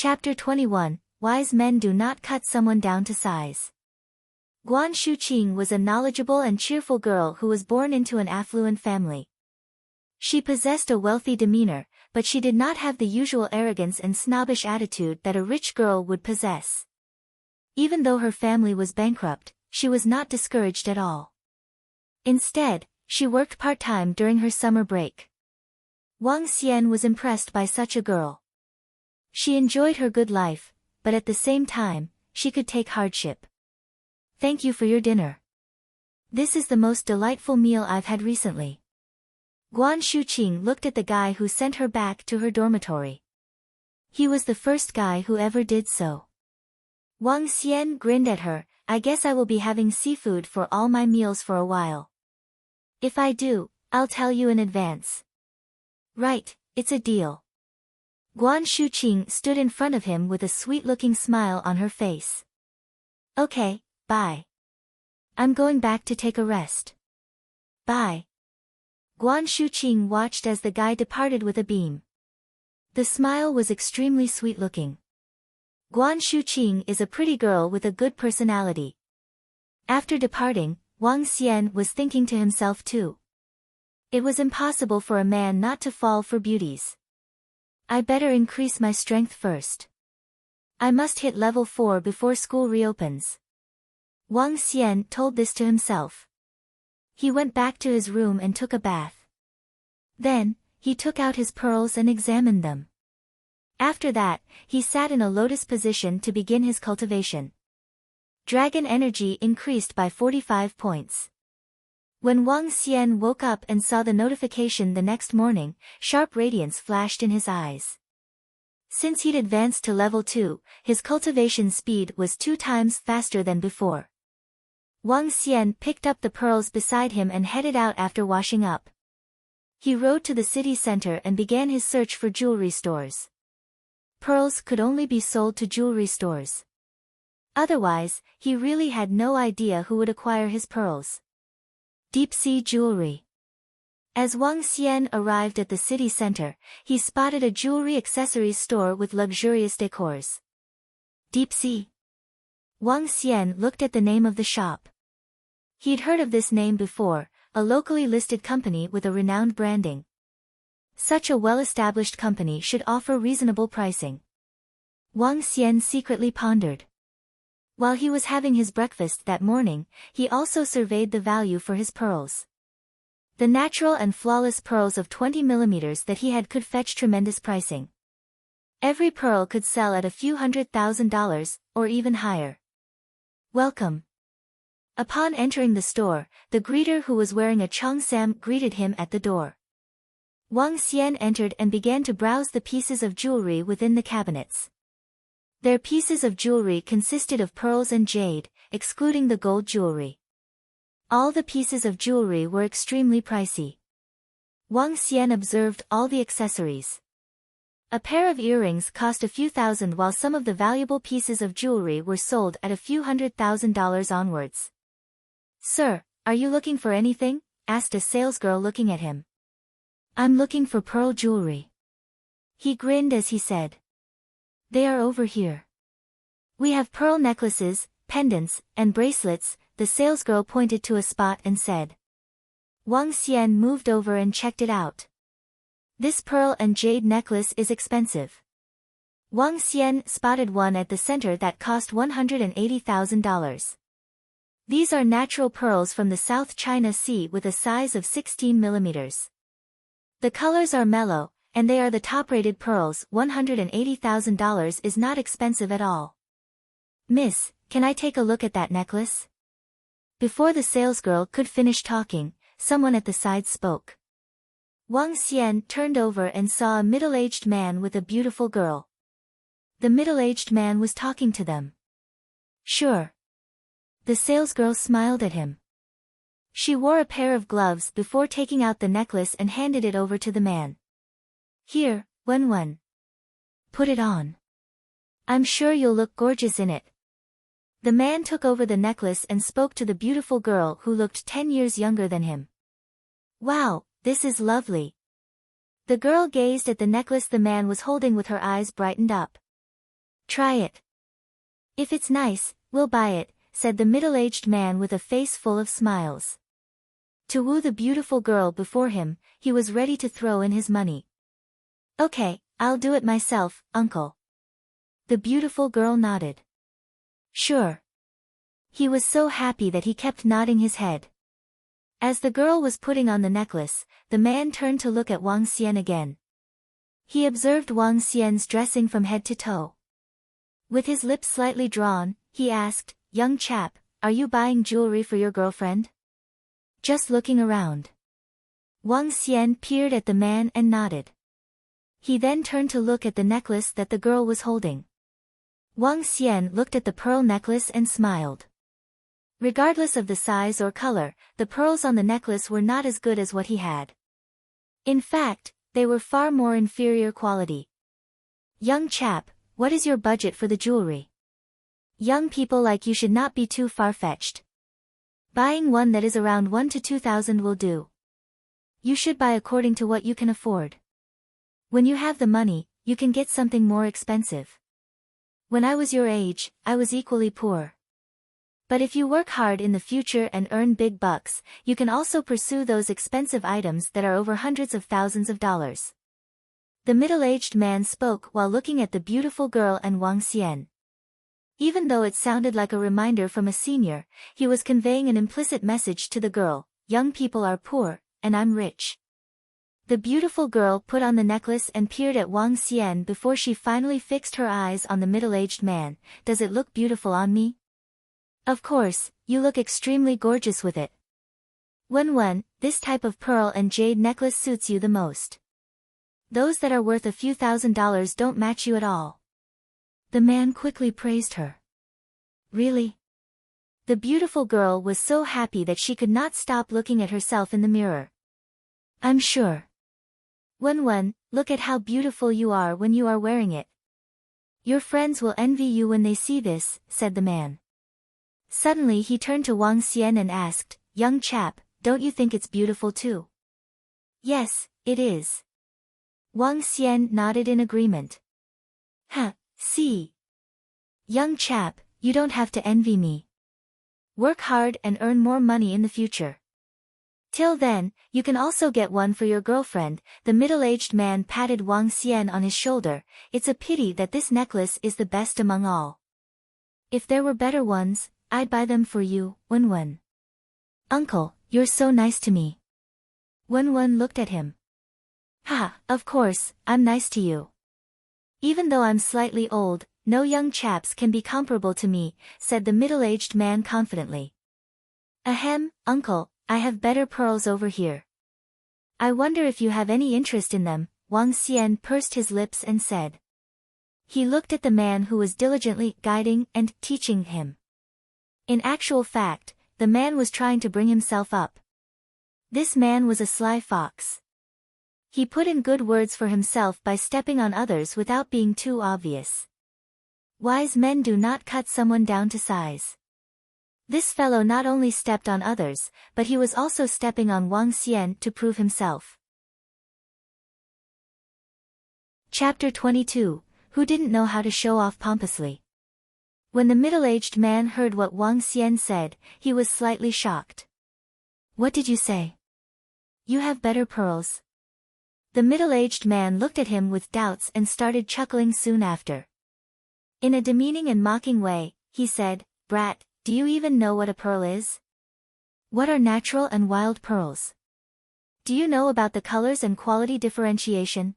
Chapter 21, Wise Men Do Not Cut Someone Down to Size. Guan Shuqing was a knowledgeable and cheerful girl who was born into an affluent family. She possessed a wealthy demeanor, but she did not have the usual arrogance and snobbish attitude that a rich girl would possess. Even though her family was bankrupt, she was not discouraged at all. Instead, she worked part-time during her summer break. Wang Xian was impressed by such a girl. She enjoyed her good life, but at the same time, she could take hardship. Thank you for your dinner. This is the most delightful meal I've had recently. Guan Shuqing looked at the guy who sent her back to her dormitory. He was the first guy who ever did so. Wang Xian grinned at her. I guess I will be having seafood for all my meals for a while. If I do, I'll tell you in advance. Right, it's a deal. Guan Shuqing stood in front of him with a sweet-looking smile on her face. Okay, bye. I'm going back to take a rest. Bye. Guan Shuqing watched as the guy departed with a beam. The smile was extremely sweet-looking. Guan Shuqing is a pretty girl with a good personality. After departing, Wang Xian was thinking to himself too. It was impossible for a man not to fall for beauties. I better increase my strength first. I must hit level 4 before school reopens. Wang Xian told this to himself. He went back to his room and took a bath. Then, he took out his pearls and examined them. After that, he sat in a lotus position to begin his cultivation. Dragon energy increased by 45 points. When Wang Xian woke up and saw the notification the next morning, sharp radiance flashed in his eyes. Since he'd advanced to level 2, his cultivation speed was 2 times faster than before. Wang Xian picked up the pearls beside him and headed out after washing up. He rode to the city center and began his search for jewelry stores. Pearls could only be sold to jewelry stores. Otherwise, he really had no idea who would acquire his pearls. Deep-sea jewelry. As Wang Xian arrived at the city center, he spotted a jewelry accessories store with luxurious decors. Deep-sea. Wang Xian looked at the name of the shop. He'd heard of this name before, a locally listed company with a renowned branding. Such a well-established company should offer reasonable pricing. Wang Xian secretly pondered. While he was having his breakfast that morning, he also surveyed the value for his pearls. The natural and flawless pearls of 20 millimeters that he had could fetch tremendous pricing. Every pearl could sell at a few $100,000, or even higher. Welcome. Upon entering the store, the greeter who was wearing a cheongsam greeted him at the door. Wang Xian entered and began to browse the pieces of jewelry within the cabinets. Their pieces of jewelry consisted of pearls and jade, excluding the gold jewelry. All the pieces of jewelry were extremely pricey. Wang Xian observed all the accessories. A pair of earrings cost a few thousand while some of the valuable pieces of jewelry were sold at a few $100,000 onwards. Sir, are you looking for anything? Asked a salesgirl looking at him. I'm looking for pearl jewelry. He grinned as he said. They are over here. We have pearl necklaces, pendants, and bracelets, the salesgirl pointed to a spot and said. Wang Xian moved over and checked it out. This pearl and jade necklace is expensive. Wang Xian spotted one at the center that cost $180,000. These are natural pearls from the South China Sea with a size of 16 millimeters. The colors are mellow, and they are the top-rated pearls. $180,000 is not expensive at all. Miss, can I take a look at that necklace? Before the salesgirl could finish talking, someone at the side spoke. Wang Xian turned over and saw a middle-aged man with a beautiful girl. The middle-aged man was talking to them. Sure. The salesgirl smiled at him. She wore a pair of gloves before taking out the necklace and handed it over to the man. Here, Wen. Put it on. I'm sure you'll look gorgeous in it. The man took over the necklace and spoke to the beautiful girl who looked 10 years younger than him. Wow, this is lovely. The girl gazed at the necklace the man was holding with her eyes brightened up. Try it. If it's nice, we'll buy it, said the middle-aged man with a face full of smiles. To woo the beautiful girl before him, he was ready to throw in his money. Okay, I'll do it myself, uncle. The beautiful girl nodded. Sure. He was so happy that he kept nodding his head. As the girl was putting on the necklace, the man turned to look at Wang Xian again. He observed Wang Xian's dressing from head to toe. With his lips slightly drawn, he asked, "Young chap, are you buying jewelry for your girlfriend?" Just looking around. Wang Xian peered at the man and nodded. He then turned to look at the necklace that the girl was holding. Wang Xian looked at the pearl necklace and smiled. Regardless of the size or color, the pearls on the necklace were not as good as what he had. In fact, they were far more inferior quality. Young chap, what is your budget for the jewelry? Young people like you should not be too far-fetched. Buying one that is around 1 to 2,000 will do. You should buy according to what you can afford. When you have the money, you can get something more expensive. When I was your age, I was equally poor. But if you work hard in the future and earn big bucks, you can also pursue those expensive items that are over hundreds of thousands of dollars. The middle-aged man spoke while looking at the beautiful girl and Wang Xian. Even though it sounded like a reminder from a senior, he was conveying an implicit message to the girl: young people are poor, and I'm rich. The beautiful girl put on the necklace and peered at Wang Xian before she finally fixed her eyes on the middle-aged man. Does it look beautiful on me? Of course, you look extremely gorgeous with it. Wen, this type of pearl and jade necklace suits you the most. Those that are worth a few $1,000s don't match you at all. The man quickly praised her. Really? The beautiful girl was so happy that she could not stop looking at herself in the mirror. I'm sure. Wen, look at how beautiful you are when you are wearing it. Your friends will envy you when they see this, said the man. Suddenly he turned to Wang Xian and asked, young chap, don't you think it's beautiful too? Yes, it is. Wang Xian nodded in agreement. See. Young chap, you don't have to envy me. Work hard and earn more money in the future. Till then, you can also get one for your girlfriend. The middle-aged man patted Wang Xian on his shoulder. It's a pity that this necklace is the best among all. If there were better ones, I'd buy them for you, Wen. Uncle, you're so nice to me. Wen looked at him. Of course, I'm nice to you. Even though I'm slightly old, no young chaps can be comparable to me, said the middle-aged man confidently. Ahem, uncle, I have better pearls over here. I wonder if you have any interest in them, Wang Xian pursed his lips and said. He looked at the man who was diligently guiding and teaching him. In actual fact, the man was trying to bring himself up. This man was a sly fox. He put in good words for himself by stepping on others without being too obvious. Wise men do not cut someone down to size. This fellow not only stepped on others, but he was also stepping on Wang Xian to prove himself. Chapter 22, Who didn't know how to show off pompously? When the middle-aged man heard what Wang Xian said, he was slightly shocked. What did you say? You have better pearls. The middle-aged man looked at him with doubts and started chuckling soon after. In a demeaning and mocking way, he said, Brat, do you even know what a pearl is? What are natural and wild pearls? Do you know about the colors and quality differentiation?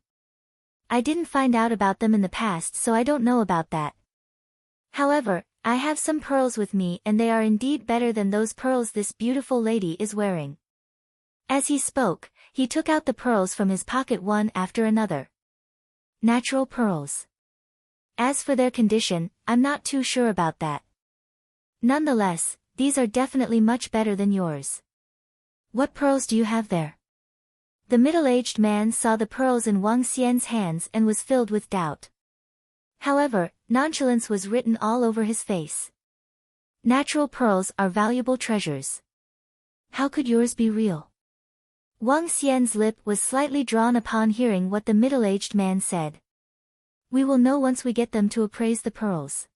I didn't find out about them in the past, so I don't know about that. However, I have some pearls with me and they are indeed better than those pearls this beautiful lady is wearing. As he spoke, he took out the pearls from his pocket one after another. Natural pearls. As for their condition, I'm not too sure about that. Nonetheless, these are definitely much better than yours. What pearls do you have there? The middle-aged man saw the pearls in Wang Xian's hands and was filled with doubt. However, nonchalance was written all over his face. Natural pearls are valuable treasures. How could yours be real? Wang Xian's lip was slightly drawn upon hearing what the middle-aged man said. We will know once we get them to appraise the pearls.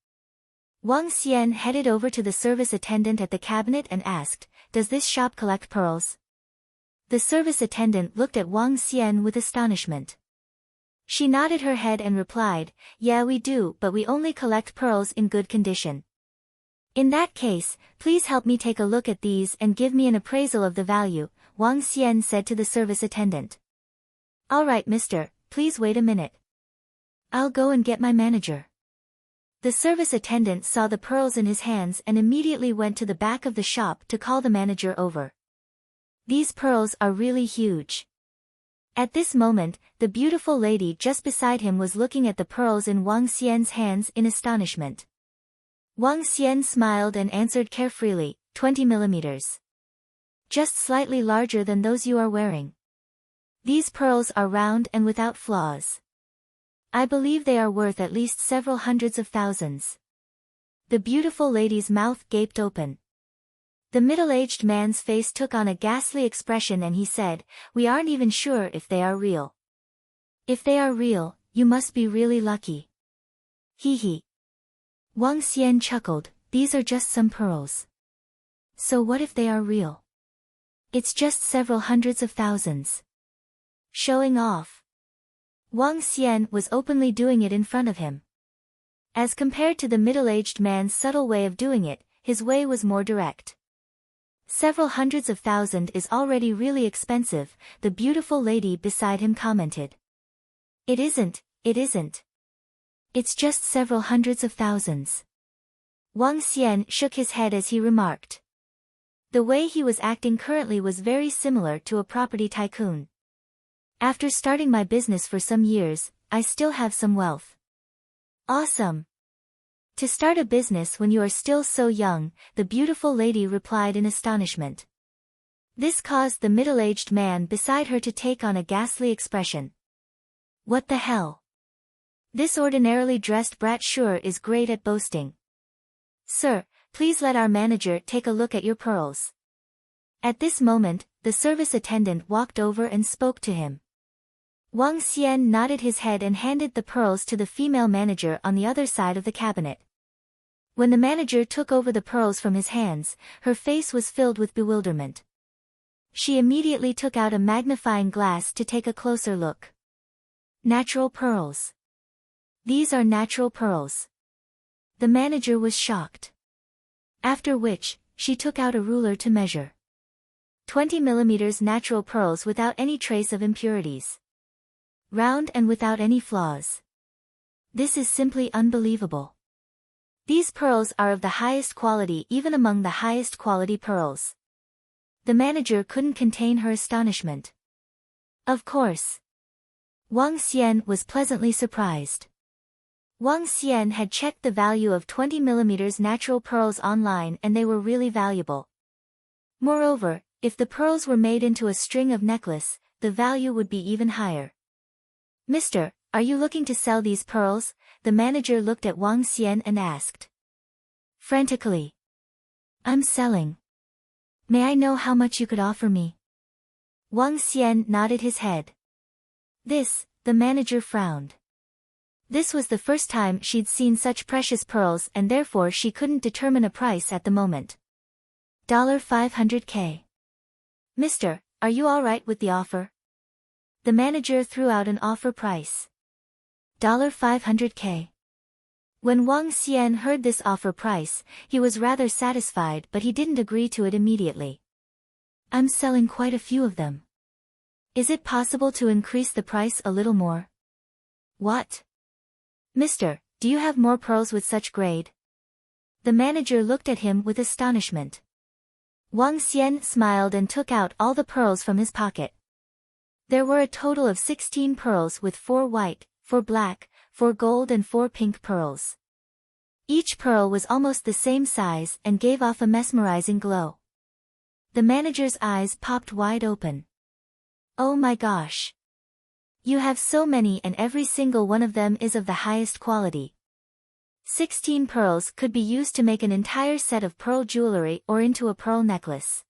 Wang Xian headed over to the service attendant at the cabinet and asked, "Does this shop collect pearls?" The service attendant looked at Wang Xian with astonishment. She nodded her head and replied, "Yeah, we do, but we only collect pearls in good condition." "In that case, please help me take a look at these and give me an appraisal of the value," Wang Xian said to the service attendant. "All right, mister, please wait a minute. I'll go and get my manager." The service attendant saw the pearls in his hands and immediately went to the back of the shop to call the manager over. These pearls are really huge. At this moment, the beautiful lady just beside him was looking at the pearls in Wang Xian's hands in astonishment. Wang Xian smiled and answered carefreely, 20 millimeters. Just slightly larger than those you are wearing. These pearls are round and without flaws. I believe they are worth at least several hundreds of thousands. The beautiful lady's mouth gaped open. The middle-aged man's face took on a ghastly expression and he said, "We aren't even sure if they are real." "If they are real, you must be really lucky." Hee hee. Wang Xian chuckled, "These are just some pearls. So what if they are real? It's just several hundreds of thousands." Showing off. Wang Xian was openly doing it in front of him. As compared to the middle-aged man's subtle way of doing it, his way was more direct. "Several hundreds of thousand is already really expensive," the beautiful lady beside him commented. "It isn't, it isn't. It's just several hundreds of thousands." Wang Xian shook his head as he remarked. The way he was acting currently was very similar to a property tycoon. "After starting my business for some years, I still have some wealth." "Awesome. To start a business when you are still so young," the beautiful lady replied in astonishment. This caused the middle-aged man beside her to take on a ghastly expression. "What the hell? This ordinarily dressed brat sure is great at boasting. Sir, please let our manager take a look at your pearls." At this moment, the service attendant walked over and spoke to him. Wang Xian nodded his head and handed the pearls to the female manager on the other side of the cabinet. When the manager took over the pearls from his hands, her face was filled with bewilderment. She immediately took out a magnifying glass to take a closer look. Natural pearls. These are natural pearls. The manager was shocked. After which, she took out a ruler to measure. 20 millimeters natural pearls without any trace of impurities. Round and without any flaws. This is simply unbelievable. These pearls are of the highest quality even among the highest quality pearls. The manager couldn't contain her astonishment. Of course. Wang Xian was pleasantly surprised. Wang Xian had checked the value of 20 millimeters natural pearls online and they were really valuable. Moreover, if the pearls were made into a string of necklace, the value would be even higher. "Mister, are you looking to sell these pearls?" the manager looked at Wang Xian and asked. Frantically. "I'm selling. May I know how much you could offer me?" Wang Xian nodded his head. The manager frowned. This was the first time she'd seen such precious pearls and therefore she couldn't determine a price at the moment. $500K. "Mister, are you alright with the offer?" The manager threw out an offer price. $500K. When Wang Xian heard this offer price, he was rather satisfied but he didn't agree to it immediately. "I'm selling quite a few of them. Is it possible to increase the price a little more?" "What? Mister, do you have more pearls with such grade?" The manager looked at him with astonishment. Wang Xian smiled and took out all the pearls from his pocket. There were a total of 16 pearls with 4 white, 4 black, 4 gold and 4 pink pearls. Each pearl was almost the same size and gave off a mesmerizing glow. The manager's eyes popped wide open. "Oh my gosh! You have so many and every single one of them is of the highest quality. 16 pearls could be used to make an entire set of pearl jewelry or into a pearl necklace.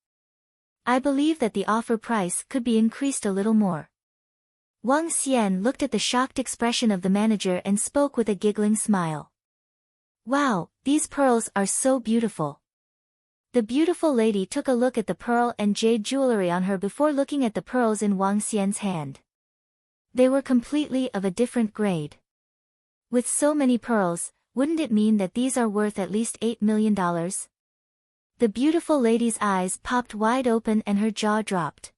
I believe that the offer price could be increased a little more." Wang Xian looked at the shocked expression of the manager and spoke with a giggling smile. Wow, these pearls are so beautiful. The beautiful lady took a look at the pearl and jade jewelry on her before looking at the pearls in Wang Xian's hand. They were completely of a different grade. With so many pearls, wouldn't it mean that these are worth at least $8 million? The beautiful lady's eyes popped wide open and her jaw dropped.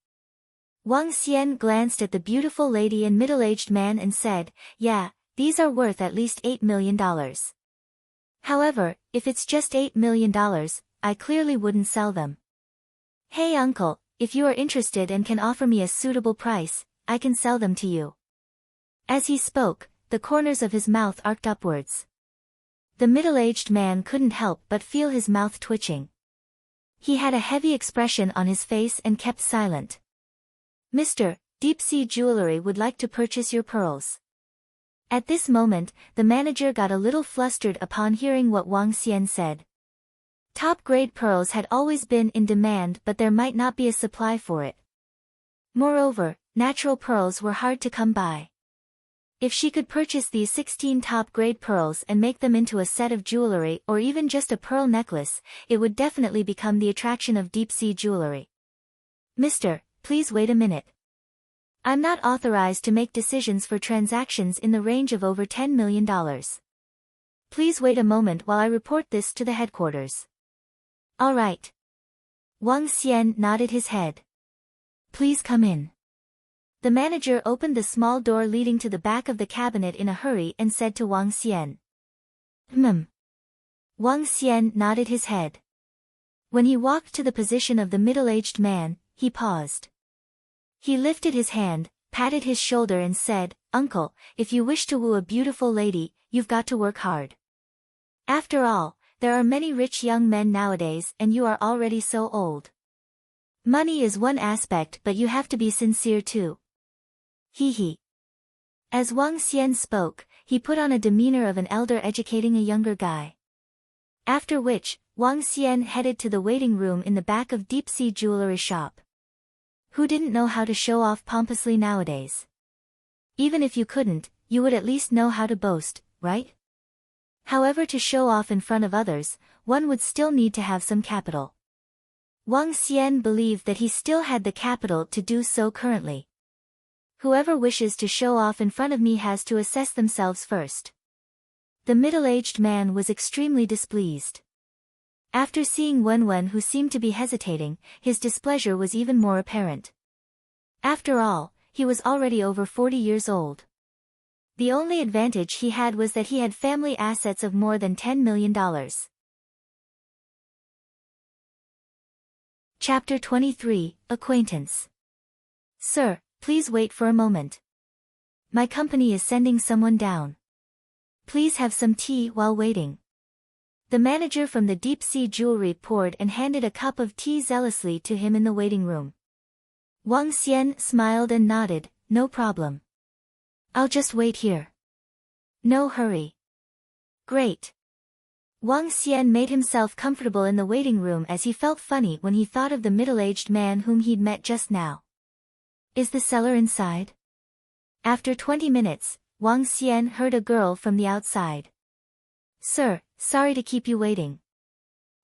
Wang Xian glanced at the beautiful lady and middle-aged man and said, yeah, these are worth at least $8 million. However, if it's just $8 million, I clearly wouldn't sell them. Hey uncle, if you are interested and can offer me a suitable price, I can sell them to you. As he spoke, the corners of his mouth arced upwards. The middle-aged man couldn't help but feel his mouth twitching. He had a heavy expression on his face and kept silent. Mr. Deep Sea Jewelry would like to purchase your pearls. At this moment, the manager got a little flustered upon hearing what Wang Xian said. Top-grade pearls had always been in demand, but there might not be a supply for it. Moreover, natural pearls were hard to come by. If she could purchase these 16 top-grade pearls and make them into a set of jewelry or even just a pearl necklace, it would definitely become the attraction of deep-sea jewelry. Mister, please wait a minute. I'm not authorized to make decisions for transactions in the range of over $10 million. Please wait a moment while I report this to the headquarters. All right. Wang Xian nodded his head. Please come in. The manager opened the small door leading to the back of the cabinet in a hurry and said to Wang Xian. Wang Xian nodded his head. When he walked to the position of the middle-aged man, he paused. He lifted his hand, patted his shoulder and said, Uncle, if you wish to woo a beautiful lady, you've got to work hard. After all, there are many rich young men nowadays and you are already so old. Money is one aspect but you have to be sincere too. Hee. As Wang Xian spoke, he put on a demeanor of an elder educating a younger guy. After which, Wang Xian headed to the waiting room in the back of Deep Sea Jewelry shop. Who didn't know how to show off pompously nowadays? Even if you couldn't, you would at least know how to boast, right? However, to show off in front of others, one would still need to have some capital. Wang Xian believed that he still had the capital to do so currently. Whoever wishes to show off in front of me has to assess themselves first. The middle-aged man was extremely displeased. After seeing Wen, who seemed to be hesitating, his displeasure was even more apparent. After all, he was already over 40 years old. The only advantage he had was that he had family assets of more than $10 million. Chapter 23, Acquaintance. Sir, please wait for a moment. My company is sending someone down. Please have some tea while waiting. The manager from the Deep Sea Jewelry poured and handed a cup of tea zealously to him in the waiting room. Wang Xian smiled and nodded, no problem. I'll just wait here. No hurry. Great. Wang Xian made himself comfortable in the waiting room as he felt funny when he thought of the middle-aged man whom he'd met just now. Is the seller inside? After 20 minutes, Wang Xian heard a girl from the outside. Sir, sorry to keep you waiting.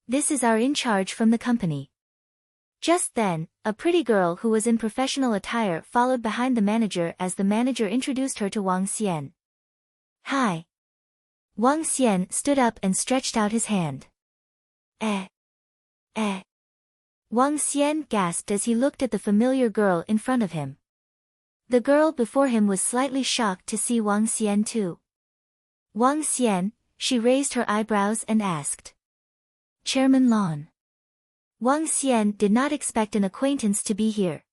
This is our in-charge from the company. Just then, a pretty girl who was in professional attire followed behind the manager as the manager introduced her to Wang Xian. Hi. Wang Xian stood up and stretched out his hand. Wang Xian gasped as he looked at the familiar girl in front of him. The girl before him was slightly shocked to see Wang Xian too. Wang Xian, she raised her eyebrows and asked. Chairman Lan. Wang Xian did not expect an acquaintance to be here.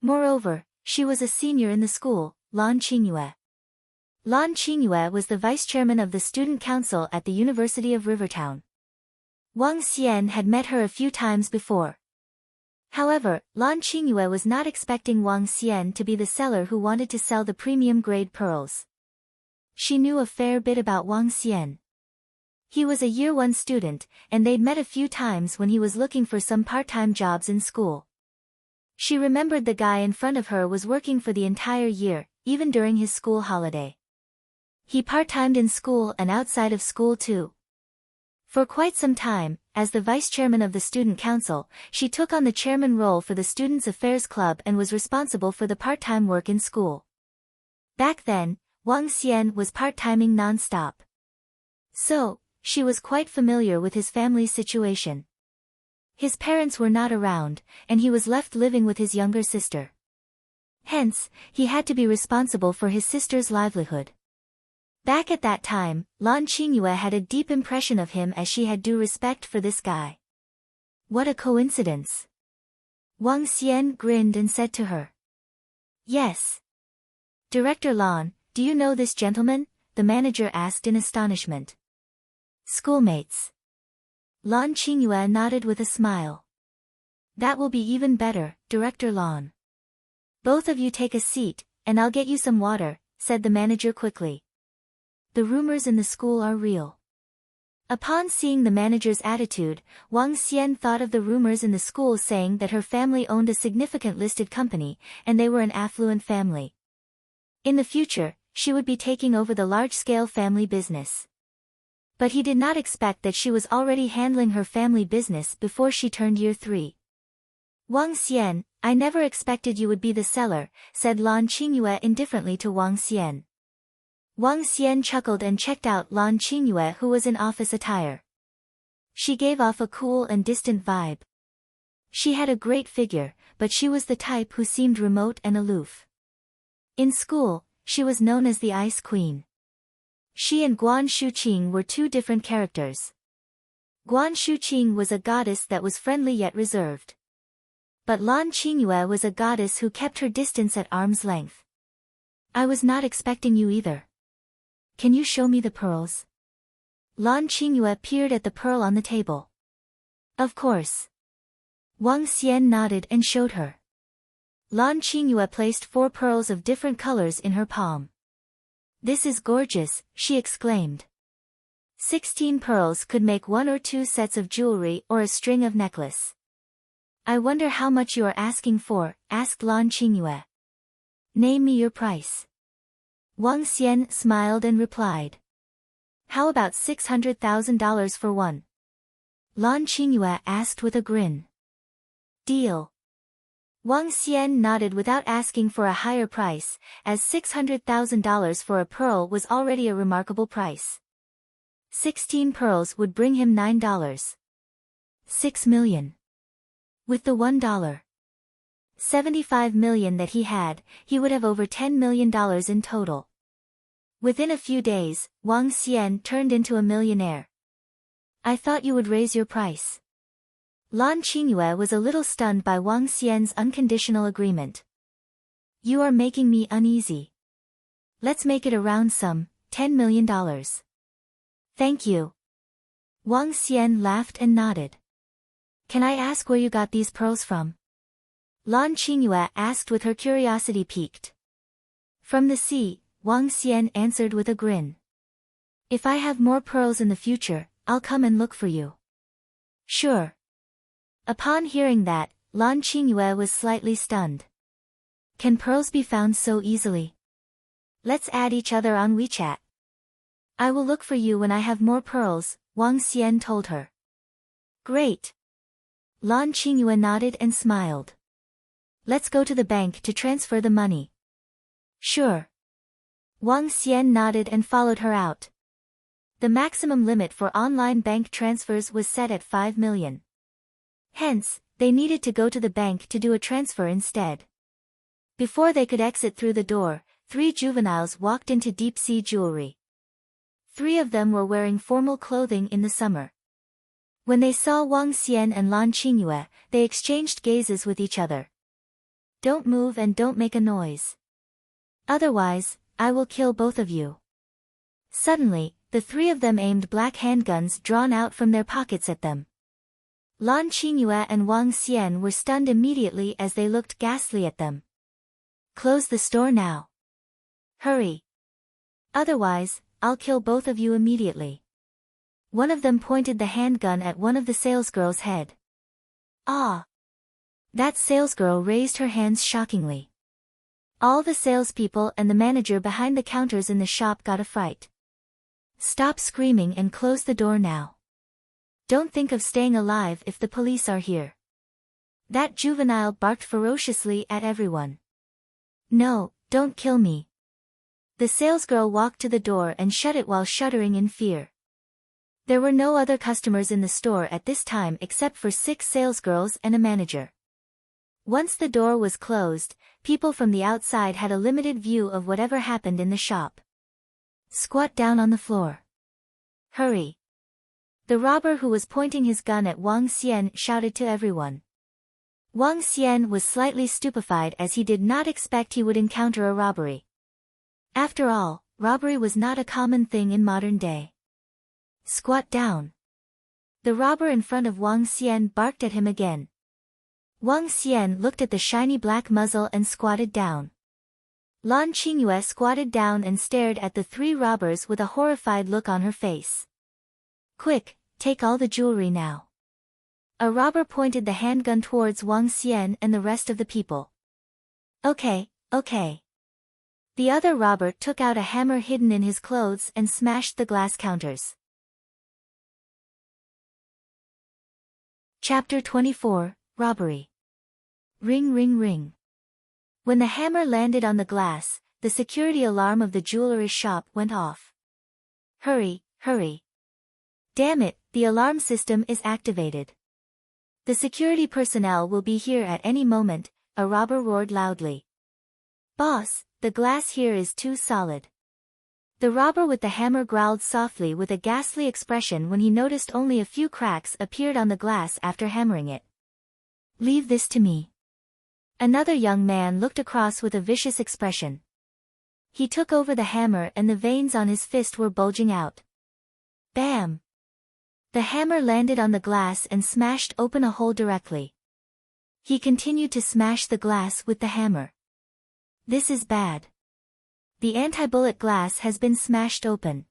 Moreover, she was a senior in the school, Lan Qingyue. Lan Qingyue was the vice-chairman of the student council at the University of Rivertown. Wang Xian had met her a few times before. However, Lan Qingyue was not expecting Wang Xian to be the seller who wanted to sell the premium-grade pearls. She knew a fair bit about Wang Xian. He was a Year 1 student, and they'd met a few times when he was looking for some part-time jobs in school. She remembered the guy in front of her was working for the entire year, even during his school holiday. He part-timed in school and outside of school too. For quite some time, as the vice-chairman of the student council, she took on the chairman role for the Students' Affairs Club and was responsible for the part-time work in school. Back then, Wang Xian was part-timing non-stop. So, she was quite familiar with his family's situation. His parents were not around, and he was left living with his younger sister. Hence, he had to be responsible for his sister's livelihood. Back at that time, Lan Qingyue had a deep impression of him as she had due respect for this guy. What a coincidence. Wang Xian grinned and said to her. Yes. Director Lan, do you know this gentleman? The manager asked in astonishment. Schoolmates. Lan Qingyue nodded with a smile. That will be even better, Director Lan. Both of you take a seat, and I'll get you some water, said the manager quickly. The rumors in the school are real. Upon seeing the manager's attitude, Wang Xian thought of the rumors in the school saying that her family owned a significant listed company, and they were an affluent family. In the future, she would be taking over the large-scale family business. But he did not expect that she was already handling her family business before she turned year 3. Wang Xian, I never expected you would be the seller, said Lan Qingyue indifferently to Wang Xian. Wang Xian chuckled and checked out Lan Qingyue, who was in office attire. She gave off a cool and distant vibe. She had a great figure, but she was the type who seemed remote and aloof. In school, she was known as the Ice Queen. She and Guan Shuqing were two different characters. Guan Shuqing was a goddess that was friendly yet reserved. But Lan Qingyue was a goddess who kept her distance at arm's length. I was not expecting you either. Can you show me the pearls? Lan Qingyue peered at the pearl on the table. Of course. Wang Xian nodded and showed her. Lan Qingyue placed 4 pearls of different colors in her palm. This is gorgeous, she exclaimed. 16 pearls could make 1 or 2 sets of jewelry or a string of necklace. I wonder how much you are asking for, asked Lan Qingyue. Name me your price. Wang Xian smiled and replied. How about $600,000 for one? Lan Qingyue asked with a grin. Deal. Wang Xian nodded without asking for a higher price, as $600,000 for a pearl was already a remarkable price. 16 pearls would bring him $9. 6 million. With the $1. 75 million that he had, he would have over $10 million in total. Within a few days, Wang Xian turned into a millionaire. I thought you would raise your price. Lan Qingyue was a little stunned by Wang Xian's unconditional agreement. You are making me uneasy. Let's make it a round sum, $10 million. Thank you. Wang Xian laughed and nodded. Can I ask where you got these pearls from? Lan Qingyue asked with her curiosity piqued. From the sea, Wang Xian answered with a grin. If I have more pearls in the future, I'll come and look for you. Sure. Upon hearing that, Lan Qingyue was slightly stunned. Can pearls be found so easily? Let's add each other on WeChat. I will look for you when I have more pearls, Wang Xian told her. Great. Lan Qingyue nodded and smiled. Let's go to the bank to transfer the money. Sure. Wang Xian nodded and followed her out. The maximum limit for online bank transfers was set at 5 million. Hence, they needed to go to the bank to do a transfer instead. Before they could exit through the door, 3 juveniles walked into Deep Sea Jewelry. 3 of them were wearing formal clothing in the summer. When they saw Wang Xian and Lan Qingyue, they exchanged gazes with each other. Don't move and don't make a noise. Otherwise, I will kill both of you. Suddenly, the 3 of them aimed black handguns drawn out from their pockets at them. Lan Qingyue and Wang Xian were stunned immediately as they looked ghastly at them. Close the store now. Hurry. Otherwise, I'll kill both of you immediately. One of them pointed the handgun at one of the salesgirls' head. Ah! That salesgirl raised her hands shockingly. All the salespeople and the manager behind the counters in the shop got a fright. Stop screaming and close the door now. Don't think of staying alive if the police are here. That juvenile barked ferociously at everyone. No, don't kill me. The salesgirl walked to the door and shut it while shuddering in fear. There were no other customers in the store at this time except for 6 salesgirls and a manager. Once the door was closed, people from the outside had a limited view of whatever happened in the shop. Squat down on the floor. Hurry. The robber who was pointing his gun at Wang Xian shouted to everyone. Wang Xian was slightly stupefied as he did not expect he would encounter a robbery. After all, robbery was not a common thing in modern day. Squat down. The robber in front of Wang Xian barked at him again. Wang Xian looked at the shiny black muzzle and squatted down. Lan Qingyue squatted down and stared at the 3 robbers with a horrified look on her face. Quick, take all the jewelry now. A robber pointed the handgun towards Wang Xian and the rest of the people. Okay. The other robber took out a hammer hidden in his clothes and smashed the glass counters. Chapter 24, Robbery. Ring ring ring. When the hammer landed on the glass, the security alarm of the jewelry shop went off. Hurry. Damn it, the alarm system is activated. The security personnel will be here at any moment, a robber roared loudly. Boss, the glass here is too solid. The robber with the hammer growled softly with a ghastly expression when he noticed only a few cracks appeared on the glass after hammering it. Leave this to me. Another young man looked across with a vicious expression. He took over the hammer and the veins on his fist were bulging out. Bam! The hammer landed on the glass and smashed open a hole directly. He continued to smash the glass with the hammer. This is bad. The anti-bullet glass has been smashed open.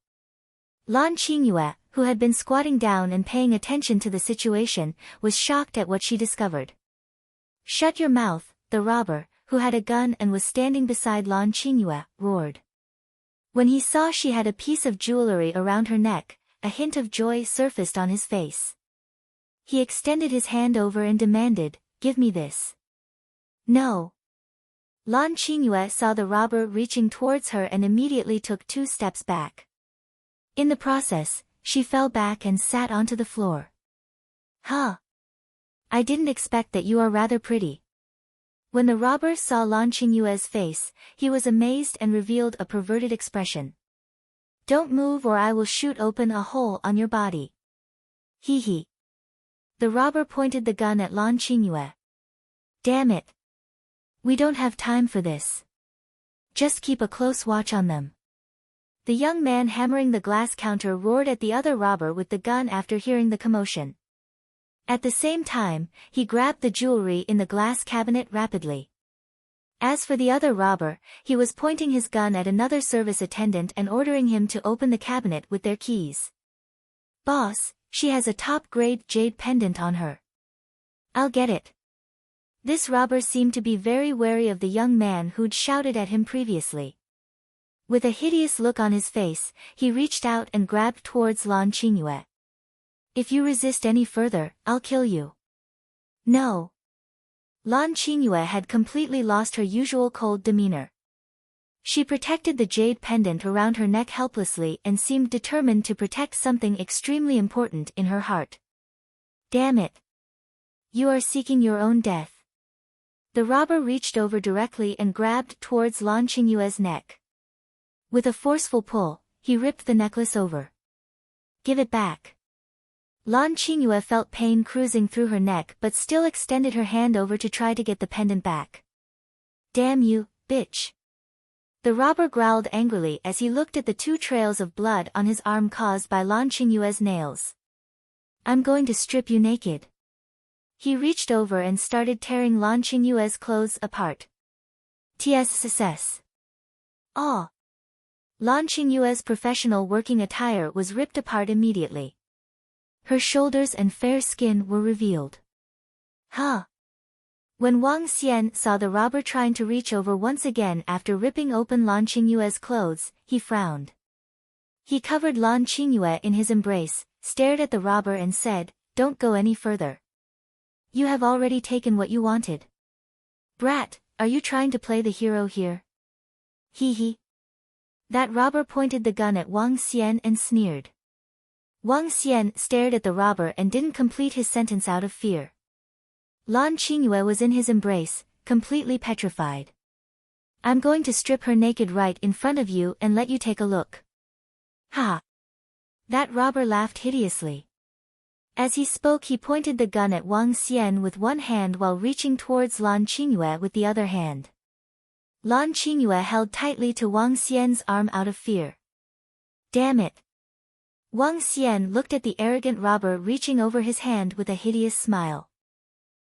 Lan Qingyue, who had been squatting down and paying attention to the situation, was shocked at what she discovered. Shut your mouth, the robber, who had a gun and was standing beside Lan Qingyue, roared. When he saw she had a piece of jewelry around her neck, a hint of joy surfaced on his face. He extended his hand over and demanded, "Give me this." No. Lan Qingyue saw the robber reaching towards her and immediately took 2 steps back. In the process, she fell back and sat onto the floor. Huh. I didn't expect that. You are rather pretty. When the robber saw Lan Qingyue's face, he was amazed and revealed a perverted expression. Don't move or I will shoot open a hole on your body. Hee hee. The robber pointed the gun at Lan Qingyue. Damn it. We don't have time for this. Just keep a close watch on them. The young man hammering the glass counter roared at the other robber with the gun after hearing the commotion. At the same time, he grabbed the jewelry in the glass cabinet rapidly. As for the other robber, he was pointing his gun at another service attendant and ordering him to open the cabinet with their keys. Boss, she has a top-grade jade pendant on her. I'll get it. This robber seemed to be very wary of the young man who'd shouted at him previously. With a hideous look on his face, he reached out and grabbed towards Lan Qingyue. If you resist any further, I'll kill you. No. Lan Qingyue had completely lost her usual cold demeanor. She protected the jade pendant around her neck helplessly and seemed determined to protect something extremely important in her heart. Damn it. You are seeking your own death. The robber reached over directly and grabbed towards Lan Qingyue's neck. With a forceful pull, he ripped the necklace over. Give it back. Lan Qingyue felt pain cruising through her neck but still extended her hand over to try to get the pendant back. Damn you, bitch. The robber growled angrily as he looked at the 2 trails of blood on his arm caused by Lan Qingyue's nails. I'm going to strip you naked. He reached over and started tearing Lan Qingyue's clothes apart. TSSS. Ah! Lan Qingyue's professional working attire was ripped apart immediately. Her shoulders and fair skin were revealed. Huh! When Wang Xian saw the robber trying to reach over once again after ripping open Lan Qingyue's clothes, he frowned. He covered Lan Qingyue in his embrace, stared at the robber and said, "Don't go any further. You have already taken what you wanted. Brat, are you trying to play the hero here?" Hee hee. That robber pointed the gun at Wang Xian and sneered. Wang Xian stared at the robber and didn't complete his sentence out of fear. Lan Qingyue was in his embrace, completely petrified. "I'm going to strip her naked right in front of you and let you take a look." Ha! That robber laughed hideously. As he spoke, he pointed the gun at Wang Xian with one hand while reaching towards Lan Qingyue with the other hand. Lan Qingyue held tightly to Wang Xian's arm out of fear. Damn it! Wang Xian looked at the arrogant robber reaching over his hand with a hideous smile.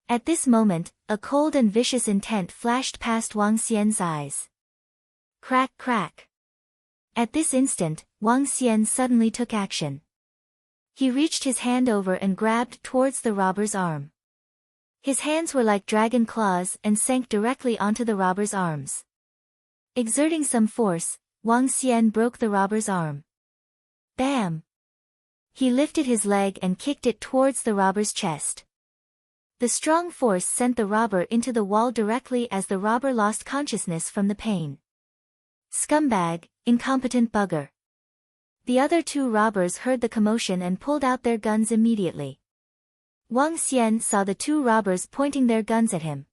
At this moment, a cold and vicious intent flashed past Wang Xian's eyes. Crack crack. At this instant, Wang Xian suddenly took action. He reached his hand over and grabbed towards the robber's arm. His hands were like dragon claws and sank directly onto the robber's arms. Exerting some force, Wang Xian broke the robber's arm. Bam! He lifted his leg and kicked it towards the robber's chest. The strong force sent the robber into the wall directly as the robber lost consciousness from the pain. Scumbag, incompetent bugger. The other two robbers heard the commotion and pulled out their guns immediately. Wang Xian saw the two robbers pointing their guns at him.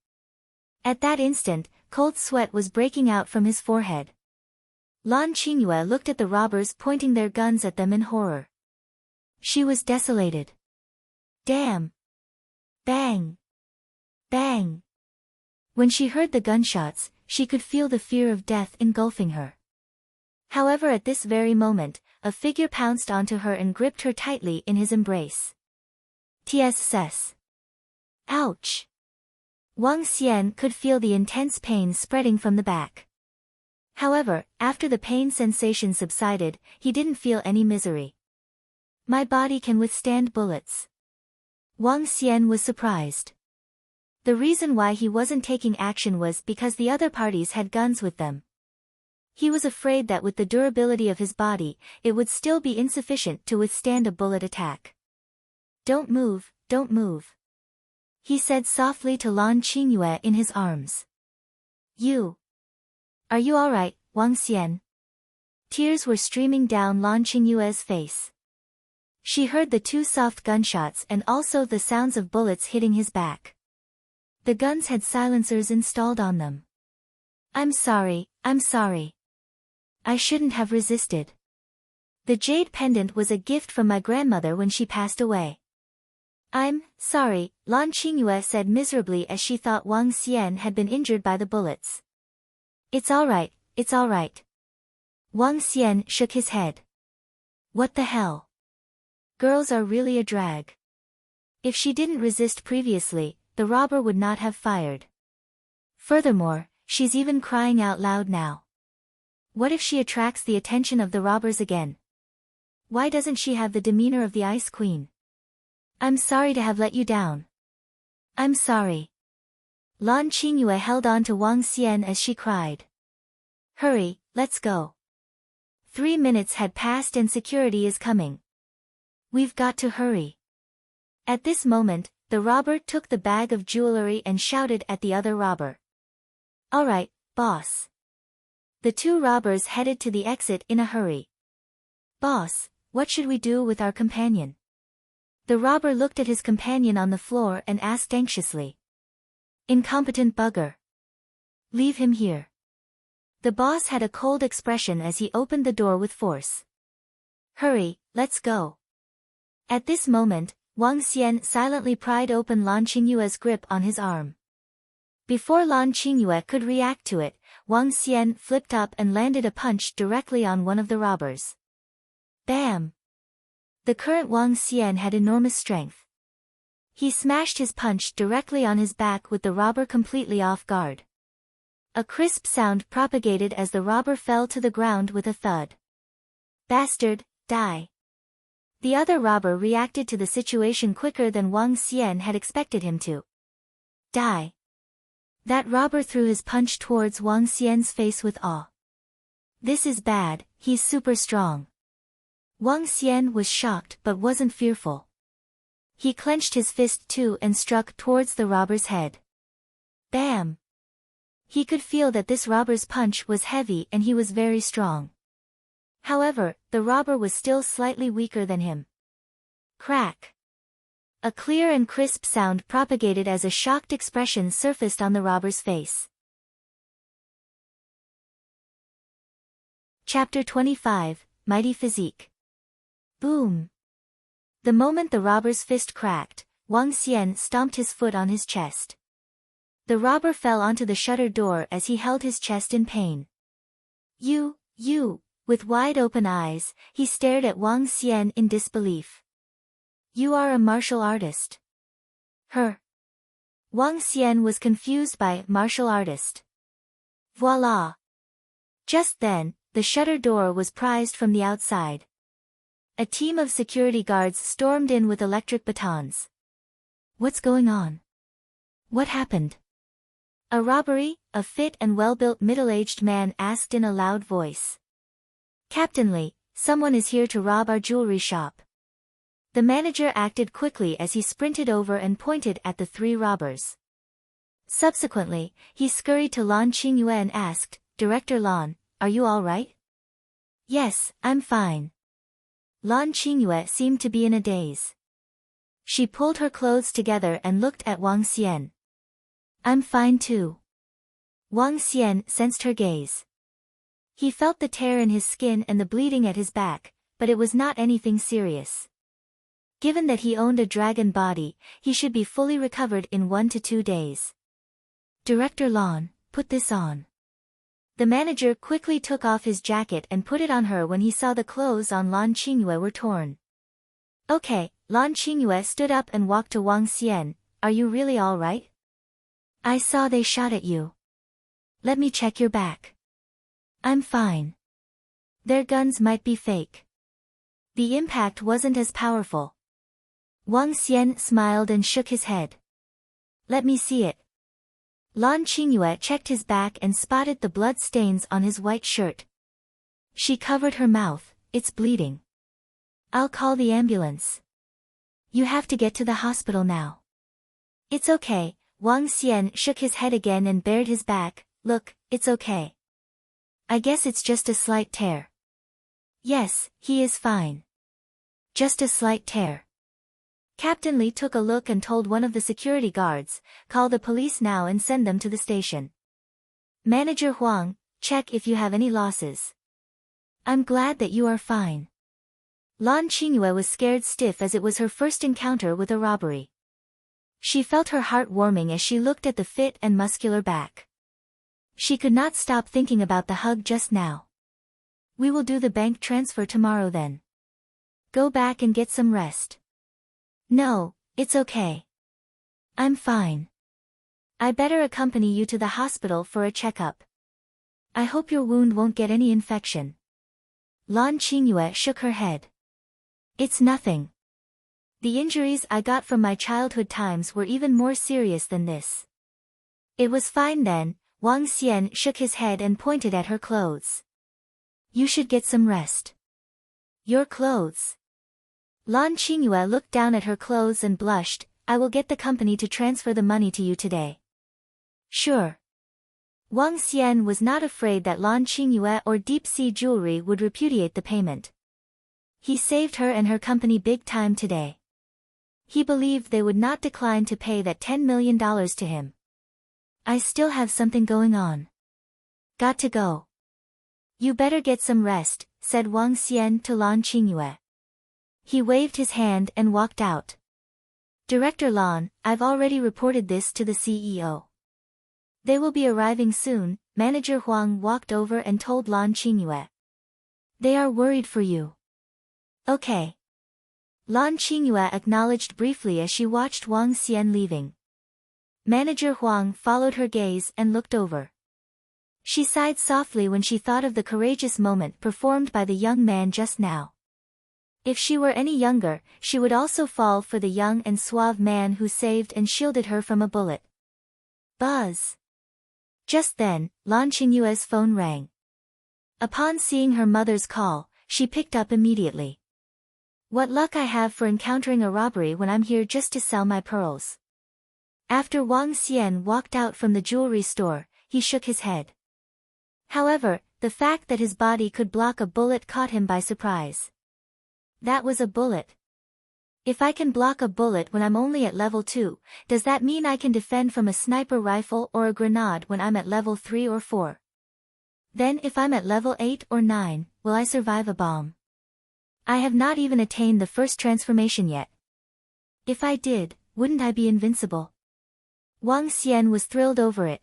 At that instant, cold sweat was breaking out from his forehead. Lan Qingyue looked at the robbers pointing their guns at them in horror. She was desolated. Damn! Bang! Bang! When she heard the gunshots, she could feel the fear of death engulfing her. However, at this very moment, a figure pounced onto her and gripped her tightly in his embrace. TSS. Ouch! Wang Xian could feel the intense pain spreading from the back. However, after the pain sensation subsided, he didn't feel any misery. My body can withstand bullets. Wang Xian was surprised. The reason why he wasn't taking action was because the other parties had guns with them. He was afraid that with the durability of his body, it would still be insufficient to withstand a bullet attack. Don't move, he said softly to Lan Qingyue in his arms. Are you alright, Wang Xian? Tears were streaming down Lan Qingyue's face. She heard the two soft gunshots and also the sounds of bullets hitting his back. The guns had silencers installed on them. I'm sorry. I shouldn't have resisted. The jade pendant was a gift from my grandmother when she passed away. I'm sorry, Lan Qingyue said miserably as she thought Wang Xian had been injured by the bullets. It's alright. Wang Xian shook his head. What the hell? Girls are really a drag. If she didn't resist previously, the robber would not have fired. Furthermore, she's even crying out loud now. What if she attracts the attention of the robbers again? Why doesn't she have the demeanor of the Ice Queen? I'm sorry to have let you down. I'm sorry. Lan Qingyue held on to Wang Xian as she cried. Hurry, let's go. 3 minutes had passed and security is coming. We've got to hurry. At this moment, the robber took the bag of jewelry and shouted at the other robber. Alright, boss. The two robbers headed to the exit in a hurry. Boss, what should we do with our companion? The robber looked at his companion on the floor and asked anxiously. Incompetent bugger. Leave him here. The boss had a cold expression as he opened the door with force. Hurry, let's go. At this moment, Wang Xian silently pried open Lan Qingyue's grip on his arm. Before Lan Qingyue could react to it, Wang Xian flipped up and landed a punch directly on one of the robbers. Bam! The current Wang Xian had enormous strength. He smashed his punch directly on his back with the robber completely off guard. A crisp sound propagated as the robber fell to the ground with a thud. Bastard, die! The other robber reacted to the situation quicker than Wang Xian had expected him to. Die! That robber threw his punch towards Wang Xian's face with awe. This is bad, he's super strong. Wang Xian was shocked but wasn't fearful. He clenched his fist too and struck towards the robber's head. Bam! He could feel that this robber's punch was heavy and he was very strong. However, the robber was still slightly weaker than him. Crack! A clear and crisp sound propagated as a shocked expression surfaced on the robber's face. Chapter 25, Mighty Physique. Boom! The moment the robber's fist cracked, Wang Xian stomped his foot on his chest. The robber fell onto the shuttered door as he held his chest in pain. You! With wide open eyes, he stared at Wang Xian in disbelief. You are a martial artist. Wang Xian was confused by martial artist. Voila! Just then, the shutter door was prized from the outside. A team of security guards stormed in with electric batons. What's going on? What happened? A robbery? A fit and well-built middle-aged man asked in a loud voice. Captain Li, someone is here to rob our jewelry shop. The manager acted quickly as he sprinted over and pointed at the three robbers. Subsequently, he scurried to Lan Qingyue and asked, Director Lan, are you all right? Yes, I'm fine. Lan Qingyue seemed to be in a daze. She pulled her clothes together and looked at Wang Xian. I'm fine too. Wang Xian sensed her gaze. He felt the tear in his skin and the bleeding at his back, but it was not anything serious. Given that he owned a dragon body, he should be fully recovered in 1 to 2 days. Director Lan, put this on. The manager quickly took off his jacket and put it on her when he saw the clothes on Lan Qingyue were torn. Okay, Lan Qingyue stood up and walked to Wang Xian. Are you really all right? I saw they shot at you. Let me check your back. I'm fine. Their guns might be fake. The impact wasn't as powerful. Wang Xian smiled and shook his head. Let me see it. Lan Qingyue checked his back and spotted the blood stains on his white shirt. She covered her mouth. It's bleeding. I'll call the ambulance. You have to get to the hospital now. It's okay. Wang Xian shook his head again and bared his back. Look, it's okay. I guess it's just a slight tear. Yes, he is fine. Just a slight tear. Captain Li took a look and told one of the security guards, call the police now and send them to the station. Manager Huang, check if you have any losses. I'm glad that you are fine. Lan Qingyue was scared stiff as it was her first encounter with a robbery. She felt her heart warming as she looked at the fit and muscular back. She could not stop thinking about the hug just now. We will do the bank transfer tomorrow then. Go back and get some rest. No, it's okay. I'm fine. I better accompany you to the hospital for a checkup. I hope your wound won't get any infection. Lan Qingyue shook her head. It's nothing. The injuries I got from my childhood times were even more serious than this. It was fine then. Wang Xian shook his head and pointed at her clothes. You should get some rest. Your clothes. Lan Qingyue looked down at her clothes and blushed. I will get the company to transfer the money to you today. Sure. Wang Xian was not afraid that Lan Qingyue or Deep Sea Jewelry would repudiate the payment. He saved her and her company big time today. He believed they would not decline to pay that $10 million to him. I still have something going on. Got to go. You better get some rest, said Wang Xian to Lan Qingyue. He waved his hand and walked out. Director Lan, I've already reported this to the CEO. They will be arriving soon. Manager Huang walked over and told Lan Qingyue. They are worried for you. Okay. Lan Qingyue acknowledged briefly as she watched Wang Xian leaving. Manager Huang followed her gaze and looked over. She sighed softly when she thought of the courageous moment performed by the young man just now. If she were any younger, she would also fall for the young and suave man who saved and shielded her from a bullet. Buzz. Just then, Lan Qingyue's phone rang. Upon seeing her mother's call, she picked up immediately. What luck I have for encountering a robbery when I'm here just to sell my pearls. After Wang Xian walked out from the jewelry store, he shook his head. However, the fact that his body could block a bullet caught him by surprise. That was a bullet. If I can block a bullet when I'm only at level 2, does that mean I can defend from a sniper rifle or a grenade when I'm at level 3 or 4? Then if I'm at level 8 or 9, will I survive a bomb? I have not even attained the first transformation yet. If I did, wouldn't I be invincible? Wang Xian was thrilled over it.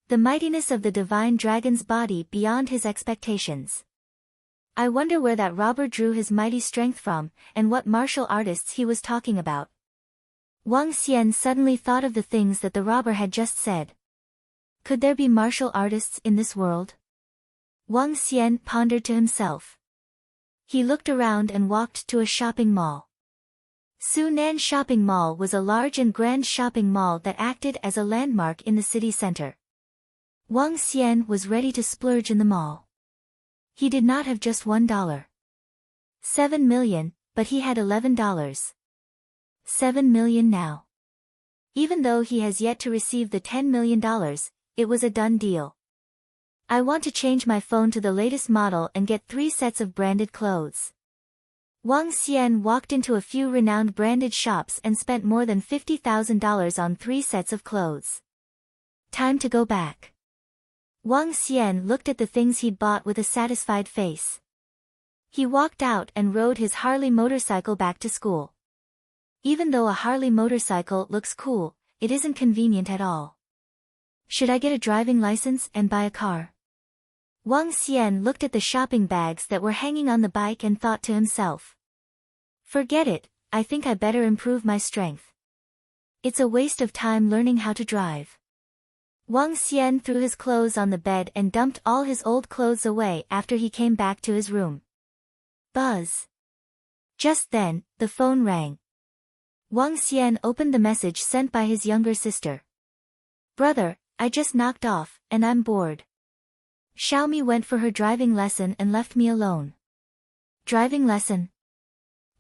The mightiness of the divine dragon's body beyond his expectations. I wonder where that robber drew his mighty strength from, and what martial artists he was talking about. Wang Xian suddenly thought of the things that the robber had just said. Could there be martial artists in this world? Wang Xian pondered to himself. He looked around and walked to a shopping mall. Sunan Shopping Mall was a large and grand shopping mall that acted as a landmark in the city center. Wang Xian was ready to splurge in the mall. He did not have just $1. 7 million, but he had $11. 7 million now. Even though he has yet to receive the $10 million, it was a done deal. I want to change my phone to the latest model and get 3 sets of branded clothes. Wang Xian walked into a few renowned branded shops and spent more than $50,000 on 3 sets of clothes. Time to go back. Wang Xian looked at the things he'd bought with a satisfied face. He walked out and rode his Harley motorcycle back to school. Even though a Harley motorcycle looks cool, it isn't convenient at all. Should I get a driving license and buy a car? Wang Xian looked at the shopping bags that were hanging on the bike and thought to himself. Forget it, I think I better improve my strength. It's a waste of time learning how to drive. Wang Xian threw his clothes on the bed and dumped all his old clothes away after he came back to his room. Buzz. Just then, the phone rang. Wang Xian opened the message sent by his younger sister. Brother, I just knocked off, and I'm bored. Xiaomi went for her driving lesson and left me alone. Driving lesson?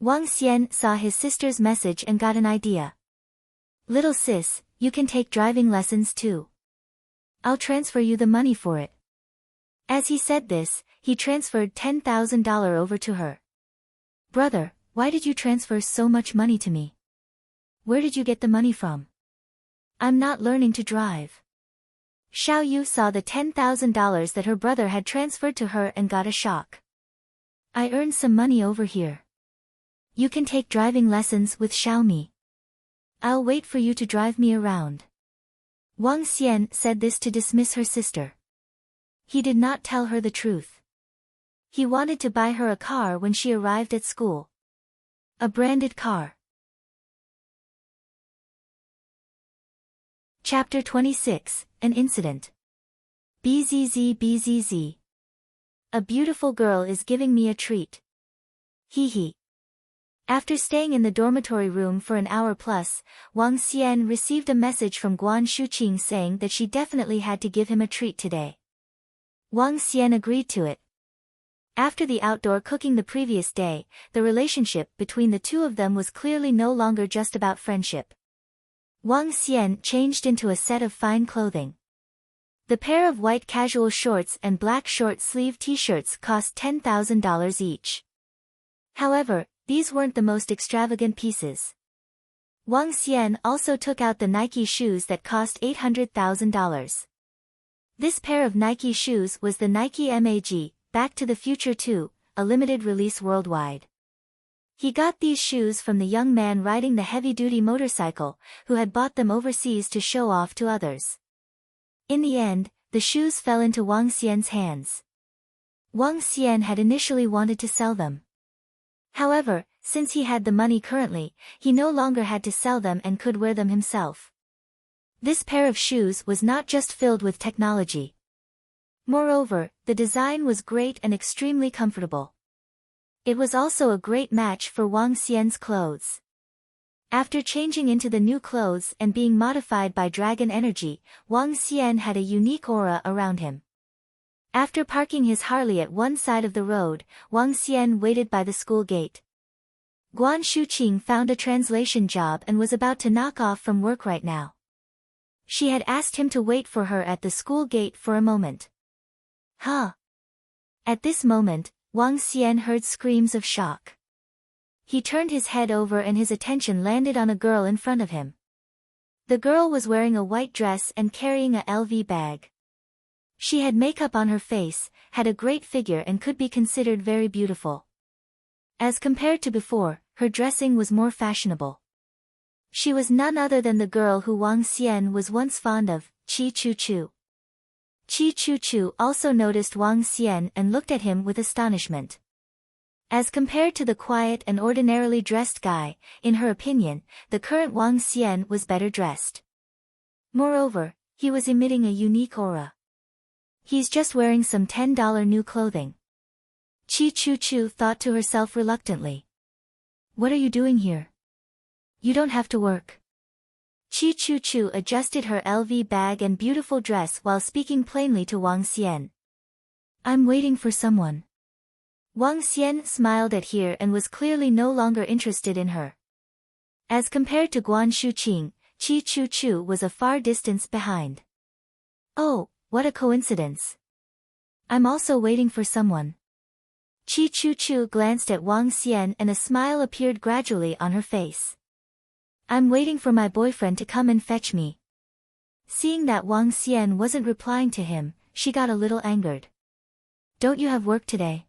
Wang Xian saw his sister's message and got an idea. Little sis, you can take driving lessons too. I'll transfer you the money for it. As he said this, he transferred $10,000 over to her. Brother, why did you transfer so much money to me? Where did you get the money from? I'm not learning to drive. Xiao Yu saw the $10,000 that her brother had transferred to her and got a shock. I earned some money over here. You can take driving lessons with Xiaomi. I'll wait for you to drive me around. Wang Xian said this to dismiss her sister. He did not tell her the truth. He wanted to buy her a car when she arrived at school. A branded car. Chapter 26, An Incident. BZZ. A beautiful girl is giving me a treat. Hee hee. After staying in the dormitory room for an hour plus, Wang Xian received a message from Guan Shuqing saying that she definitely had to give him a treat today. Wang Xian agreed to it. After the outdoor cooking the previous day, the relationship between the two of them was clearly no longer just about friendship. Wang Xian changed into a set of fine clothing. The pair of white casual shorts and black short-sleeve t-shirts cost $10,000 each. However, these weren't the most extravagant pieces. Wang Xian also took out the Nike shoes that cost $800,000. This pair of Nike shoes was the Nike MAG, Back to the Future 2, a limited release worldwide. He got these shoes from the young man riding the heavy-duty motorcycle, who had bought them overseas to show off to others. In the end, the shoes fell into Wang Xian's hands. Wang Xian had initially wanted to sell them. However, since he had the money currently, he no longer had to sell them and could wear them himself. This pair of shoes was not just filled with technology. Moreover, the design was great and extremely comfortable. It was also a great match for Wang Xian's clothes. After changing into the new clothes and being modified by dragon energy, Wang Xian had a unique aura around him. After parking his Harley at one side of the road, Wang Xian waited by the school gate. Guan Shuqing found a translation job and was about to knock off from work right now. She had asked him to wait for her at the school gate for a moment. Huh? At this moment, Wang Xian heard screams of shock. He turned his head over and his attention landed on a girl in front of him. The girl was wearing a white dress and carrying a LV bag. She had makeup on her face, had a great figure and could be considered very beautiful. As compared to before, her dressing was more fashionable. She was none other than the girl who Wang Xian was once fond of, Qi Chu. Qi Chu also noticed Wang Xian and looked at him with astonishment. As compared to the quiet and ordinarily dressed guy, in her opinion, the current Wang Xian was better dressed. Moreover, he was emitting a unique aura. He's just wearing some $10 new clothing. Qi Chu thought to herself reluctantly. What are you doing here? You don't have to work. Qi Chu adjusted her LV bag and beautiful dress while speaking plainly to Wang Xian. I'm waiting for someone. Wang Xian smiled at her and was clearly no longer interested in her. As compared to Guan Shuqing, Qi Chu was a far distance behind. Oh, what a coincidence. I'm also waiting for someone. Qi Chu glanced at Wang Xian and a smile appeared gradually on her face. I'm waiting for my boyfriend to come and fetch me. Seeing that Wang Xian wasn't replying to him, she got a little angered. Don't you have work today?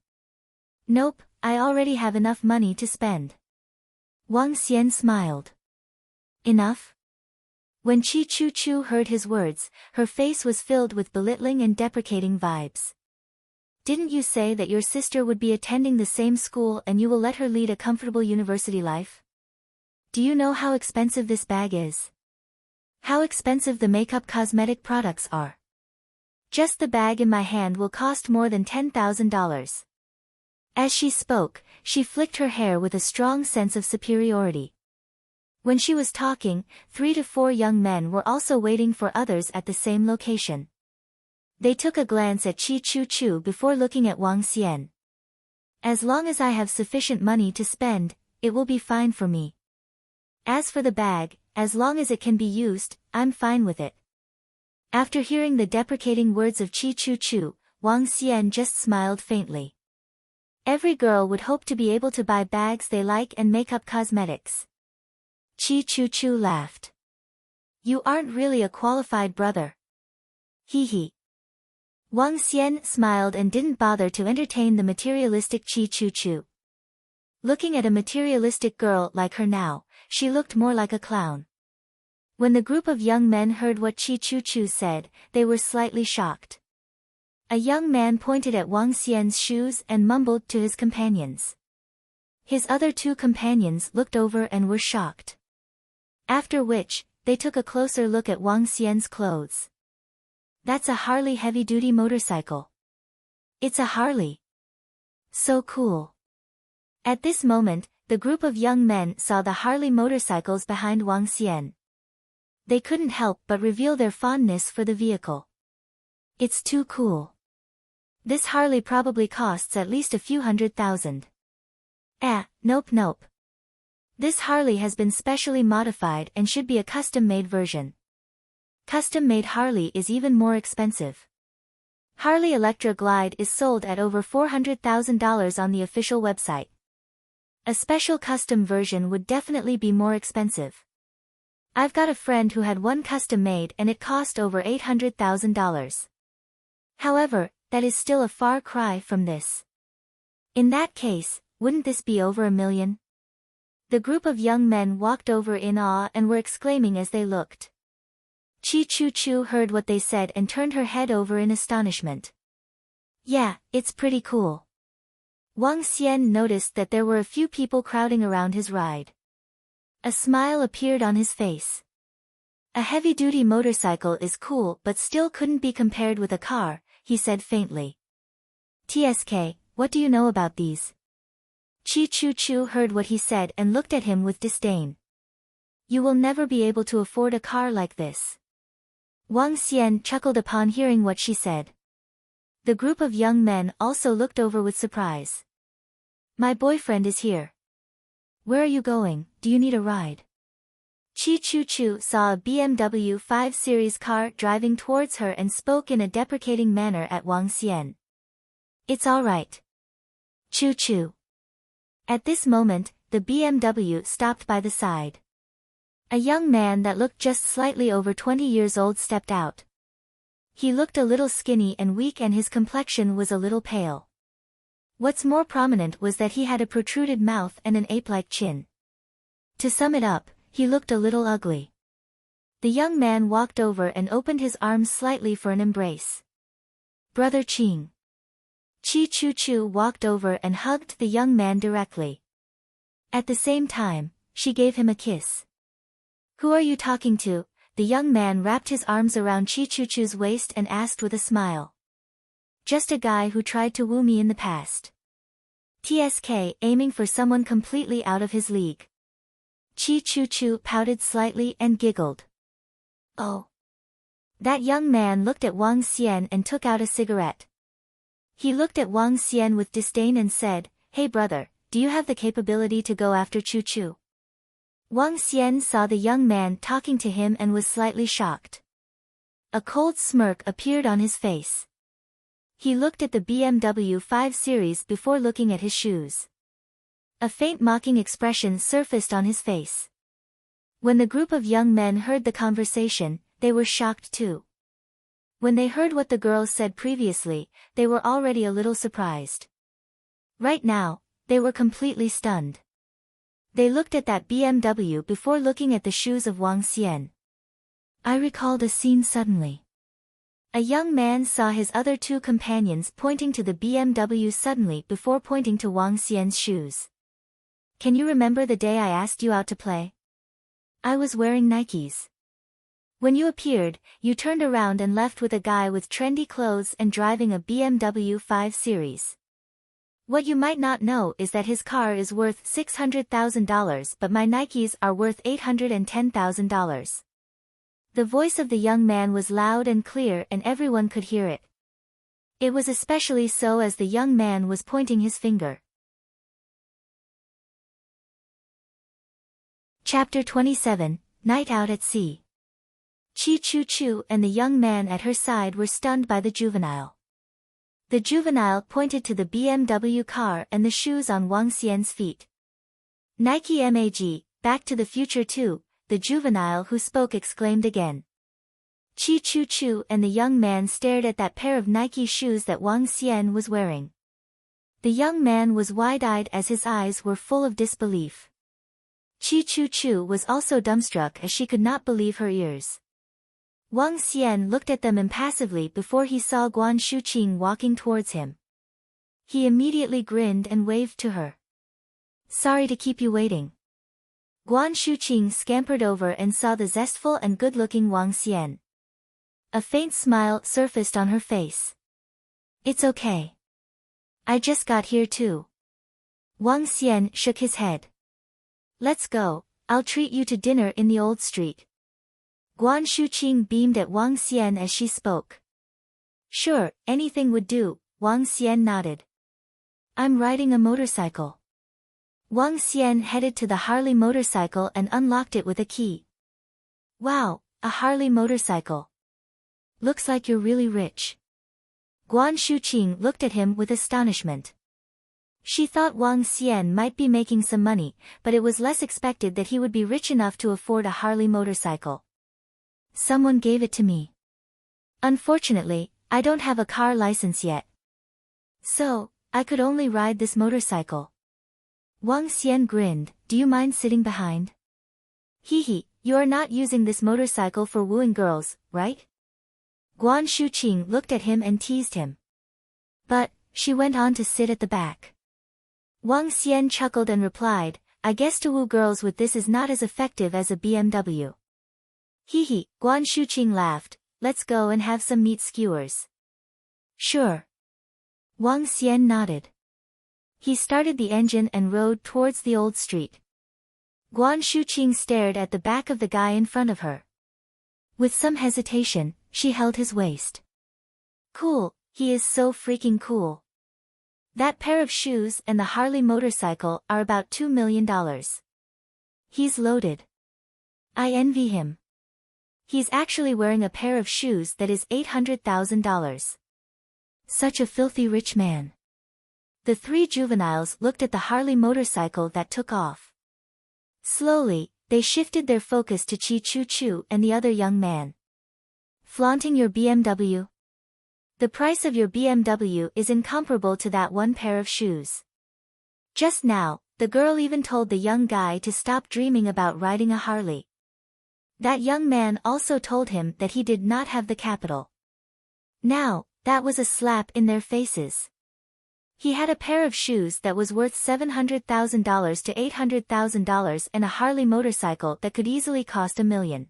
Nope, I already have enough money to spend. Wang Xian smiled. Enough? When Qi Chu heard his words, her face was filled with belittling and deprecating vibes. Didn't you say that your sister would be attending the same school and you will let her lead a comfortable university life? Do you know how expensive this bag is? How expensive the makeup cosmetic products are? Just the bag in my hand will cost more than $10,000. As she spoke, she flicked her hair with a strong sense of superiority. When she was talking, 3 to 4 young men were also waiting for others at the same location. They took a glance at Qi Chu before looking at Wang Xian. As long as I have sufficient money to spend, it will be fine for me. As for the bag, as long as it can be used, I'm fine with it. After hearing the deprecating words of Qi Chu, Wang Xian just smiled faintly. Every girl would hope to be able to buy bags they like and makeup cosmetics. Qi Chu laughed. You aren't really a qualified brother. Hee hee. Wang Xian smiled and didn't bother to entertain the materialistic Qi Chu. Looking at a materialistic girl like her now, she looked more like a clown. When the group of young men heard what Qi Chu said, they were slightly shocked. A young man pointed at Wang Xian's shoes and mumbled to his companions. His other 2 companions looked over and were shocked. After which, they took a closer look at Wang Xian's clothes. That's a Harley heavy-duty motorcycle. It's a Harley. So cool. At this moment, the group of young men saw the Harley motorcycles behind Wang Xian. They couldn't help but reveal their fondness for the vehicle. It's too cool. This Harley probably costs at least a few $100,000. Nope. This Harley has been specially modified and should be a custom-made version. Custom-made Harley is even more expensive. Harley Electra Glide is sold at over $400,000 on the official website. A special custom version would definitely be more expensive. I've got a friend who had one custom-made and it cost over $800,000. However, that is still a far cry from this. In that case, wouldn't this be over $1 million? The group of young men walked over in awe and were exclaiming as they looked. Qi Chu heard what they said and turned her head over in astonishment. Yeah, it's pretty cool. Wang Xian noticed that there were a few people crowding around his ride. A smile appeared on his face. A heavy-duty motorcycle is cool but still couldn't be compared with a car, he said faintly. TSK, what do you know about these? Qi Chu heard what he said and looked at him with disdain. You will never be able to afford a car like this. Wang Xian chuckled upon hearing what she said. The group of young men also looked over with surprise. My boyfriend is here. Where are you going? Do you need a ride? Chi Chu Chu saw a BMW 5 Series car driving towards her and spoke in a deprecating manner at Wang Xian. It's all right. Chu Chu. At this moment, the BMW stopped by the side. A young man that looked just slightly over 20 years old stepped out. He looked a little skinny and weak and his complexion was a little pale. What's more prominent was that he had a protruded mouth and an ape-like chin. To sum it up, he looked a little ugly. The young man walked over and opened his arms slightly for an embrace. Brother Qing. Chi Chu Chu walked over and hugged the young man directly. At the same time, she gave him a kiss. Who are you talking to? The young man wrapped his arms around Chi Chu Chu's waist and asked with a smile. Just a guy who tried to woo me in the past. TSK, aiming for someone completely out of his league. Chi Chu Chu pouted slightly and giggled. Oh. That young man looked at Wang Xian and took out a cigarette. He looked at Wang Xian with disdain and said, Hey brother, do you have the capability to go after Chu Chu? Wang Xian saw the young man talking to him and was slightly shocked. A cold smirk appeared on his face. He looked at the BMW 5 Series before looking at his shoes. A faint mocking expression surfaced on his face. When the group of young men heard the conversation, they were shocked too. When they heard what the girls said previously, they were already a little surprised. Right now, they were completely stunned. They looked at that BMW before looking at the shoes of Wang Xian. I recalled a scene suddenly. A young man saw his other two companions pointing to the BMW suddenly before pointing to Wang Xian's shoes. Can you remember the day I asked you out to play? I was wearing Nikes. When you appeared, you turned around and left with a guy with trendy clothes and driving a BMW 5 Series. What you might not know is that his car is worth $600,000 but my Nikes are worth $810,000. The voice of the young man was loud and clear and everyone could hear it. It was especially so as the young man was pointing his finger. Chapter 27, Night Out at Sea. Chi Chu Chu and the young man at her side were stunned by the juvenile. The juvenile pointed to the BMW car and the shoes on Wang Xian's feet. Nike MAG, Back to the Future 2, the juvenile who spoke exclaimed again. Chi Chu Chu and the young man stared at that pair of Nike shoes that Wang Xian was wearing. The young man was wide-eyed as his eyes were full of disbelief. Chi Chu Chu was also dumbstruck as she could not believe her ears. Wang Xian looked at them impassively before he saw Guan Shuqing walking towards him. He immediately grinned and waved to her. Sorry to keep you waiting. Guan Shuqing scampered over and saw the zestful and good-looking Wang Xian. A faint smile surfaced on her face. It's okay. I just got here too. Wang Xian shook his head. Let's go, I'll treat you to dinner in the old street. Guan Shuqing beamed at Wang Xian as she spoke. Sure, anything would do, Wang Xian nodded. I'm riding a motorcycle. Wang Xian headed to the Harley motorcycle and unlocked it with a key. Wow, a Harley motorcycle. Looks like you're really rich. Guan Shuqing looked at him with astonishment. She thought Wang Xian might be making some money, but it was less expected that he would be rich enough to afford a Harley motorcycle. Someone gave it to me. Unfortunately, I don't have a car license yet. So, I could only ride this motorcycle. Wang Xian grinned, do you mind sitting behind? Hee, you are not using this motorcycle for wooing girls, right? Guan Shuqing looked at him and teased him. But, she went on to sit at the back. Wang Xian chuckled and replied, I guess to woo girls with this is not as effective as a BMW. Hee, Guan Shuqing laughed, let's go and have some meat skewers. Sure. Wang Xian nodded. He started the engine and rode towards the old street. Guan Shuqing stared at the back of the guy in front of her. With some hesitation, she held his waist. Cool, he is so freaking cool. That pair of shoes and the Harley motorcycle are about $2 million. He's loaded. I envy him. He's actually wearing a pair of shoes that is $800,000. Such a filthy rich man. The three juveniles looked at the Harley motorcycle that took off. Slowly, they shifted their focus to Chi Chu Chu and the other young man. Flaunting your BMW? The price of your BMW is incomparable to that one pair of shoes. Just now, the girl even told the young guy to stop dreaming about riding a Harley. That young man also told him that he did not have the capital. Now, that was a slap in their faces. He had a pair of shoes that was worth $700,000 to $800,000 and a Harley motorcycle that could easily cost $1 million.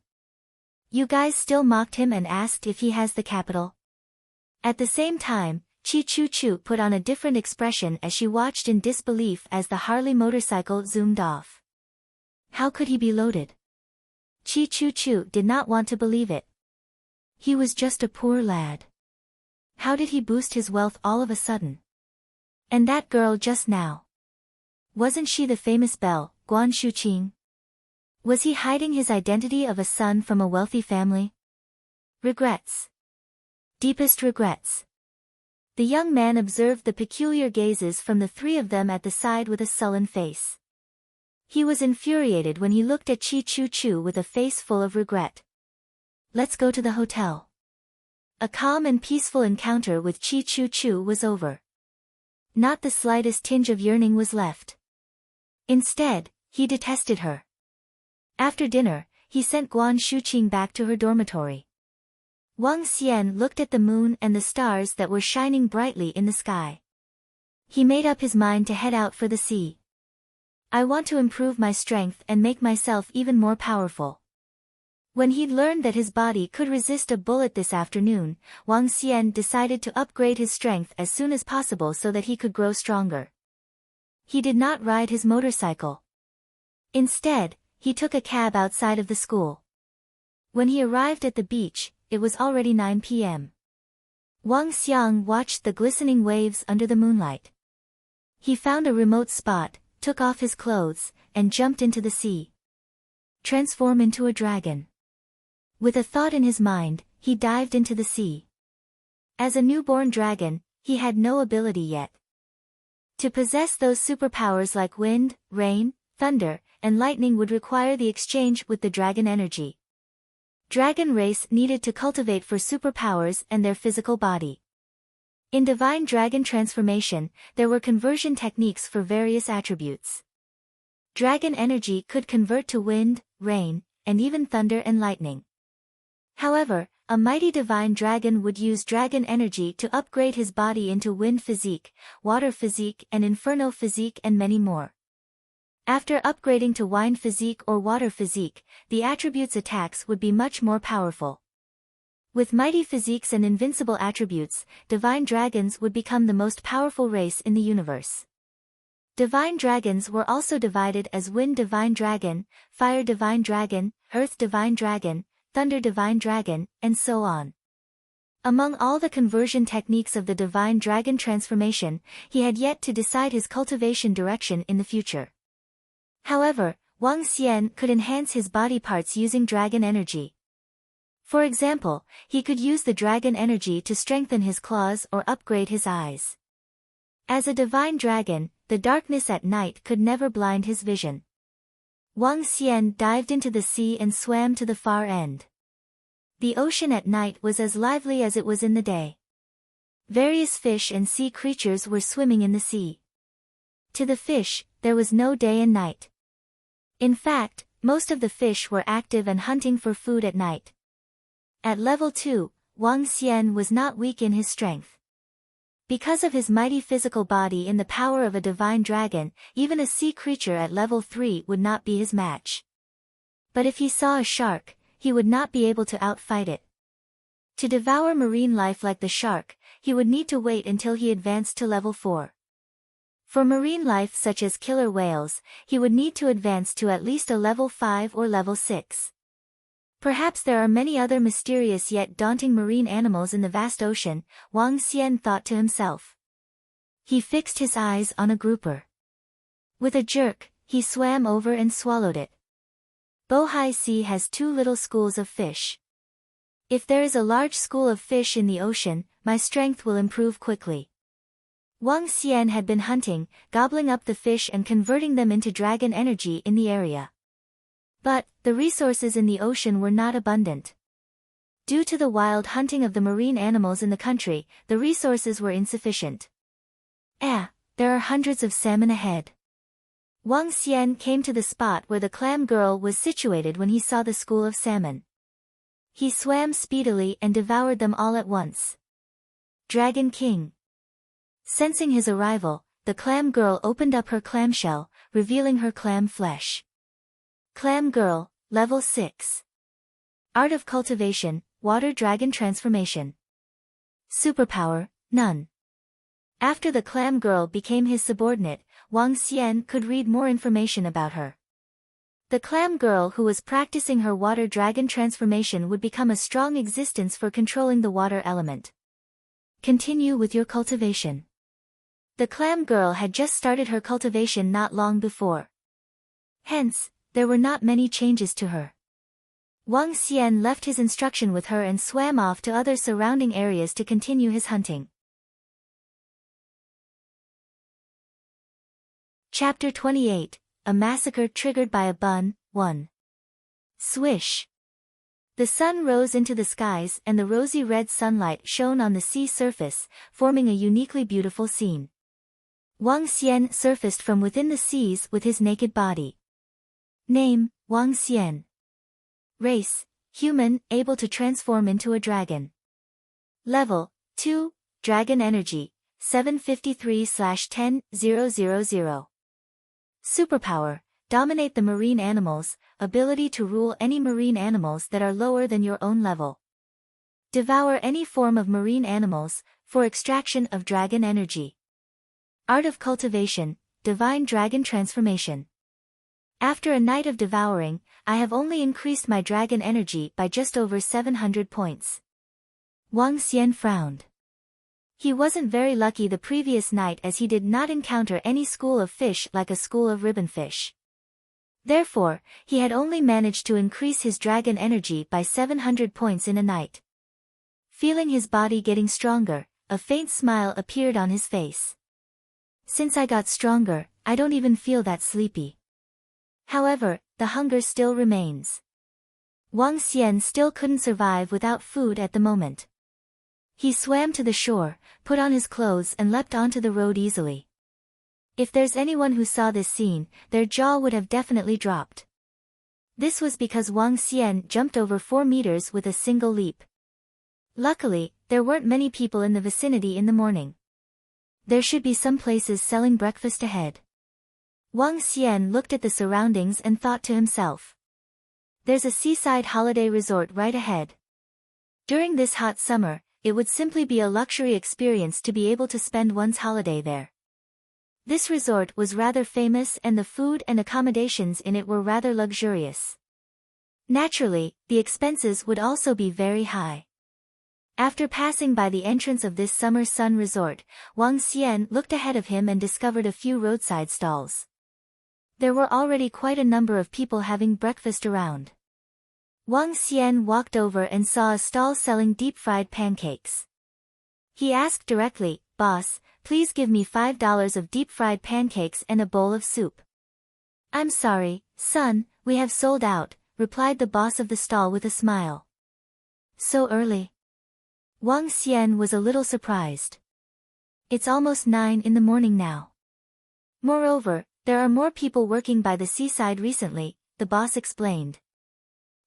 You guys still mocked him and asked if he has the capital? At the same time, Chi Chu Chu put on a different expression as she watched in disbelief as the Harley motorcycle zoomed off. How could he be loaded? Chi Chu Chu did not want to believe it. He was just a poor lad. How did he boost his wealth all of a sudden? And that girl just now. Wasn't she the famous belle, Guan Shuqing? Was he hiding his identity of a son from a wealthy family? Regrets. Deepest regrets. The young man observed the peculiar gazes from the three of them at the side with a sullen face. He was infuriated when he looked at Chi Chu Chu with a face full of regret. Let's go to the hotel. A calm and peaceful encounter with Chi Chu Chu was over. Not the slightest tinge of yearning was left. Instead, he detested her. After dinner, he sent Guan Shuqing back to her dormitory. Wang Xian looked at the moon and the stars that were shining brightly in the sky. He made up his mind to head out for the sea. I want to improve my strength and make myself even more powerful. When he'd learned that his body could resist a bullet this afternoon, Wang Xian decided to upgrade his strength as soon as possible so that he could grow stronger. He did not ride his motorcycle. Instead, he took a cab outside of the school. When he arrived at the beach, it was already 9 p.m. Wang Xiang watched the glistening waves under the moonlight. He found a remote spot, took off his clothes, and jumped into the sea. Transform into a dragon. With a thought in his mind, he dived into the sea. As a newborn dragon, he had no ability yet. To possess those superpowers like wind, rain, thunder, and lightning would require the exchange with the dragon energy. Dragon race needed to cultivate for superpowers and their physical body. In divine dragon transformation, there were conversion techniques for various attributes. Dragon energy could convert to wind, rain, and even thunder and lightning. However, a mighty divine dragon would use dragon energy to upgrade his body into wind physique, water physique and inferno physique and many more. After upgrading to wind physique or water physique, the attributes' attacks would be much more powerful. With mighty physiques and invincible attributes, divine dragons would become the most powerful race in the universe. Divine dragons were also divided as Wind Divine Dragon, Fire Divine Dragon, Earth Divine Dragon, Thunder Divine Dragon, and so on. Among all the conversion techniques of the divine dragon transformation, he had yet to decide his cultivation direction in the future. However, Wang Xian could enhance his body parts using dragon energy. For example, he could use the dragon energy to strengthen his claws or upgrade his eyes. As a divine dragon, the darkness at night could never blind his vision. Wang Xian dived into the sea and swam to the far end. The ocean at night was as lively as it was in the day. Various fish and sea creatures were swimming in the sea. To the fish, there was no day and night. In fact, most of the fish were active and hunting for food at night. At level 2, Wang Xian was not weak in his strength. Because of his mighty physical body and the power of a divine dragon, even a sea creature at level 3 would not be his match. But if he saw a shark, he would not be able to outfight it. To devour marine life like the shark, he would need to wait until he advanced to level 4. For marine life such as killer whales, he would need to advance to at least a level 5 or level 6. Perhaps there are many other mysterious yet daunting marine animals in the vast ocean, Wang Xian thought to himself. He fixed his eyes on a grouper. With a jerk, he swam over and swallowed it. Bohai Sea has 2 little schools of fish. If there is a large school of fish in the ocean, my strength will improve quickly. Wang Xian had been hunting, gobbling up the fish and converting them into dragon energy in the area. But, the resources in the ocean were not abundant. Due to the wild hunting of the marine animals in the country, the resources were insufficient. There are hundreds of salmon ahead. Wang Xian came to the spot where the clam girl was situated when he saw the school of salmon. He swam speedily and devoured them all at once. Dragon King. Sensing his arrival, the clam girl opened up her clamshell, revealing her clam flesh. Clam girl, level 6. Art of Cultivation, Water Dragon Transformation. Superpower, none. After the clam girl became his subordinate, Wang Xian could read more information about her. The clam girl who was practicing her water dragon transformation would become a strong existence for controlling the water element. Continue with your cultivation. The clam girl had just started her cultivation not long before. Hence, there were not many changes to her. Wang Xian left his instruction with her and swam off to other surrounding areas to continue his hunting. Chapter 28, A Massacre Triggered by a Bun, 1. Swish. The sun rose into the skies and the rosy red sunlight shone on the sea surface, forming a uniquely beautiful scene. Wang Xian surfaced from within the seas with his naked body. Name, Wang Xian. Race, human, able to transform into a dragon. Level, 2, Dragon Energy, 753/10000. Superpower, dominate the marine animals, ability to rule any marine animals that are lower than your own level. Devour any form of marine animals, for extraction of dragon energy. Art of Cultivation, Divine Dragon Transformation. After a night of devouring, I have only increased my dragon energy by just over 700 points. Wang Xian frowned. He wasn't very lucky the previous night as he did not encounter any school of fish like a school of ribbonfish. Therefore, he had only managed to increase his dragon energy by 700 points in a night. Feeling his body getting stronger, a faint smile appeared on his face. Since I got stronger, I don't even feel that sleepy. However, the hunger still remains. Wang Xian still couldn't survive without food at the moment. He swam to the shore, put on his clothes and leapt onto the road easily. If there's anyone who saw this scene, their jaw would have definitely dropped. This was because Wang Xian jumped over 4 meters with a single leap. Luckily, there weren't many people in the vicinity in the morning. There should be some places selling breakfast ahead. Wang Xian looked at the surroundings and thought to himself. There's a seaside holiday resort right ahead. During this hot summer, it would simply be a luxury experience to be able to spend one's holiday there. This resort was rather famous and the food and accommodations in it were rather luxurious. Naturally, the expenses would also be very high. After passing by the entrance of this summer sun resort, Wang Xian looked ahead of him and discovered a few roadside stalls. There were already quite a number of people having breakfast around. Wang Xian walked over and saw a stall selling deep-fried pancakes. He asked directly, "Boss, please give me $5 of deep-fried pancakes and a bowl of soup." "I'm sorry, son, we have sold out," replied the boss of the stall with a smile. "So early?" Wang Xian was a little surprised. "It's almost 9 in the morning now. Moreover, there are more people working by the seaside recently," the boss explained.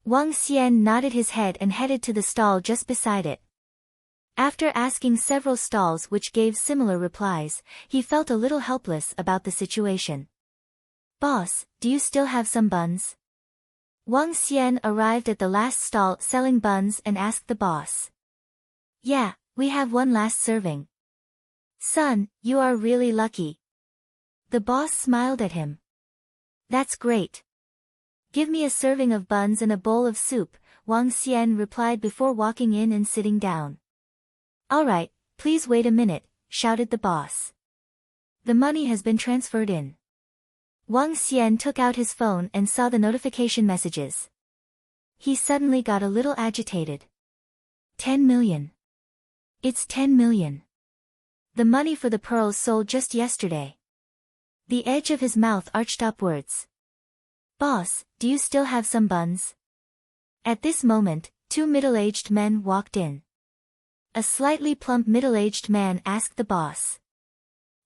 Wang Xian nodded his head and headed to the stall just beside it. After asking several stalls which gave similar replies, he felt a little helpless about the situation. "Boss, do you still have some buns?" Wang Xian arrived at the last stall selling buns and asked the boss. "Yeah, we have one last serving." "Son, you are really lucky. The boss smiled at him. That's great. Give me a serving of buns and a bowl of soup, Wang Xian replied before walking in and sitting down. All right, please wait a minute, shouted the boss. The money has been transferred in. Wang Xian took out his phone and saw the notification messages. He suddenly got a little agitated. 10 million. It's 10 million. The money for the pearls sold just yesterday. The edge of his mouth arched upwards. Boss, do you still have some buns? At this moment, two middle-aged men walked in. A slightly plump middle-aged man asked the boss.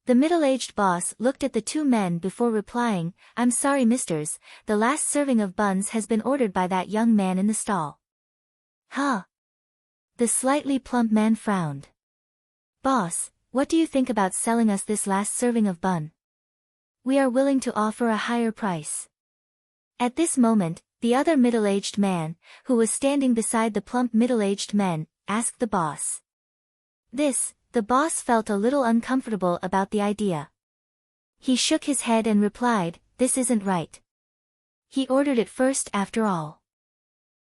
The middle-aged boss looked at the two men before replying, I'm sorry misters, the last serving of buns has been ordered by that young man in the stall. Huh? The slightly plump man frowned. Boss, what do you think about selling us this last serving of bun? We are willing to offer a higher price. At this moment, the other middle-aged man, who was standing beside the plump middle-aged men, asked the boss. The boss felt a little uncomfortable about the idea. He shook his head and replied, this isn't right. He ordered it first after all.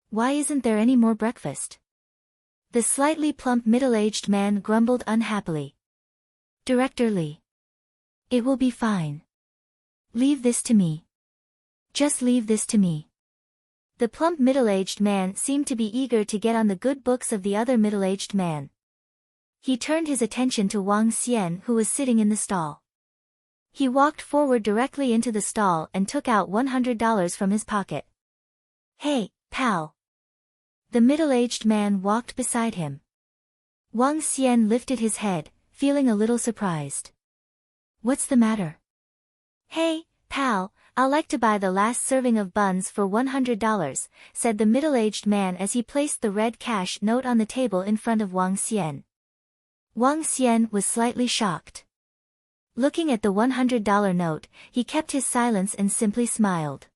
Why isn't there any more breakfast? The slightly plump middle-aged man grumbled unhappily. Director Li. It will be fine. Leave this to me. Just leave this to me. The plump middle-aged man seemed to be eager to get on the good books of the other middle-aged man. He turned his attention to Wang Xian who was sitting in the stall. He walked forward directly into the stall and took out $100 from his pocket. Hey, pal. The middle-aged man walked beside him. Wang Xian lifted his head, feeling a little surprised. What's the matter? Hey, pal, I'll like to buy the last serving of buns for $100, said the middle-aged man as he placed the red cash note on the table in front of Wang Xian. Wang Xian was slightly shocked. Looking at the $100 note, he kept his silence and simply smiled.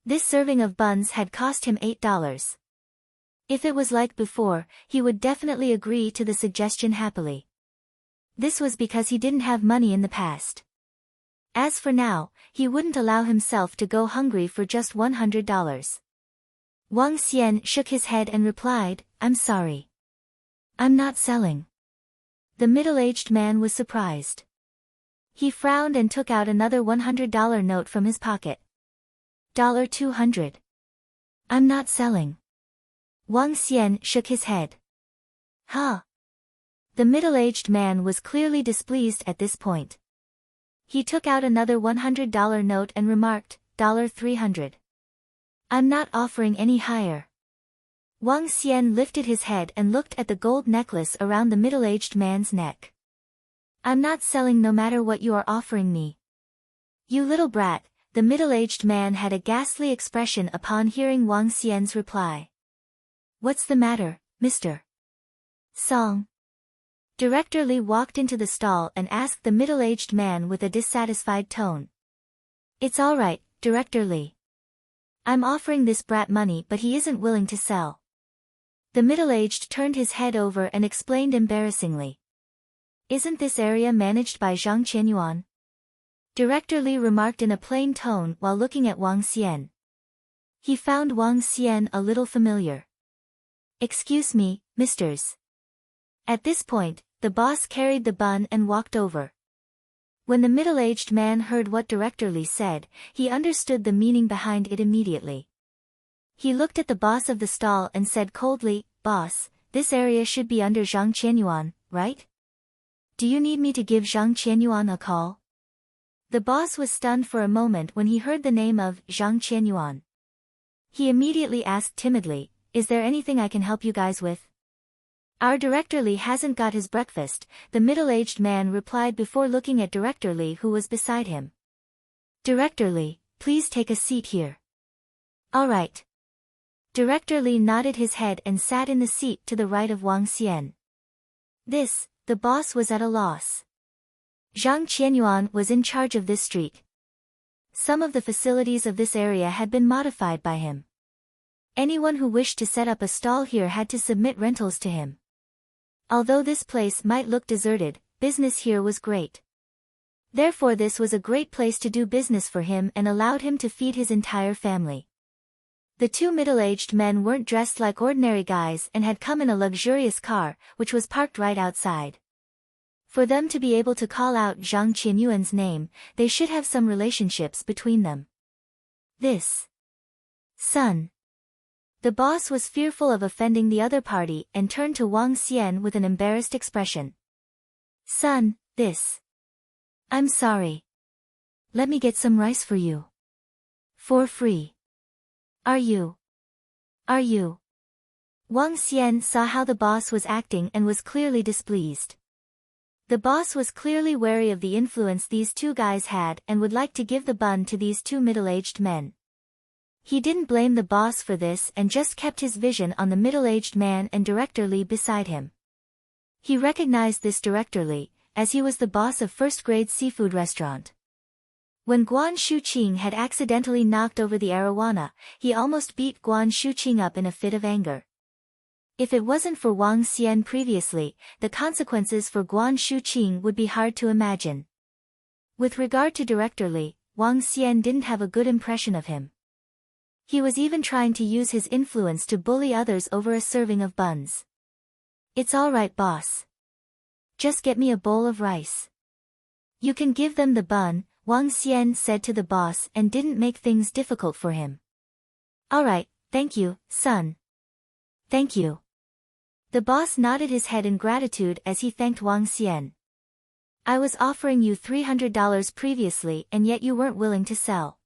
This serving of buns had cost him $8. If it was like before, he would definitely agree to the suggestion happily. This was because he didn't have money in the past. As for now, he wouldn't allow himself to go hungry for just $100. Wang Xian shook his head and replied, I'm sorry. I'm not selling. The middle-aged man was surprised. He frowned and took out another $100 note from his pocket. $200. I'm not selling. Wang Xian shook his head. Huh? The middle-aged man was clearly displeased at this point. He took out another $100 note and remarked, $300. I'm not offering any higher. Wang Xian lifted his head and looked at the gold necklace around the middle-aged man's neck. I'm not selling no matter what you are offering me. You little brat, the middle-aged man had a ghastly expression upon hearing Wang Xian's reply. What's the matter, Mr. Song? Director Li walked into the stall and asked the middle-aged man with a dissatisfied tone. It's all right, Director Li. I'm offering this brat money but he isn't willing to sell. The middle-aged turned his head over and explained embarrassingly. Isn't this area managed by Zhang Qianyuan? Director Li remarked in a plain tone while looking at Wang Xian. He found Wang Xian a little familiar. Excuse me, misters. At this point, the boss carried the bun and walked over. When the middle-aged man heard what Director Li said, he understood the meaning behind it immediately. He looked at the boss of the stall and said coldly, Boss, this area should be under Zhang Qianyuan, right? Do you need me to give Zhang Qianyuan a call? The boss was stunned for a moment when he heard the name of Zhang Qianyuan. He immediately asked timidly, Is there anything I can help you guys with? Our Director Li hasn't got his breakfast, the middle-aged man replied before looking at Director Li who was beside him. Director Li, please take a seat here. All right. Director Li nodded his head and sat in the seat to the right of Wang Xian. The boss was at a loss. Zhang Qianyuan was in charge of this street. Some of the facilities of this area had been modified by him. Anyone who wished to set up a stall here had to submit rentals to him. Although this place might look deserted, business here was great. Therefore this was a great place to do business for him and allowed him to feed his entire family. The two middle-aged men weren't dressed like ordinary guys and had come in a luxurious car, which was parked right outside. For them to be able to call out Zhang Qianyuan's name, they should have some relationships between them. This son. The boss was fearful of offending the other party and turned to Wang Xian with an embarrassed expression. Son, this. I'm sorry. Let me get some rice for you. For free. Are you? Wang Xian saw how the boss was acting and was clearly displeased. The boss was clearly wary of the influence these two guys had and would like to give the bun to these two middle-aged men. He didn't blame the boss for this and just kept his vision on the middle-aged man and Director Li beside him. He recognized this Director Li, as he was the boss of first-grade seafood restaurant. When Guan Shuqing had accidentally knocked over the arowana, he almost beat Guan Shuqing up in a fit of anger. If it wasn't for Wang Xian previously, the consequences for Guan Shuqing would be hard to imagine. With regard to Director Li, Wang Xian didn't have a good impression of him. He was even trying to use his influence to bully others over a serving of buns. It's all right, boss. Just get me a bowl of rice. You can give them the bun, Wang Xian said to the boss and didn't make things difficult for him. All right, thank you, son. Thank you. The boss nodded his head in gratitude as he thanked Wang Xian. I was offering you $300 previously and yet you weren't willing to sell.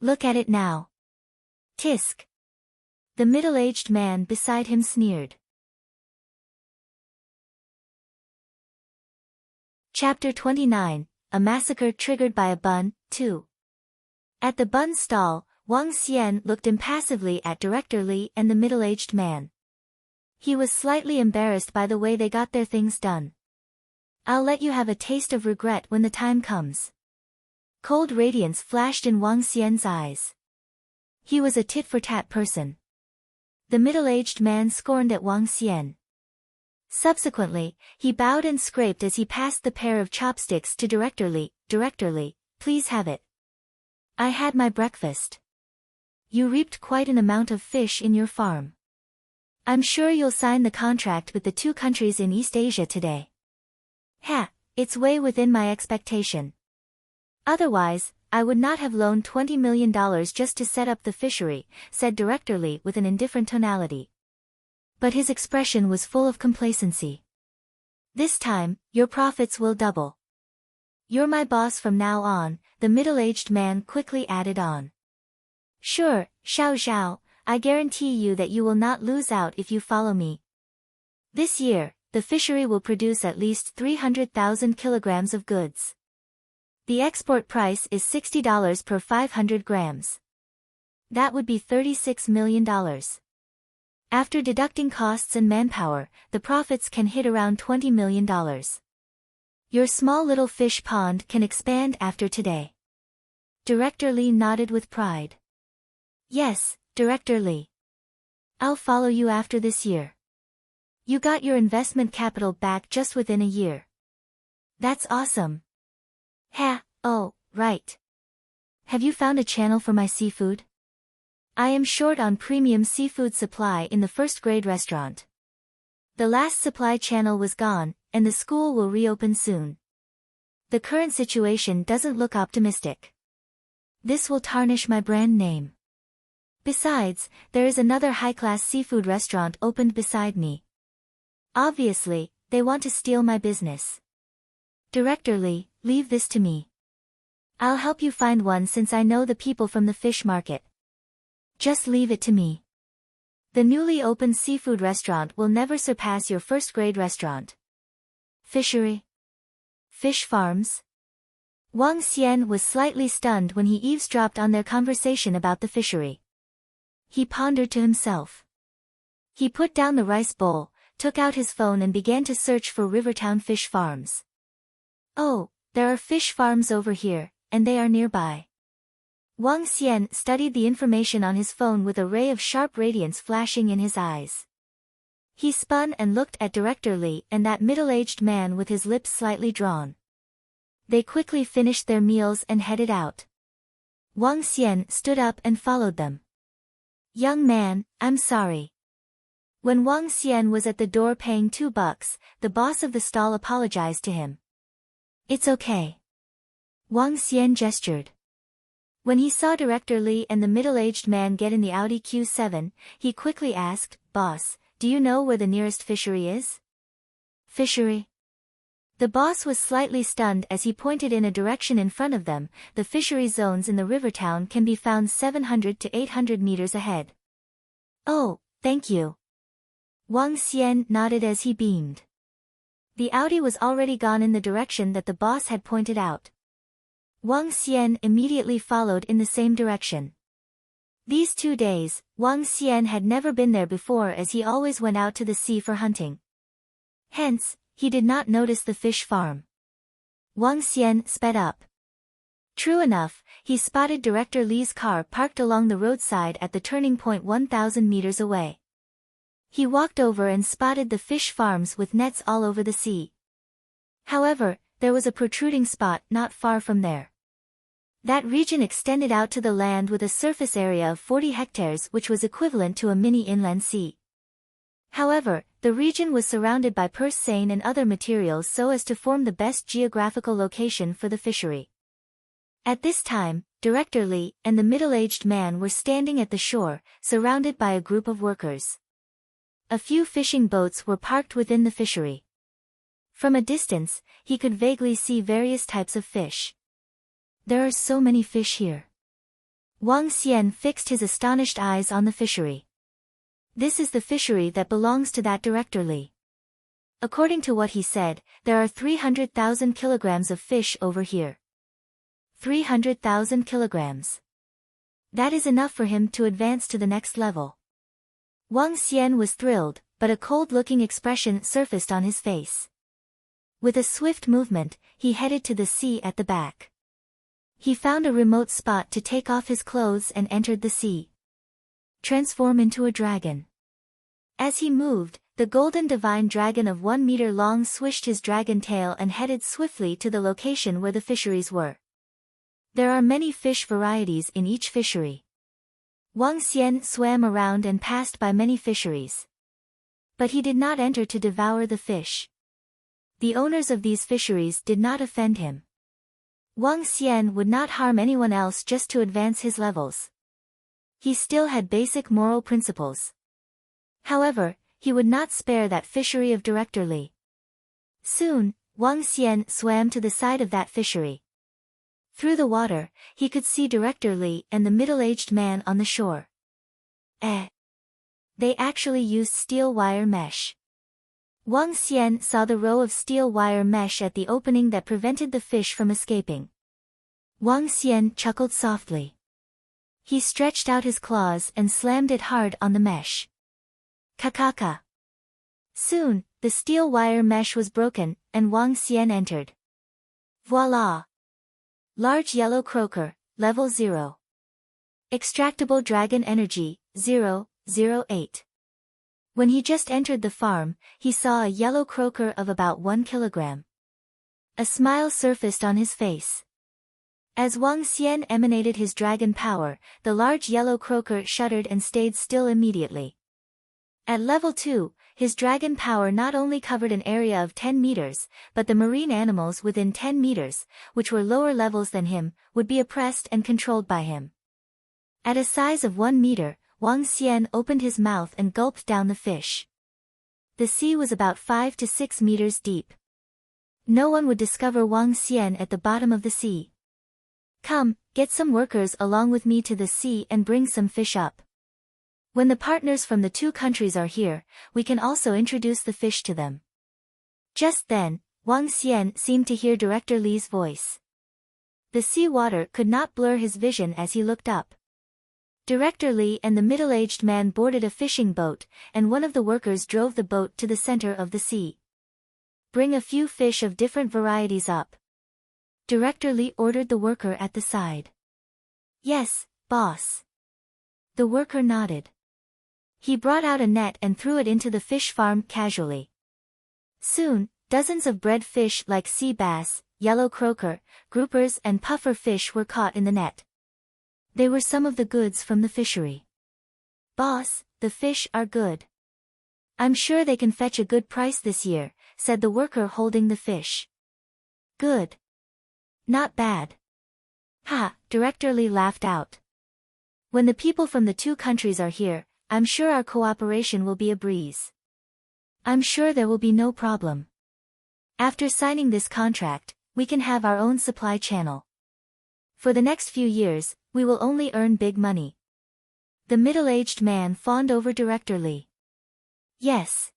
Look at it now. Tisk. The middle-aged man beside him sneered. Chapter 29, A Massacre Triggered by a Bun, 2. At the bun stall, Wang Xian looked impassively at Director Li and the middle-aged man. He was slightly embarrassed by the way they got their things done. I'll let you have a taste of regret when the time comes. Cold radiance flashed in Wang Xian's eyes. He was a tit-for-tat person. The middle-aged man scorned at Wang Xian. Subsequently, he bowed and scraped as he passed the pair of chopsticks to Director Li. Director Li, please have it. I had my breakfast. You reaped quite an amount of fish in your farm. I'm sure you'll sign the contract with the two countries in East Asia today. Ha, it's way within my expectation. Otherwise, I would not have loaned $20 million just to set up the fishery, said Director Li with an indifferent tonality. But his expression was full of complacency. This time, your profits will double. You're my boss from now on, the middle-aged man quickly added on. Sure, Xiao Xiao, I guarantee you that you will not lose out if you follow me. This year, the fishery will produce at least 300,000 kilograms of goods. The export price is $60 per 500 grams. That would be $36 million. After deducting costs and manpower, the profits can hit around $20 million. Your small little fish pond can expand after today. Director Li nodded with pride. Yes, Director Li. I'll follow you after this year. You got your investment capital back just within a year. That's awesome. Ha, oh, right. Have you found a channel for my seafood? I am short on premium seafood supply in the first-grade restaurant. The last supply channel was gone, and the school will reopen soon. The current situation doesn't look optimistic. This will tarnish my brand name. Besides, there is another high-class seafood restaurant opened beside me. Obviously, they want to steal my business. Director Li, leave this to me. I'll help you find one since I know the people from the fish market. Just leave it to me. The newly opened seafood restaurant will never surpass your first-grade restaurant. Fishery? Fish farms? Wang Xian was slightly stunned when he eavesdropped on their conversation about the fishery. He pondered to himself. He put down the rice bowl, took out his phone and began to search for Rivertown fish farms. Oh, there are fish farms over here, and they are nearby. Wang Xian studied the information on his phone with a ray of sharp radiance flashing in his eyes. He spun and looked at Director Li and that middle-aged man with his lips slightly drawn. They quickly finished their meals and headed out. Wang Xian stood up and followed them. Young man, I'm sorry. When Wang Xian was at the door paying $2, the boss of the stall apologized to him. It's okay. Wang Xian gestured. When he saw Director Li and the middle-aged man get in the Audi Q7, he quickly asked, Boss, do you know where the nearest fishery is? Fishery? The boss was slightly stunned as he pointed in a direction in front of them. The fishery zones in the river town can be found 700 to 800 meters ahead. Oh, thank you. Wang Xian nodded as he beamed. The Audi was already gone in the direction that the boss had pointed out. Wang Xian immediately followed in the same direction. These 2 days, Wang Xian had never been there before as he always went out to the sea for hunting. Hence, he did not notice the fish farm. Wang Xian sped up. True enough, he spotted Director Li's car parked along the roadside at the turning point 1,000 meters away. He walked over and spotted the fish farms with nets all over the sea. However, there was a protruding spot not far from there. That region extended out to the land with a surface area of 40 hectares, which was equivalent to a mini inland sea. However, the region was surrounded by purse seine and other materials so as to form the best geographical location for the fishery. At this time, Director Li and the middle-aged man were standing at the shore, surrounded by a group of workers. A few fishing boats were parked within the fishery. From a distance, he could vaguely see various types of fish. There are so many fish here. Wang Xian fixed his astonished eyes on the fishery. This is the fishery that belongs to that Director Li. According to what he said, there are 300,000 kilograms of fish over here. 300,000 kilograms. That is enough for him to advance to the next level. Wang Xian was thrilled, but a cold-looking expression surfaced on his face. With a swift movement, he headed to the sea at the back. He found a remote spot to take off his clothes and entered the sea. Transform into a dragon. As he moved, the golden divine dragon of 1 meter long swished his dragon tail and headed swiftly to the location where the fisheries were. There are many fish varieties in each fishery. Wang Xian swam around and passed by many fisheries. But he did not enter to devour the fish. The owners of these fisheries did not offend him. Wang Xian would not harm anyone else just to advance his levels. He still had basic moral principles. However, he would not spare that fishery of Director Li. Soon, Wang Xian swam to the side of that fishery. Through the water, he could see Director Li and the middle-aged man on the shore. They actually used steel wire mesh. Wang Xian saw the row of steel wire mesh at the opening that prevented the fish from escaping. Wang Xian chuckled softly. He stretched out his claws and slammed it hard on the mesh. Kakaka. Soon, the steel wire mesh was broken, and Wang Xian entered. Voila! Large yellow croaker, level 0. Extractable dragon energy, 008. When he just entered the farm, he saw a yellow croaker of about 1 kilogram. A smile surfaced on his face. As Wang Xian emanated his dragon power, the large yellow croaker shuddered and stayed still immediately. At level 2, his dragon power not only covered an area of 10 meters, but the marine animals within 10 meters, which were lower levels than him, would be oppressed and controlled by him. At a size of 1 meter, Wang Xian opened his mouth and gulped down the fish. The sea was about 5 to 6 meters deep. No one would discover Wang Xian at the bottom of the sea. Come, get some workers along with me to the sea and bring some fish up. When the partners from the 2 countries are here, we can also introduce the fish to them. Just then, Wang Xian seemed to hear Director Li's voice. The sea water could not blur his vision as he looked up. Director Li and the middle-aged man boarded a fishing boat, and one of the workers drove the boat to the center of the sea. Bring a few fish of different varieties up. Director Li ordered the worker at the side. Yes, boss. The worker nodded. He brought out a net and threw it into the fish farm casually. Soon, dozens of bred fish like sea bass, yellow croaker, groupers and puffer fish were caught in the net. They were some of the goods from the fishery. "Boss, the fish are good. I'm sure they can fetch a good price this year," said the worker holding the fish. "Good. Not bad." "Ha," Director Lee laughed out. "When the people from the two countries are here, I'm sure our cooperation will be a breeze. I'm sure there will be no problem. After signing this contract, we can have our own supply channel. For the next few years, we will only earn big money." The middle-aged man fawned over Director Lee. "Yes."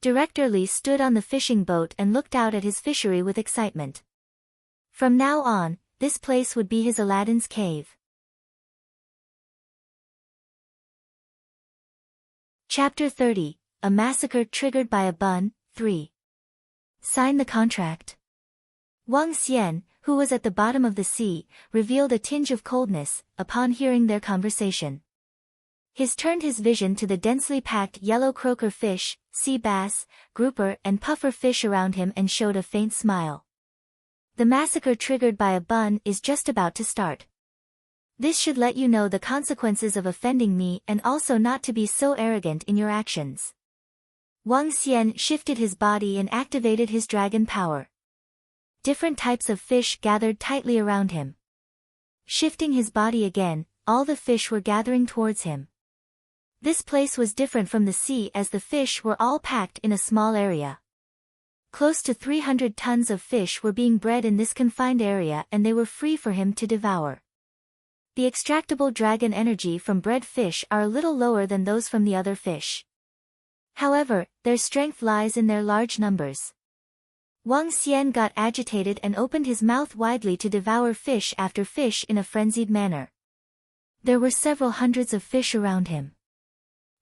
Director Lee stood on the fishing boat and looked out at his fishery with excitement. From now on, this place would be his Aladdin's cave. Chapter 30, A Massacre Triggered by a Bun, 3. Sign the contract. Wang Xian, who was at the bottom of the sea, revealed a tinge of coldness upon hearing their conversation. He turned his vision to the densely packed yellow croaker fish, sea bass, grouper and puffer fish around him and showed a faint smile. "The massacre triggered by a bun is just about to start. This should let you know the consequences of offending me and also not to be so arrogant in your actions." Wang Xian shifted his body and activated his dragon power. Different types of fish gathered tightly around him. Shifting his body again, all the fish were gathering towards him. This place was different from the sea as the fish were all packed in a small area. Close to 300 tons of fish were being bred in this confined area and they were free for him to devour. The extractable dragon energy from bred fish are a little lower than those from the other fish. However, their strength lies in their large numbers. Wang Xian got agitated and opened his mouth widely to devour fish after fish in a frenzied manner. There were several hundreds of fish around him.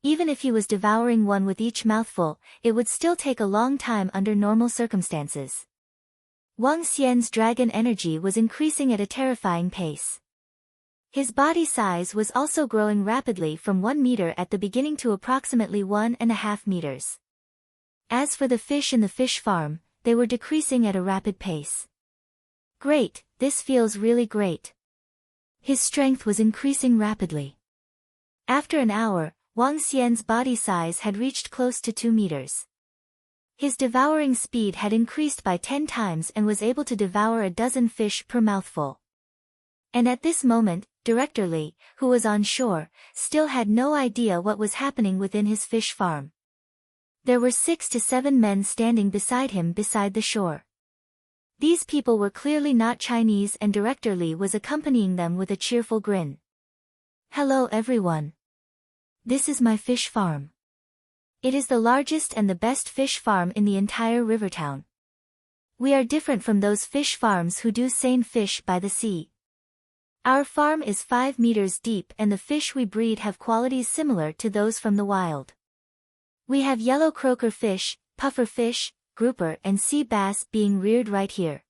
Even if he was devouring one with each mouthful, it would still take a long time under normal circumstances. Wang Xian's dragon energy was increasing at a terrifying pace. His body size was also growing rapidly from 1 meter at the beginning to approximately 1.5 meters. As for the fish in the fish farm, they were decreasing at a rapid pace. "Great, this feels really great." His strength was increasing rapidly. After an hour, Wang Xian's body size had reached close to 2 meters. His devouring speed had increased by 10 times and was able to devour a dozen fish per mouthful. And at this moment, Director Lee, who was on shore, still had no idea what was happening within his fish farm. There were 6 to 7 men standing beside him beside the shore. These people were clearly not Chinese and Director Lee was accompanying them with a cheerful grin. "Hello everyone. This is my fish farm. It is the largest and the best fish farm in the entire river town. We are different from those fish farms who do seine fish by the sea. Our farm is 5 meters deep and the fish we breed have qualities similar to those from the wild. We have yellow croaker fish, puffer fish, grouper and sea bass being reared right here.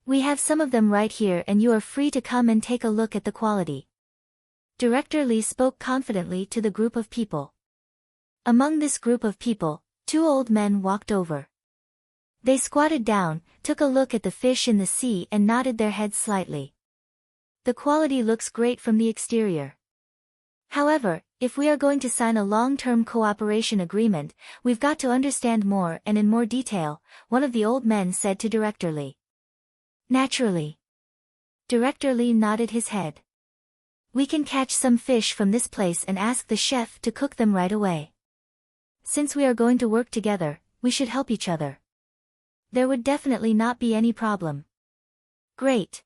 We have some of them right here and you are free to come and take a look at the quality." Director Lee spoke confidently to the group of people. Among this group of people, 2 old men walked over. They squatted down, took a look at the fish in the sea and nodded their heads slightly. "The quality looks great from the exterior. However, if we are going to sign a long-term cooperation agreement, we've got to understand more and in more detail," one of the old men said to Director Lee. "Naturally." Director Lee nodded his head. "We can catch some fish from this place and ask the chef to cook them right away. Since we are going to work together, we should help each other. There would definitely not be any problem." "Great.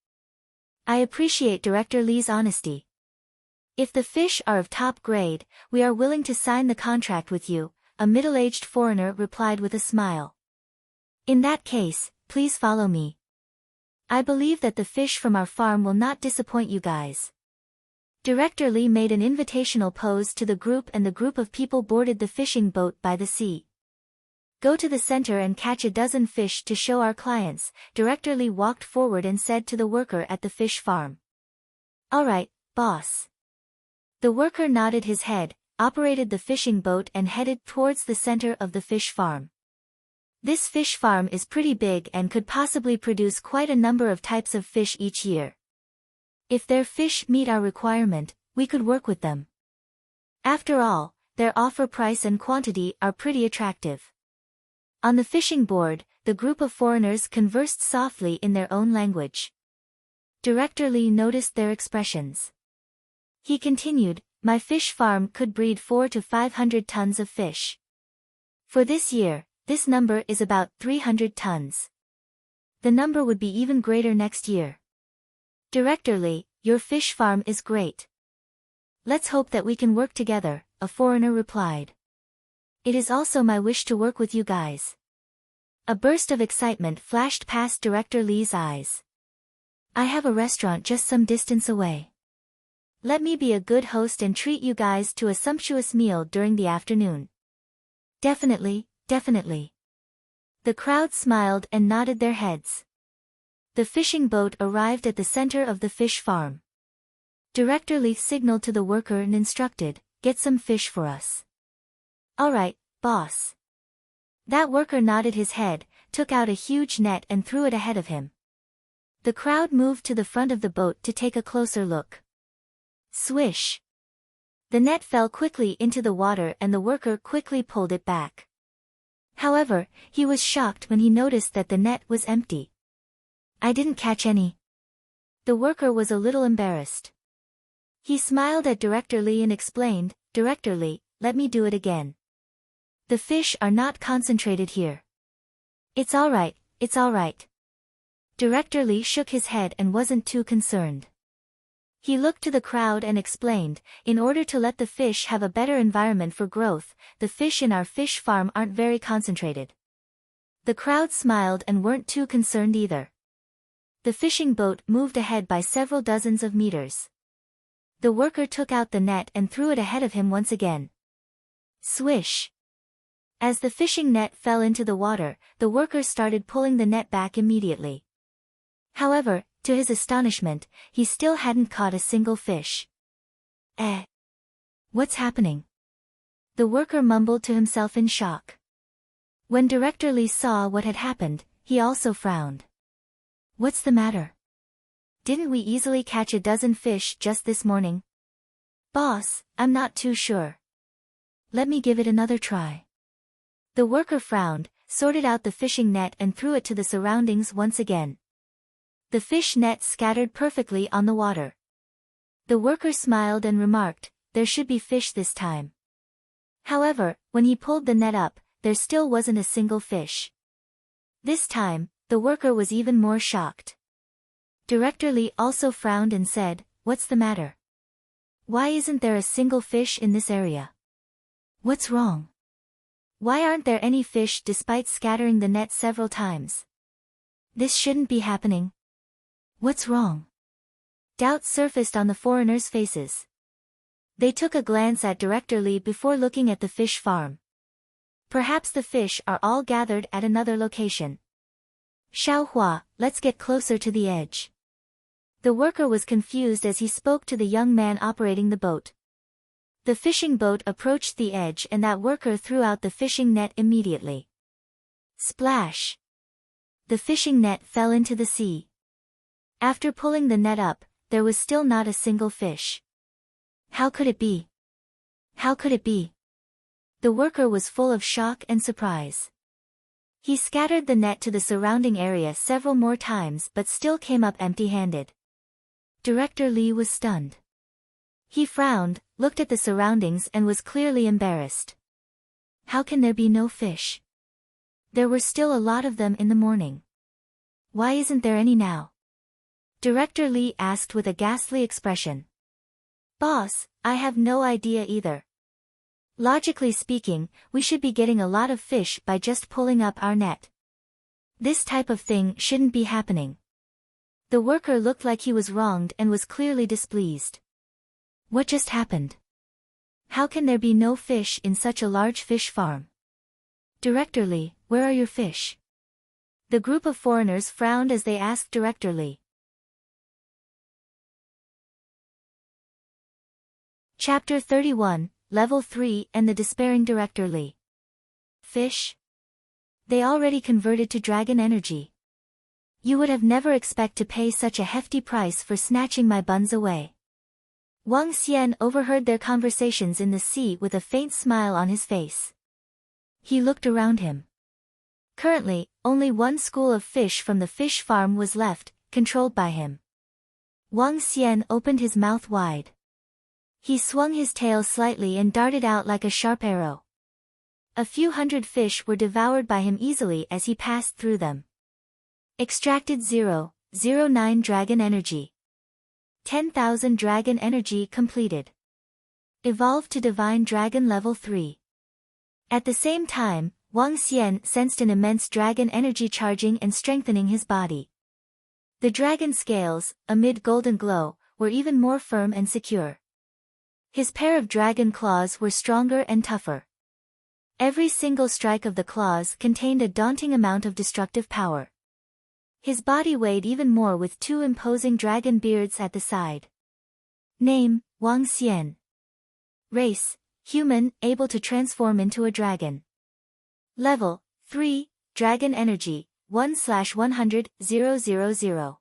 I appreciate Director Lee's honesty. If the fish are of top grade, we are willing to sign the contract with you," a middle-aged foreigner replied with a smile. "In that case, please follow me. I believe that the fish from our farm will not disappoint you guys." Director Lee made an invitational pose to the group and the group of people boarded the fishing boat by the sea. "Go to the center and catch a dozen fish to show our clients," Director Lee walked forward and said to the worker at the fish farm. "All right, boss." The worker nodded his head, operated the fishing boat and headed towards the center of the fish farm. This fish farm is pretty big and could possibly produce quite a number of types of fish each year. If their fish meet our requirement, we could work with them. After all, their offer price and quantity are pretty attractive. On the fishing board, the group of foreigners conversed softly in their own language. Director Lee noticed their expressions. He continued, "My fish farm could breed 400 to 500 tons of fish. For this year, this number is about 300 tons. The number would be even greater next year. Director Lee, your fish farm is great. Let's hope that we can work together," a foreigner replied. "It is also my wish to work with you guys." A burst of excitement flashed past Director Lee's eyes. "I have a restaurant just some distance away. Let me be a good host and treat you guys to a sumptuous meal during the afternoon." "Definitely, definitely." The crowd smiled and nodded their heads. The fishing boat arrived at the center of the fish farm. Director Lee signaled to the worker and instructed, "Get some fish for us." "All right, boss." That worker nodded his head, took out a huge net and threw it ahead of him. The crowd moved to the front of the boat to take a closer look. Swish! The net fell quickly into the water and the worker quickly pulled it back. However, he was shocked when he noticed that the net was empty. "I didn't catch any." The worker was a little embarrassed. He smiled at Director Lee and explained, "Director Lee, let me do it again. The fish are not concentrated here." "It's all right, it's all right." Director Lee shook his head and wasn't too concerned. He looked to the crowd and explained, "In order to let the fish have a better environment for growth, the fish in our fish farm aren't very concentrated." The crowd smiled and weren't too concerned either. The fishing boat moved ahead by several dozens of meters. The worker took out the net and threw it ahead of him once again. Swish! As the fishing net fell into the water, the worker started pulling the net back immediately. However, to his astonishment, he still hadn't caught a single fish. What's happening?" The worker mumbled to himself in shock. When Director Lee saw what had happened, he also frowned. "What's the matter? Didn't we easily catch a dozen fish just this morning?" "Boss, I'm not too sure. Let me give it another try." The worker frowned, sorted out the fishing net and threw it to the surroundings once again. The fish net scattered perfectly on the water. The worker smiled and remarked, "There should be fish this time." However, when he pulled the net up, there still wasn't a single fish. This time, the worker was even more shocked. Director Lee also frowned and said, "What's the matter? Why isn't there a single fish in this area? What's wrong? Why aren't there any fish despite scattering the net several times? This shouldn't be happening. What's wrong?" Doubt surfaced on the foreigners' faces. They took a glance at Director Lee before looking at the fish farm. Perhaps the fish are all gathered at another location. "Xiaohua, let's get closer to the edge." The worker was confused as he spoke to the young man operating the boat. The fishing boat approached the edge and that worker threw out the fishing net immediately. Splash! The fishing net fell into the sea. After pulling the net up, there was still not a single fish. How could it be? How could it be? The worker was full of shock and surprise. He scattered the net to the surrounding area several more times but still came up empty-handed. Director Lee was stunned. He frowned, looked at the surroundings and was clearly embarrassed. How can there be no fish? There were still a lot of them in the morning. Why isn't there any now? Director Lee asked with a ghastly expression. "Boss, I have no idea either. Logically speaking, we should be getting a lot of fish by just pulling up our net. This type of thing shouldn't be happening." The worker looked like he was wronged and was clearly displeased. What just happened? How can there be no fish in such a large fish farm? Director Lee, where are your fish? The group of foreigners frowned as they asked Director Lee. Chapter 31, Level 3 and the Despairing Director Lee. Fish? They already converted to dragon energy. You would have never expected to pay such a hefty price for snatching my buns away. Wang Xian overheard their conversations in the sea with a faint smile on his face. He looked around him. Currently, only one school of fish from the fish farm was left, controlled by him. Wang Xian opened his mouth wide. He swung his tail slightly and darted out like a sharp arrow. A few hundred fish were devoured by him easily as he passed through them. Extracted 0.09 dragon energy. 10,000 dragon energy completed. Evolved to divine dragon level 3. At the same time, Wang Xian sensed an immense dragon energy charging and strengthening his body. The dragon scales, amid golden glow, were even more firm and secure. His pair of dragon claws were stronger and tougher. Every single strike of the claws contained a daunting amount of destructive power. His body weighed even more with two imposing dragon beards at the side. Name, Wang Xian. Race, human, able to transform into a dragon. Level, 3, Dragon Energy, 1/100,000.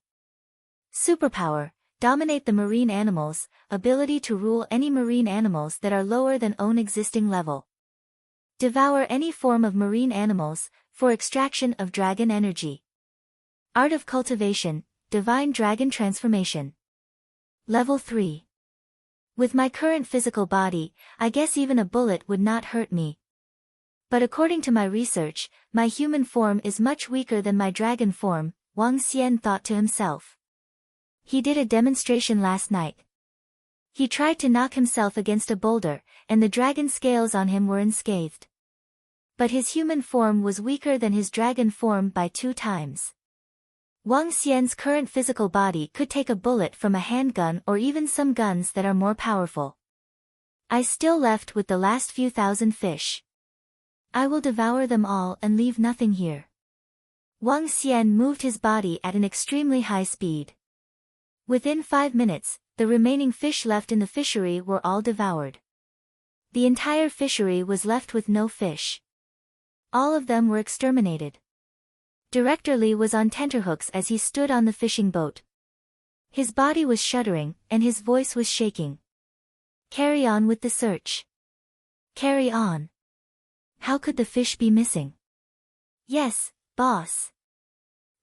Superpower, dominate the marine animals, ability to rule any marine animals that are lower than own existing level. Devour any form of marine animals, for extraction of dragon energy. Art of Cultivation, Divine Dragon Transformation. Level 3. With my current physical body, I guess even a bullet would not hurt me. But according to my research, my human form is much weaker than my dragon form, Wang Xian thought to himself. He did a demonstration last night. He tried to knock himself against a boulder, and the dragon scales on him were unscathed. But his human form was weaker than his dragon form by 2 times. Wang Xian's current physical body could take a bullet from a handgun or even some guns that are more powerful. I still left with the last few thousand fish. I will devour them all and leave nothing here. Wang Xian moved his body at an extremely high speed. Within 5 minutes, the remaining fish left in the fishery were all devoured. The entire fishery was left with no fish. All of them were exterminated. Director Li was on tenterhooks as he stood on the fishing boat. His body was shuddering, and his voice was shaking. Carry on with the search. Carry on. How could the fish be missing? Yes, boss.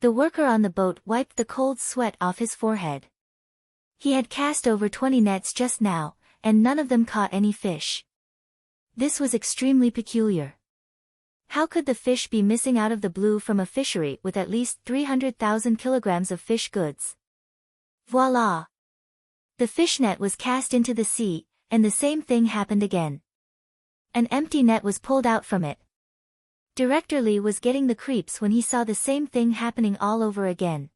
The worker on the boat wiped the cold sweat off his forehead. He had cast over 20 nets just now, and none of them caught any fish. This was extremely peculiar. How could the fish be missing out of the blue from a fishery with at least 300,000 kilograms of fish goods? Voila! The fish net was cast into the sea, and the same thing happened again. An empty net was pulled out from it. Director Li was getting the creeps when he saw the same thing happening all over again.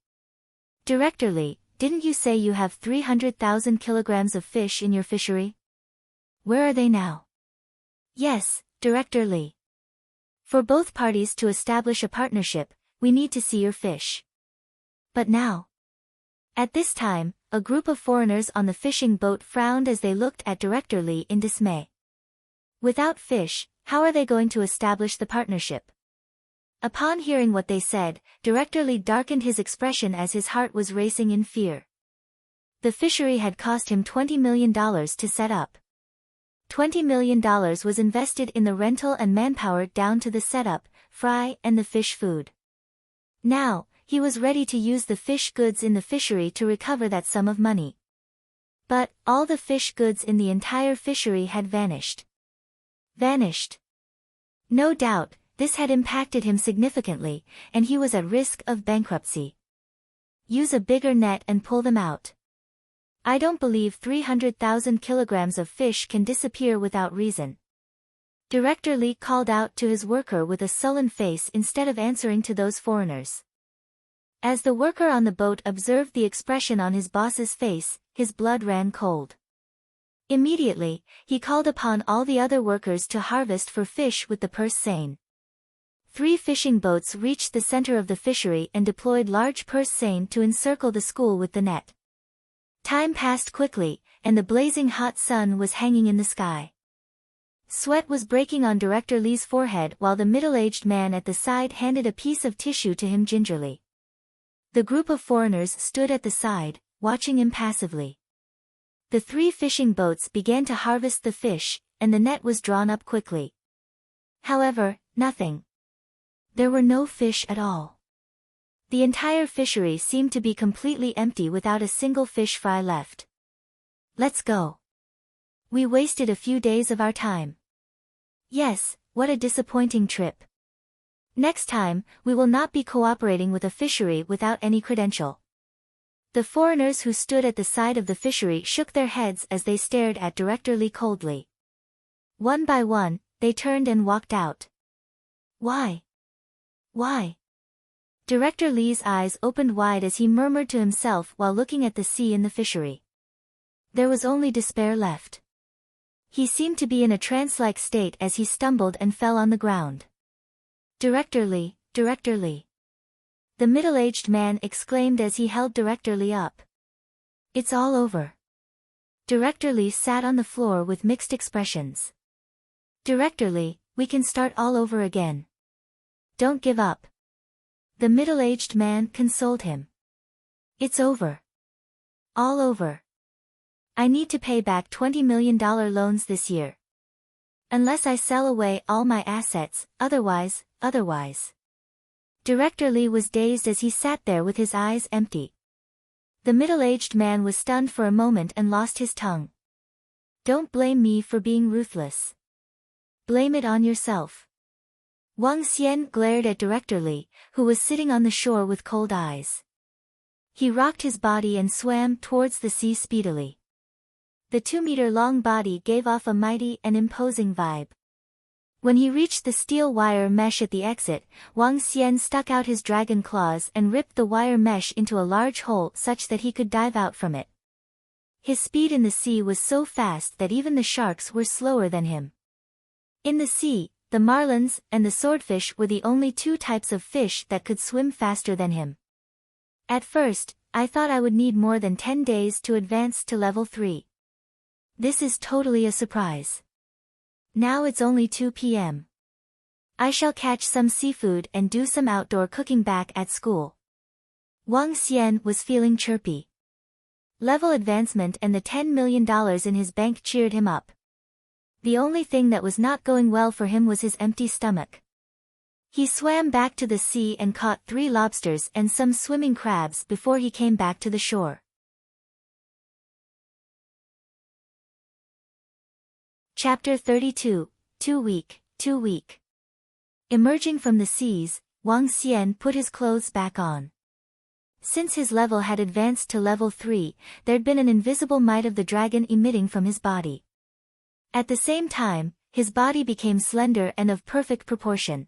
Director Li, didn't you say you have 300,000 kilograms of fish in your fishery? Where are they now? Yes, Director Li. For both parties to establish a partnership, we need to see your fish. But now? At this time, a group of foreigners on the fishing boat frowned as they looked at Director Li in dismay. Without fish, how are they going to establish the partnership? Upon hearing what they said, Director Li darkened his expression as his heart was racing in fear. The fishery had cost him $20 million to set up. $20 million was invested in the rental and manpower down to the setup, fry, and the fish food. Now, he was ready to use the fish goods in the fishery to recover that sum of money. But, all the fish goods in the entire fishery had vanished. Vanished. No doubt, this had impacted him significantly, and he was at risk of bankruptcy. Use a bigger net and pull them out. I don't believe 300,000 kilograms of fish can disappear without reason. Director Li called out to his worker with a sullen face instead of answering to those foreigners. As the worker on the boat observed the expression on his boss's face, his blood ran cold. Immediately, he called upon all the other workers to harvest for fish with the purse seine. 3 fishing boats reached the center of the fishery and deployed large purse seine to encircle the school with the net. Time passed quickly, and the blazing hot sun was hanging in the sky. Sweat was breaking on Director Lee's forehead while the middle-aged man at the side handed a piece of tissue to him gingerly. The group of foreigners stood at the side, watching impassively. The 3 fishing boats began to harvest the fish, and the net was drawn up quickly. However, nothing. There were no fish at all. The entire fishery seemed to be completely empty without a single fish fry left. Let's go. We wasted a few days of our time. Yes, what a disappointing trip. Next time, we will not be cooperating with a fishery without any credential. The foreigners who stood at the side of the fishery shook their heads as they stared at Director Lee coldly. One by one, they turned and walked out. Why? Why? Director Lee's eyes opened wide as he murmured to himself while looking at the sea in the fishery. There was only despair left. He seemed to be in a trance-like state as he stumbled and fell on the ground. Director Lee, Director Lee. The middle-aged man exclaimed as he held Director Lee up. It's all over. Director Lee sat on the floor with mixed expressions. Director Lee, we can start all over again. Don't give up. The middle-aged man consoled him. It's over. All over. I need to pay back $20 million loans this year. Unless I sell away all my assets, otherwise. Director Lee was dazed as he sat there with his eyes empty. The middle-aged man was stunned for a moment and lost his tongue. Don't blame me for being ruthless. Blame it on yourself. Wang Xian glared at Director Lee, who was sitting on the shore with cold eyes. He rocked his body and swam towards the sea speedily. The 2-meter-long body gave off a mighty and imposing vibe. When he reached the steel wire mesh at the exit, Wang Xian stuck out his dragon claws and ripped the wire mesh into a large hole such that he could dive out from it. His speed in the sea was so fast that even the sharks were slower than him. In the sea, the marlins and the swordfish were the only 2 types of fish that could swim faster than him. At first, I thought I would need more than 10 days to advance to level 3. This is totally a surprise. Now it's only 2 p.m. I shall catch some seafood and do some outdoor cooking back at school. Wang Xian was feeling chirpy. Level advancement and the $10 million in his bank cheered him up. The only thing that was not going well for him was his empty stomach. He swam back to the sea and caught 3 lobsters and some swimming crabs before he came back to the shore. Chapter 32, Too Weak. Emerging from the seas, Wang Xian put his clothes back on. Since his level had advanced to level 3, there'd been an invisible might of the dragon emitting from his body. At the same time, his body became slender and of perfect proportion.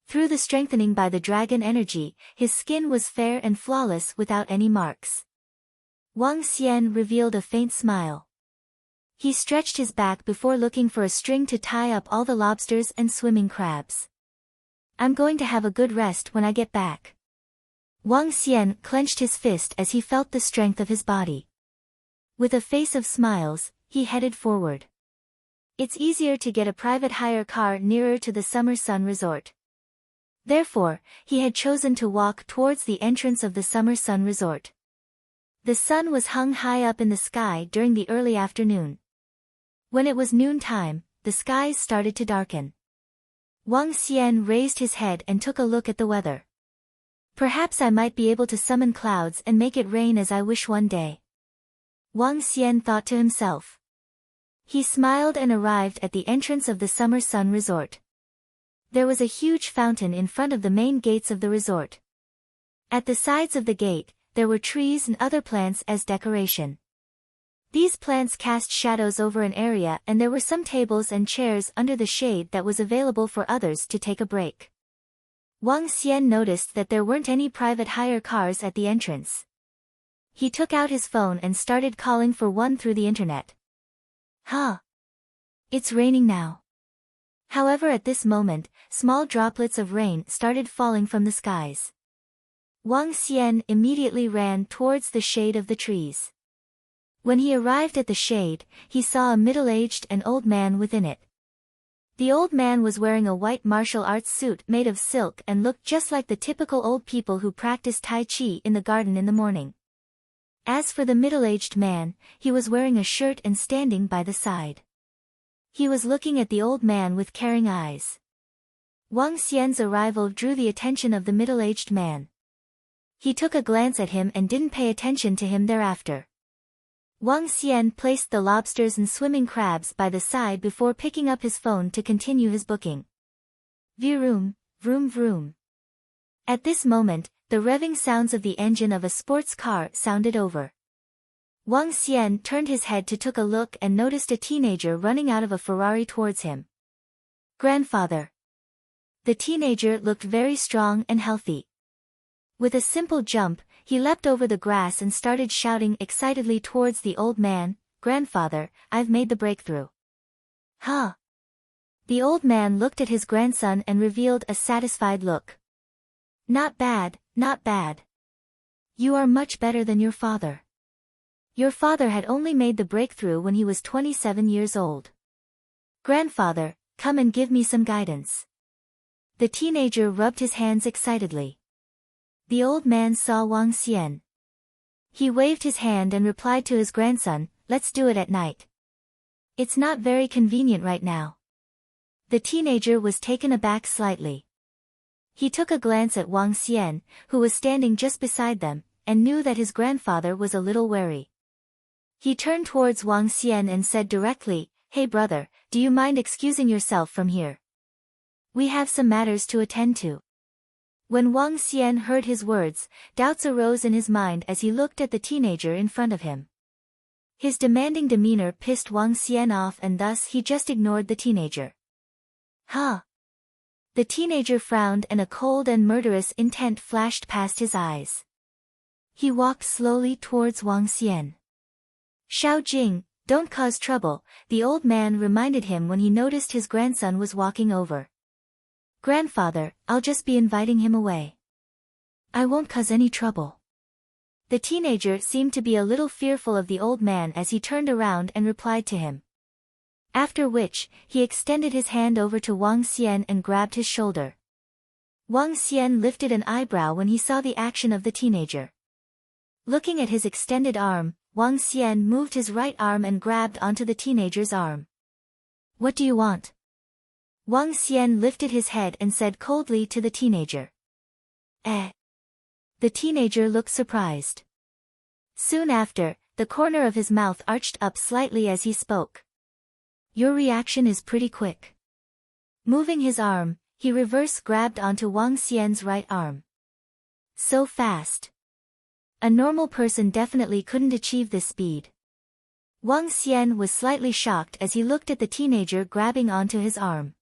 Through the strengthening by the dragon energy, his skin was fair and flawless without any marks. Wang Xian revealed a faint smile. He stretched his back before looking for a string to tie up all the lobsters and swimming crabs. I'm going to have a good rest when I get back. Wang Xian clenched his fist as he felt the strength of his body. With a face of smiles, he headed forward. It's easier to get a private hire car nearer to the Summer Sun Resort. Therefore, he had chosen to walk towards the entrance of the Summer Sun Resort. The sun was hung high up in the sky during the early afternoon. When it was noontime, the skies started to darken. Wang Xian raised his head and took a look at the weather. Perhaps I might be able to summon clouds and make it rain as I wish one day. Wang Xian thought to himself. He smiled and arrived at the entrance of the Summer Sun Resort. There was a huge fountain in front of the main gates of the resort. At the sides of the gate, there were trees and other plants as decoration. These plants cast shadows over an area and there were some tables and chairs under the shade that was available for others to take a break. Wang Xian noticed that there weren't any private hire cars at the entrance. He took out his phone and started calling for one through the internet. Huh. It's raining now. However, at this moment, small droplets of rain started falling from the skies. Wang Xian immediately ran towards the shade of the trees. When he arrived at the shade, he saw a middle-aged and old man within it. The old man was wearing a white martial arts suit made of silk and looked just like the typical old people who practice Tai Chi in the garden in the morning. As for the middle-aged man, he was wearing a shirt and standing by the side. He was looking at the old man with caring eyes. Wang Xian's arrival drew the attention of the middle-aged man. He took a glance at him and didn't pay attention to him thereafter. Wang Xian placed the lobsters and swimming crabs by the side before picking up his phone to continue his booking. Vroom, vroom vroom. At this moment, the revving sounds of the engine of a sports car sounded over. Wang Xian turned his head to take a look and noticed a teenager running out of a Ferrari towards him. Grandfather. The teenager looked very strong and healthy. With a simple jump, he leapt over the grass and started shouting excitedly towards the old man, "Grandfather, I've made the breakthrough." Huh? The old man looked at his grandson and revealed a satisfied look. Not bad, not bad. You are much better than your father. Your father had only made the breakthrough when he was 27 years old. Grandfather, come and give me some guidance. The teenager rubbed his hands excitedly. The old man saw Wang Xian. He waved his hand and replied to his grandson, "Let's do it at night. It's not very convenient right now." The teenager was taken aback slightly. He took a glance at Wang Xian, who was standing just beside them, and knew that his grandfather was a little wary. He turned towards Wang Xian and said directly, "Hey brother, do you mind excusing yourself from here? We have some matters to attend to." When Wang Xian heard his words, doubts arose in his mind as he looked at the teenager in front of him. His demanding demeanor pissed Wang Xian off and thus he just ignored the teenager. Huh? The teenager frowned and a cold and murderous intent flashed past his eyes. He walked slowly towards Wang Xian. "Shao Jing, don't cause trouble," the old man reminded him when he noticed his grandson was walking over. "Grandfather, I'll just be inviting him away. I won't cause any trouble." The teenager seemed to be a little fearful of the old man as he turned around and replied to him. After which, he extended his hand over to Wang Xian and grabbed his shoulder. Wang Xian lifted an eyebrow when he saw the action of the teenager. Looking at his extended arm, Wang Xian moved his right arm and grabbed onto the teenager's arm. "What do you want?" Wang Xian lifted his head and said coldly to the teenager. "Eh?" The teenager looked surprised. Soon after, the corner of his mouth arched up slightly as he spoke. "Your reaction is pretty quick." Moving his arm, he reverse grabbed onto Wang Xian's right arm. So fast. A normal person definitely couldn't achieve this speed. Wang Xian was slightly shocked as he looked at the teenager grabbing onto his arm.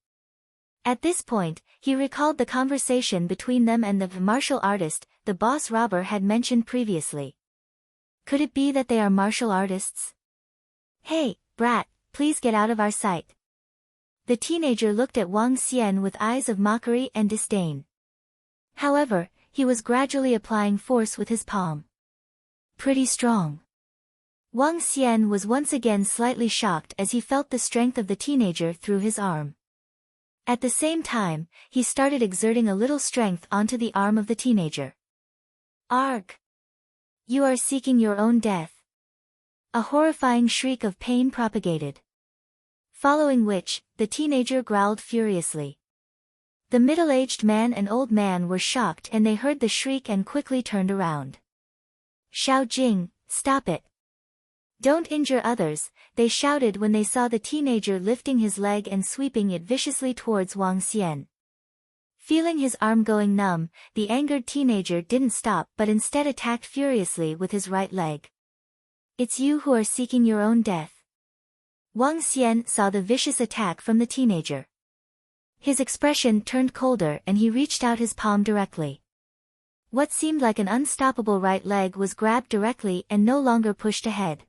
At this point, he recalled the conversation between them and the martial artist the boss robber had mentioned previously. Could it be that they are martial artists? "Hey, brat, please get out of our sight." The teenager looked at Wang Xian with eyes of mockery and disdain. However, he was gradually applying force with his palm. Pretty strong. Wang Xian was once again slightly shocked as he felt the strength of the teenager through his arm. At the same time, he started exerting a little strength onto the arm of the teenager. "Arg! You are seeking your own death." A horrifying shriek of pain propagated. Following which, the teenager growled furiously. The middle-aged man and old man were shocked and they heard the shriek and quickly turned around. "Shao Jing, stop it. Don't injure others," they shouted when they saw the teenager lifting his leg and sweeping it viciously towards Wang Xian. Feeling his arm going numb, the angered teenager didn't stop but instead attacked furiously with his right leg. "It's you who are seeking your own death." Wang Xian saw the vicious attack from the teenager. His expression turned colder and he reached out his palm directly. What seemed like an unstoppable right leg was grabbed directly and no longer pushed ahead.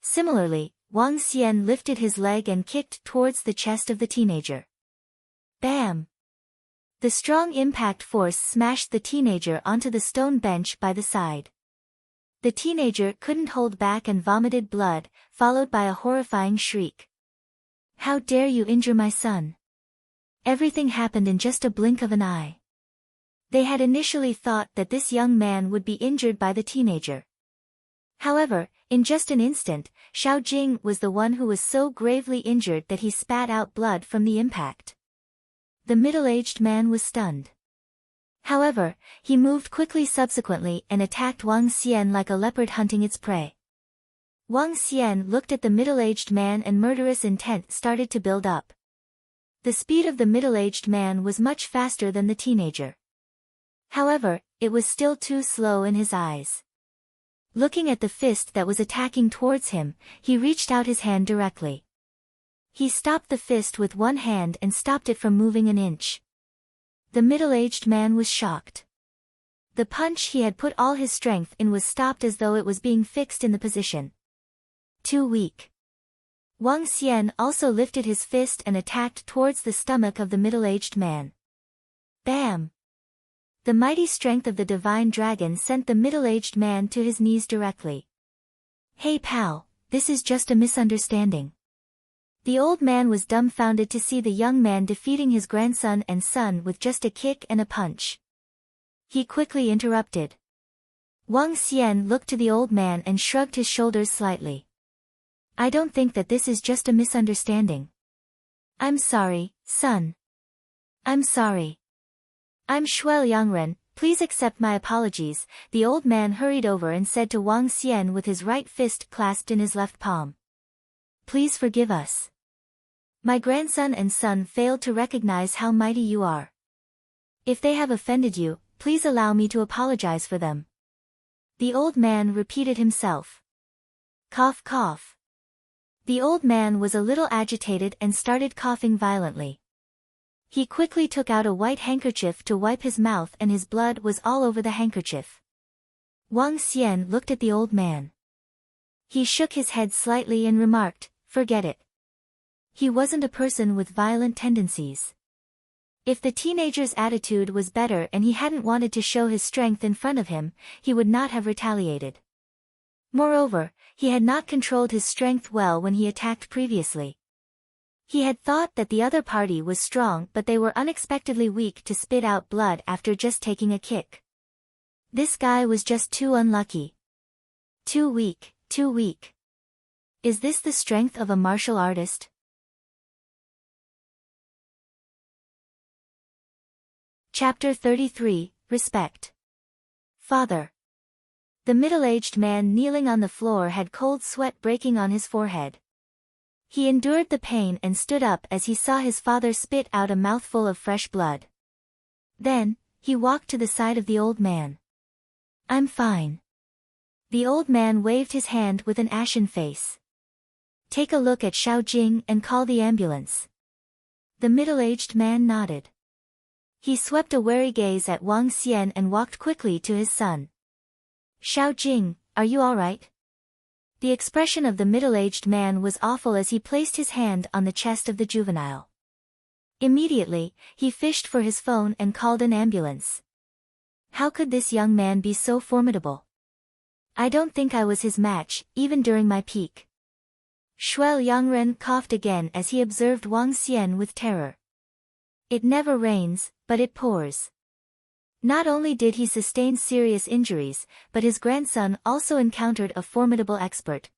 Similarly, Wang Xian lifted his leg and kicked towards the chest of the teenager. Bam! The strong impact force smashed the teenager onto the stone bench by the side. The teenager couldn't hold back and vomited blood, followed by a horrifying shriek. How dare you injure my son? Everything happened in just a blink of an eye. They had initially thought that this young man would be injured by the teenager. However, in just an instant, Xiao Jing was the one who was so gravely injured that he spat out blood from the impact. The middle-aged man was stunned. However, he moved quickly subsequently and attacked Wang Xian like a leopard hunting its prey. Wang Xian looked at the middle-aged man and murderous intent started to build up. The speed of the middle-aged man was much faster than the teenager. However, it was still too slow in his eyes. Looking at the fist that was attacking towards him, he reached out his hand directly. He stopped the fist with one hand and stopped it from moving an inch. The middle-aged man was shocked. The punch he had put all his strength in was stopped as though it was being fixed in the position. Too weak. Wang Xian also lifted his fist and attacked towards the stomach of the middle-aged man. Bam! The mighty strength of the divine dragon sent the middle-aged man to his knees directly. Hey pal, this is just a misunderstanding. The old man was dumbfounded to see the young man defeating his grandson and son with just a kick and a punch. He quickly interrupted. Wang Xian looked to the old man and shrugged his shoulders slightly. I don't think that this is just a misunderstanding. I'm sorry, son. I'm sorry. I'm Shuel Yangren, please accept my apologies. The old man hurried over and said to Wang Xian with his right fist clasped in his left palm. Please forgive us. My grandson and son failed to recognize how mighty you are. If they have offended you, please allow me to apologize for them. The old man repeated himself. Cough cough. The old man was a little agitated and started coughing violently. He quickly took out a white handkerchief to wipe his mouth and his blood was all over the handkerchief. Wang Xian looked at the old man. He shook his head slightly and remarked, forget it. He wasn't a person with violent tendencies. If the teenager's attitude was better and he hadn't wanted to show his strength in front of him, he would not have retaliated. Moreover, he had not controlled his strength well when he attacked previously. He had thought that the other party was strong but they were unexpectedly weak to spit out blood after just taking a kick. This guy was just too unlucky. Too weak, too weak. Is this the strength of a martial artist? Chapter 33, Respect. Father. The middle-aged man kneeling on the floor had cold sweat breaking on his forehead. He endured the pain and stood up as he saw his father spit out a mouthful of fresh blood. Then, he walked to the side of the old man. I'm fine. The old man waved his hand with an ashen face. Take a look at Xiao Jing and call the ambulance. The middle-aged man nodded. He swept a wary gaze at Wang Xian and walked quickly to his son. Xiao Jing, are you all right? The expression of the middle-aged man was awful as he placed his hand on the chest of the juvenile. Immediately, he fished for his phone and called an ambulance. How could this young man be so formidable? I don't think I was his match, even during my peak. Shuel Yangren coughed again as he observed Wang Xian with terror. It never rains, but it pours. Not only did he sustain serious injuries, but his grandson also encountered a formidable expert.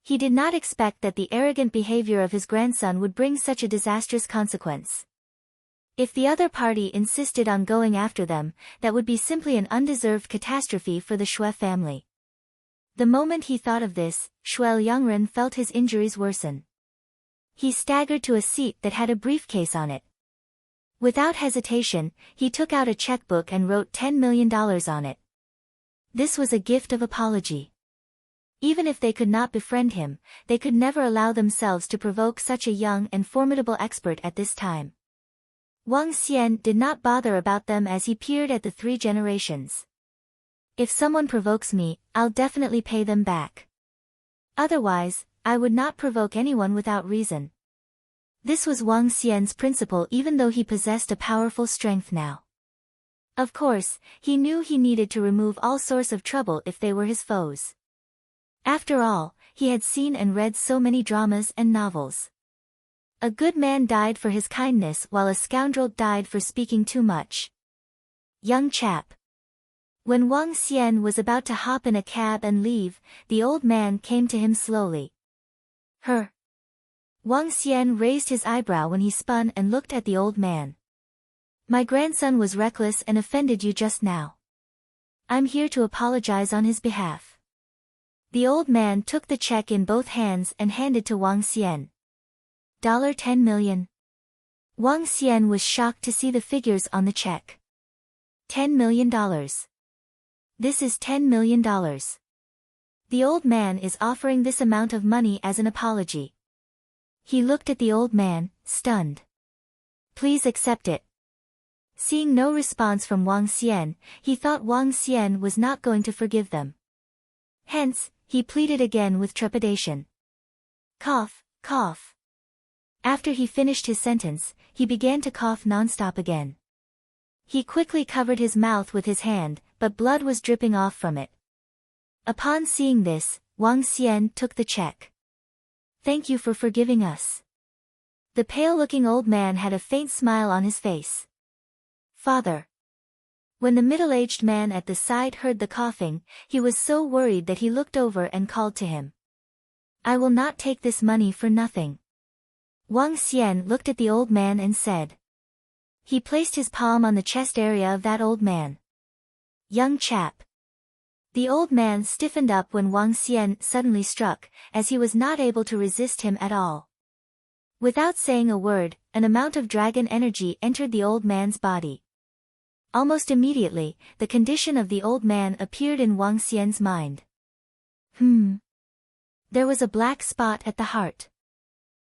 He did not expect that the arrogant behavior of his grandson would bring such a disastrous consequence. If the other party insisted on going after them, that would be simply an undeserved catastrophe for the Shui family. The moment he thought of this, Shuel Yangren felt his injuries worsen. He staggered to a seat that had a briefcase on it. Without hesitation, he took out a checkbook and wrote $10 million on it. This was a gift of apology. Even if they could not befriend him, they could never allow themselves to provoke such a young and formidable expert at this time. Wang Xian did not bother about them as he peered at the three generations. If someone provokes me, I'll definitely pay them back. Otherwise, I would not provoke anyone without reason. This was Wang Xian's principle even though he possessed a powerful strength now. Of course, he knew he needed to remove all source of trouble if they were his foes. After all, he had seen and read so many dramas and novels. A good man died for his kindness while a scoundrel died for speaking too much. Young chap. When Wang Xian was about to hop in a cab and leave, the old man came to him slowly. Her. Wang Xian raised his eyebrow when he spun and looked at the old man. My grandson was reckless and offended you just now. I'm here to apologize on his behalf. The old man took the check in both hands and handed to Wang Xian. $10 million. Wang Xian was shocked to see the figures on the check. $10 million. This is $10 million. The old man is offering this amount of money as an apology. He looked at the old man, stunned. Please accept it. Seeing no response from Wang Xian, he thought Wang Xian was not going to forgive them. Hence, he pleaded again with trepidation. Cough, cough. After he finished his sentence, he began to cough non-stop again. He quickly covered his mouth with his hand, but blood was dripping off from it. Upon seeing this, Wang Xian took the check. Thank you for forgiving us. The pale-looking old man had a faint smile on his face. Father. When the middle-aged man at the side heard the coughing, he was so worried that he looked over and called to him. I will not take this money for nothing. Wang Xian looked at the old man and said. He placed his palm on the chest area of that old man. Young chap. The old man stiffened up when Wang Xian suddenly struck, as he was not able to resist him at all. Without saying a word, an amount of dragon energy entered the old man's body. Almost immediately, the condition of the old man appeared in Wang Xian's mind. There was a black spot at the heart.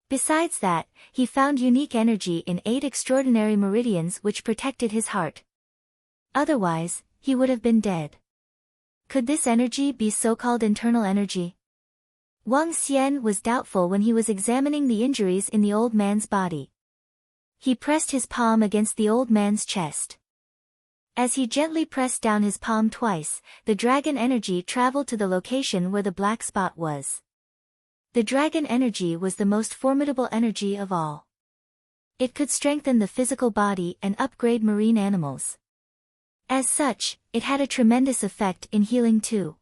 Besides that, he found unique energy in 8 extraordinary meridians which protected his heart. Otherwise, he would have been dead. Could this energy be so-called internal energy? Wang Xian was doubtful when he was examining the injuries in the old man's body. He pressed his palm against the old man's chest. As he gently pressed down his palm twice, the dragon energy traveled to the location where the black spot was. The dragon energy was the most formidable energy of all. It could strengthen the physical body and upgrade marine animals. As such, it had a tremendous effect in healing too.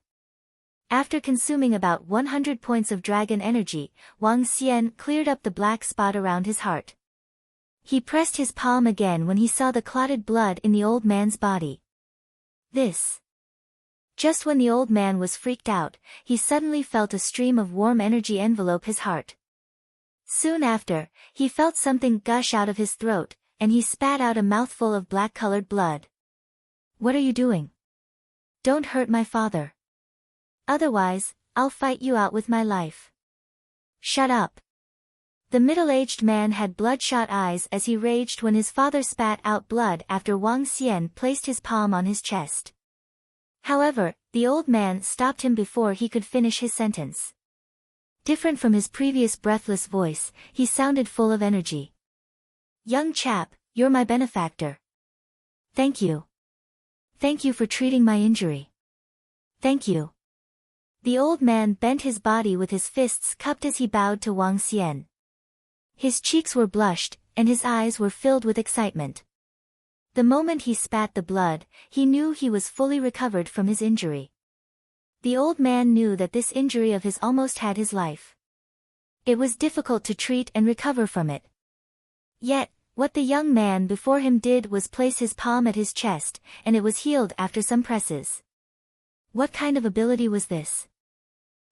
After consuming about 100 points of dragon energy, Wang Xian cleared up the black spot around his heart. He pressed his palm again when he saw the clotted blood in the old man's body. Just when the old man was freaked out, he suddenly felt a stream of warm energy envelope his heart. Soon after, he felt something gush out of his throat, and he spat out a mouthful of black-colored blood. What are you doing? Don't hurt my father. Otherwise, I'll fight you out with my life. Shut up. The middle-aged man had bloodshot eyes as he raged when his father spat out blood after Wang Xian placed his palm on his chest. However, the old man stopped him before he could finish his sentence. Different from his previous breathless voice, he sounded full of energy. Young chap, you're my benefactor. Thank you. Thank you for treating my injury. Thank you. The old man bent his body with his fists cupped as he bowed to Wang Xian. His cheeks were blushed, and his eyes were filled with excitement. The moment he spat the blood, he knew he was fully recovered from his injury. The old man knew that this injury of his almost had his life. It was difficult to treat and recover from it. Yet, what the young man before him did was place his palm at his chest, and it was healed after some presses. What kind of ability was this?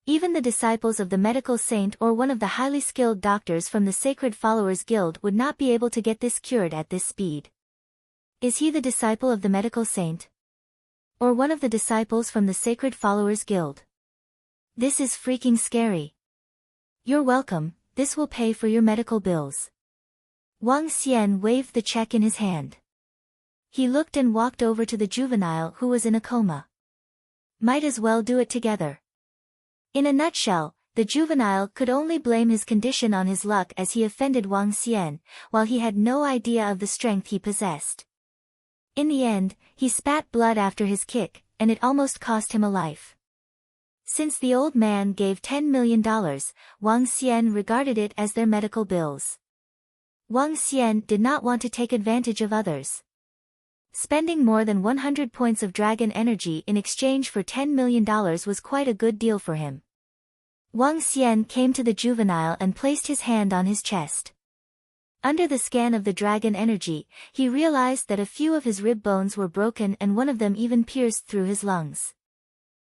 Even the disciples of the medical saint or one of the highly skilled doctors from the Sacred Followers Guild would not be able to get this cured at this speed. Is he the disciple of the medical saint? Or one of the disciples from the Sacred Followers Guild? This is freaking scary. You're welcome, this will pay for your medical bills. Wang Xian waved the check in his hand. He looked and walked over to the juvenile who was in a coma. Might as well do it together. In a nutshell, the juvenile could only blame his condition on his luck as he offended Wang Xian, while he had no idea of the strength he possessed. In the end, he spat blood after his kick, and it almost cost him a life. Since the old man gave $10 million, Wang Xian regarded it as their medical bills. Wang Xian did not want to take advantage of others. Spending more than 100 points of dragon energy in exchange for $10 million was quite a good deal for him. Wang Xian came to the juvenile and placed his hand on his chest. Under the scan of the dragon energy, he realized that a few of his rib bones were broken and one of them even pierced through his lungs.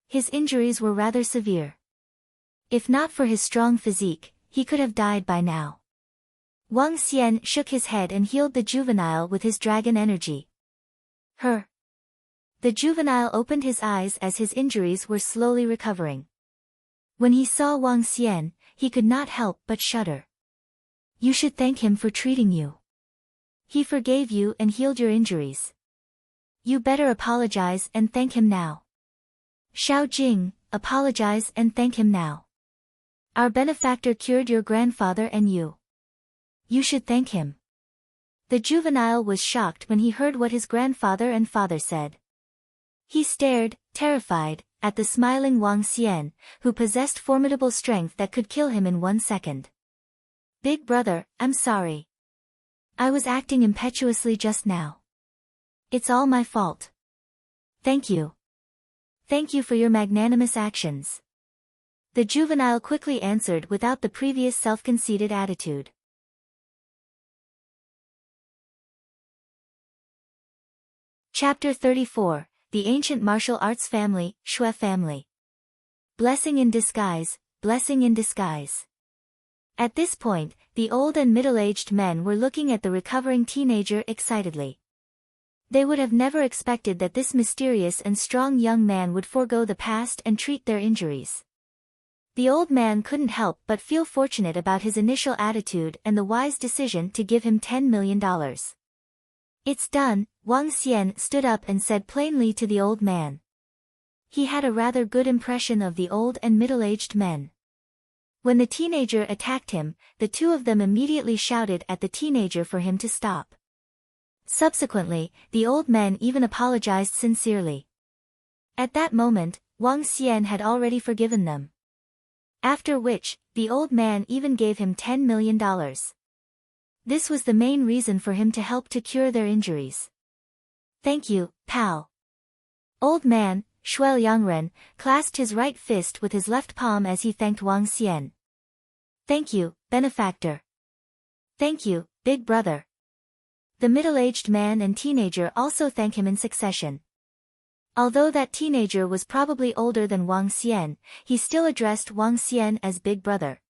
His injuries were rather severe. If not for his strong physique, he could have died by now. Wang Xian shook his head and healed the juvenile with his dragon energy. The juvenile opened his eyes as his injuries were slowly recovering. When he saw Wang Xian, he could not help but shudder. You should thank him for treating you. He forgave you and healed your injuries. You better apologize and thank him now. Xiao Jing, apologize and thank him now. Our benefactor cured your grandfather and you. You should thank him. The juvenile was shocked when he heard what his grandfather and father said. He stared, terrified, at the smiling Wang Xian, who possessed formidable strength that could kill him in 1 second. Big brother, I'm sorry. I was acting impetuously just now. It's all my fault. Thank you. Thank you for your magnanimous actions. The juvenile quickly answered without the previous self-conceited attitude. Chapter 34, The Ancient Martial Arts Family, Shui Family. Blessing in disguise, blessing in disguise. At this point, the old and middle-aged men were looking at the recovering teenager excitedly. They would have never expected that this mysterious and strong young man would forego the past and treat their injuries. The old man couldn't help but feel fortunate about his initial attitude and the wise decision to give him $10 million. It's done, Wang Xian stood up and said plainly to the old man. He had a rather good impression of the old and middle-aged men. When the teenager attacked him, the two of them immediately shouted at the teenager for him to stop. Subsequently, the old men even apologized sincerely. At that moment, Wang Xian had already forgiven them. After which, the old man even gave him $10 million. This was the main reason for him to help to cure their injuries. Thank you, pal. Old man, Shuel Yangren, clasped his right fist with his left palm as he thanked Wang Xian. Thank you, benefactor. Thank you, big brother. The middle-aged man and teenager also thanked him in succession. Although that teenager was probably older than Wang Xian, he still addressed Wang Xian as big brother.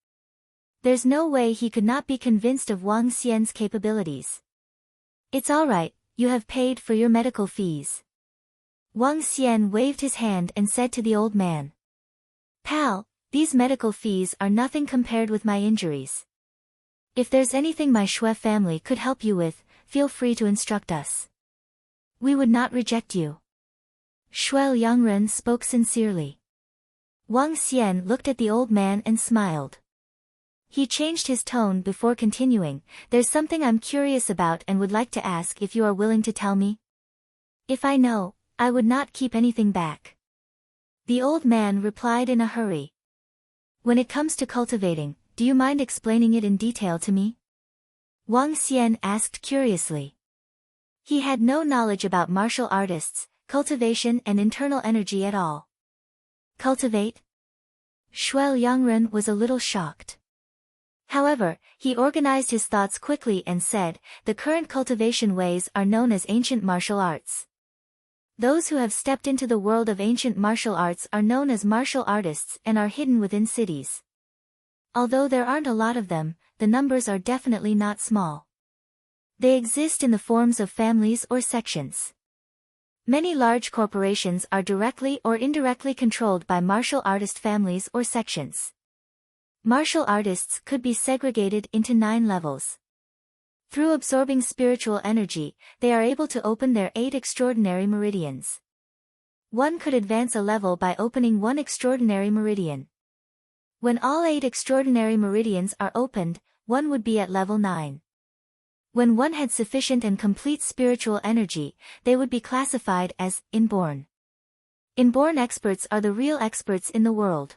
There's no way he could not be convinced of Wang Xian's capabilities. It's all right, you have paid for your medical fees. Wang Xian waved his hand and said to the old man. Pal, these medical fees are nothing compared with my injuries. If there's anything my Shui family could help you with, feel free to instruct us. We would not reject you. Shuel Yangren spoke sincerely. Wang Xian looked at the old man and smiled. He changed his tone before continuing, there's something I'm curious about and would like to ask if you are willing to tell me. If I know, I would not keep anything back. The old man replied in a hurry. When it comes to cultivating, do you mind explaining it in detail to me? Wang Xian asked curiously. He had no knowledge about martial artists, cultivation and internal energy at all. Cultivate? Shuel Yangren was a little shocked. However, he organized his thoughts quickly and said, the current cultivation ways are known as ancient martial arts. Those who have stepped into the world of ancient martial arts are known as martial artists and are hidden within cities. Although there aren't a lot of them, the numbers are definitely not small. They exist in the forms of families or sections. Many large corporations are directly or indirectly controlled by martial artist families or sections. Martial artists could be segregated into 9 levels. Through absorbing spiritual energy, they are able to open their 8 extraordinary meridians. One could advance a level by opening 1 extraordinary meridian. When all 8 extraordinary meridians are opened, one would be at level 9. When one had sufficient and complete spiritual energy, they would be classified as inborn. Inborn experts are the real experts in the world.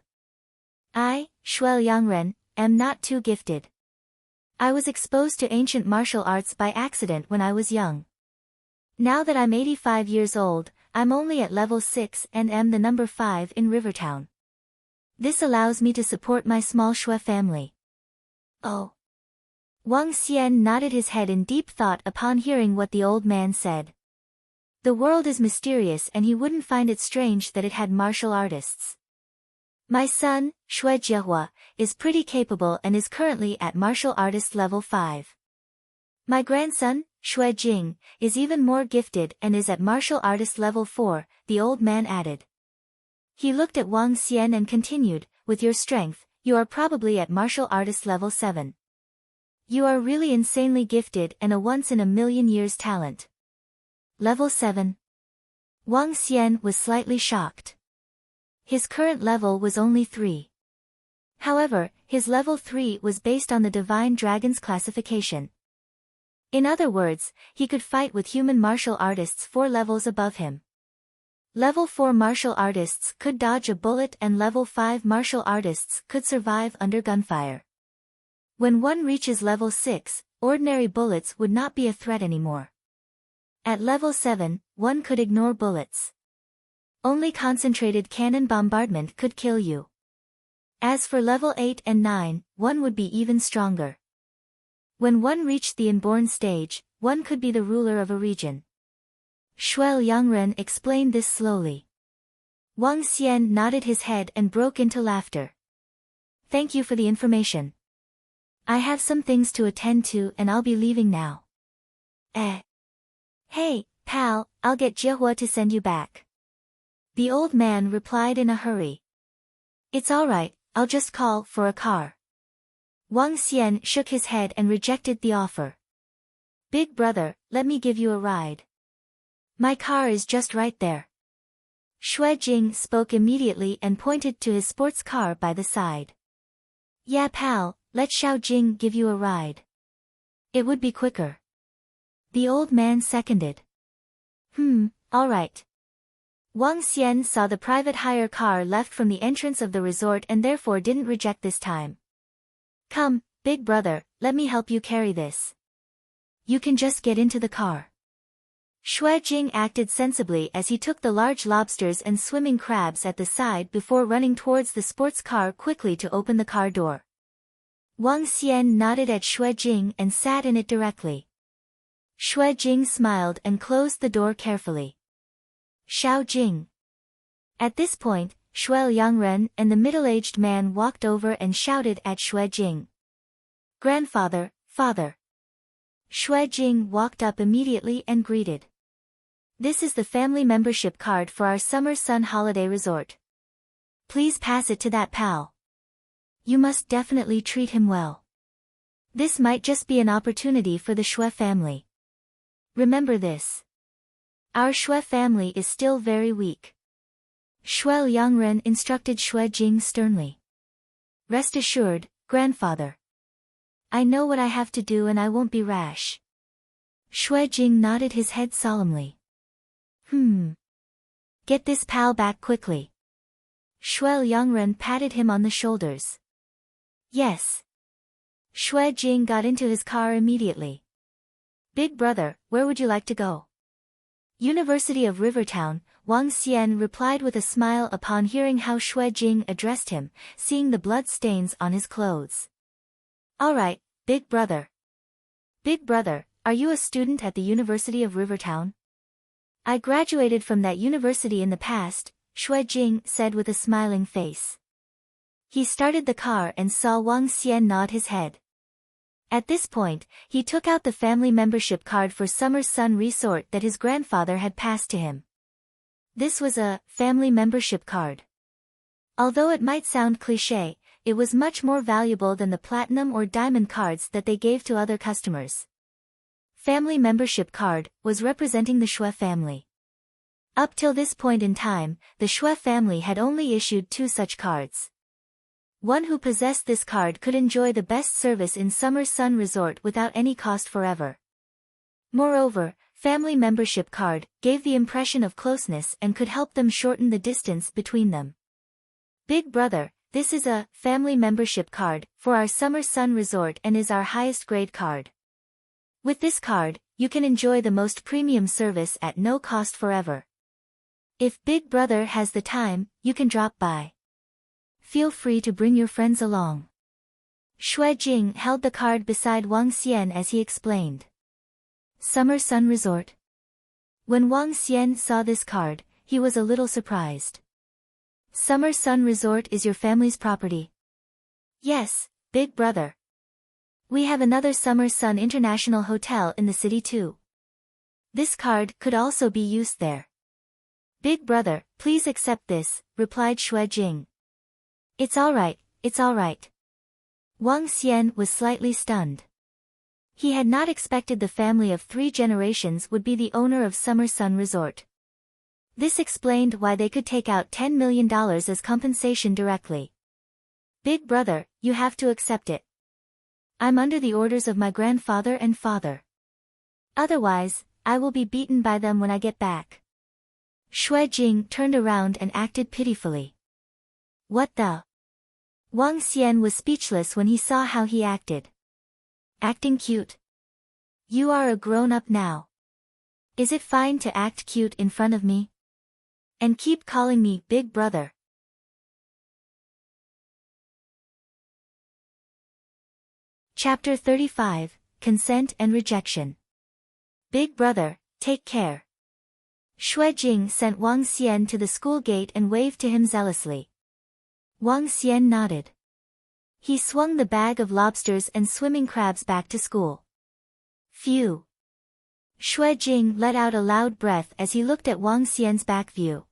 I, Shuel Yangren, am not too gifted. I was exposed to ancient martial arts by accident when I was young. Now that I'm 85 years old, I'm only at level 6 and am the number 5 in Rivertown. This allows me to support my small Shui family. Oh. Wang Xian nodded his head in deep thought upon hearing what the old man said. The world is mysterious and he wouldn't find it strange that it had martial artists. My son, Shui Jiehua, is pretty capable and is currently at martial artist level 5. My grandson, Shui Jing, is even more gifted and is at martial artist level 4, the old man added. He looked at Wang Xian and continued, with your strength, you are probably at martial artist level 7. You are really insanely gifted and a once-in-a-million years talent. Level 7. Wang Xian was slightly shocked. His current level was only 3. However, his level 3 was based on the Divine Dragon's classification. In other words, he could fight with human martial artists 4 levels above him. Level 4 martial artists could dodge a bullet and level 5 martial artists could survive under gunfire. When one reaches level 6, ordinary bullets would not be a threat anymore. At level 7, one could ignore bullets. Only concentrated cannon bombardment could kill you. As for level 8 and 9, one would be even stronger. When one reached the inborn stage, one could be the ruler of a region. Shui Yangren explained this slowly. Wang Xian nodded his head and broke into laughter. Thank you for the information. I have some things to attend to and I'll be leaving now. Hey, pal, I'll get Jiehua to send you back. The old man replied in a hurry. It's alright, I'll just call for a car. Wang Xian shook his head and rejected the offer. Big brother, let me give you a ride. My car is just right there. Shui Jing spoke immediately and pointed to his sports car by the side. Yeah pal, let Xiao Jing give you a ride. It would be quicker. The old man seconded. Alright. Wang Xian saw the private hire car left from the entrance of the resort and therefore didn't reject this time. Come, big brother, let me help you carry this. You can just get into the car. Shui Jing acted sensibly as he took the large lobsters and swimming crabs at the side before running towards the sports car quickly to open the car door. Wang Xian nodded at Shui Jing and sat in it directly. Shui Jing smiled and closed the door carefully. Xiao Jing. At this point, Shui Yangren and the middle-aged man walked over and shouted at Shui Jing. Grandfather, father. Shui Jing walked up immediately and greeted. This is the family membership card for our summer sun holiday resort. Please pass it to that pal. You must definitely treat him well. This might just be an opportunity for the Shui family. Remember this. Our Shui family is still very weak. Shui Yangren instructed Shui Jing sternly. Rest assured, grandfather. I know what I have to do and I won't be rash. Shui Jing nodded his head solemnly. Get this pal back quickly. Shui Yangren patted him on the shoulders. Yes. Shui Jing got into his car immediately. Big brother, where would you like to go? University of Rivertown, Wang Xian replied with a smile upon hearing how Shui Jing addressed him, seeing the blood stains on his clothes. Alright, big brother. Big brother, are you a student at the University of Rivertown? I graduated from that university in the past, Shui Jing said with a smiling face. He started the car and saw Wang Xian nod his head. At this point, he took out the family membership card for Summer Sun Resort that his grandfather had passed to him. This was a family membership card. Although it might sound cliché, it was much more valuable than the platinum or diamond cards that they gave to other customers. Family membership card was representing the Shui family. Up till this point in time, the Shui family had only issued 2 such cards. One who possessed this card could enjoy the best service in Summer Sun Resort without any cost forever. Moreover, family membership card gave the impression of closeness and could help them shorten the distance between them. Big brother, This is a family membership card for our Summer Sun Resort and is our highest grade card. With this card, you can enjoy the most premium service at no cost forever. If Big Brother has the time, you can drop by. Feel free to bring your friends along. Shui Jing held the card beside Wang Xian as he explained. Summer Sun Resort. When Wang Xian saw this card, he was a little surprised. Summer Sun Resort is your family's property? Yes, Big Brother. We have another Summer Sun International Hotel in the city too. This card could also be used there. Big Brother, please accept this, replied Shui Jing. It's alright, it's alright. Wang Xian was slightly stunned. He had not expected the family of 3 generations would be the owner of Summer Sun Resort. This explained why they could take out $10 million as compensation directly. Big Brother, you have to accept it. I'm under the orders of my grandfather and father. Otherwise, I will be beaten by them when I get back. Shui Jing turned around and acted pitifully. What the? Wang Xian was speechless when he saw how he acted. Acting cute? You are a grown-up now. Is it fine to act cute in front of me? And keep calling me Big Brother. Chapter 35, Consent and Rejection. Big Brother, take care. Shui Jing sent Wang Xian to the school gate and waved to him zealously. Wang Xian nodded. He swung the bag of lobsters and swimming crabs back to school. Phew. Shui Jing let out a loud breath as he looked at Wang Xian's back view.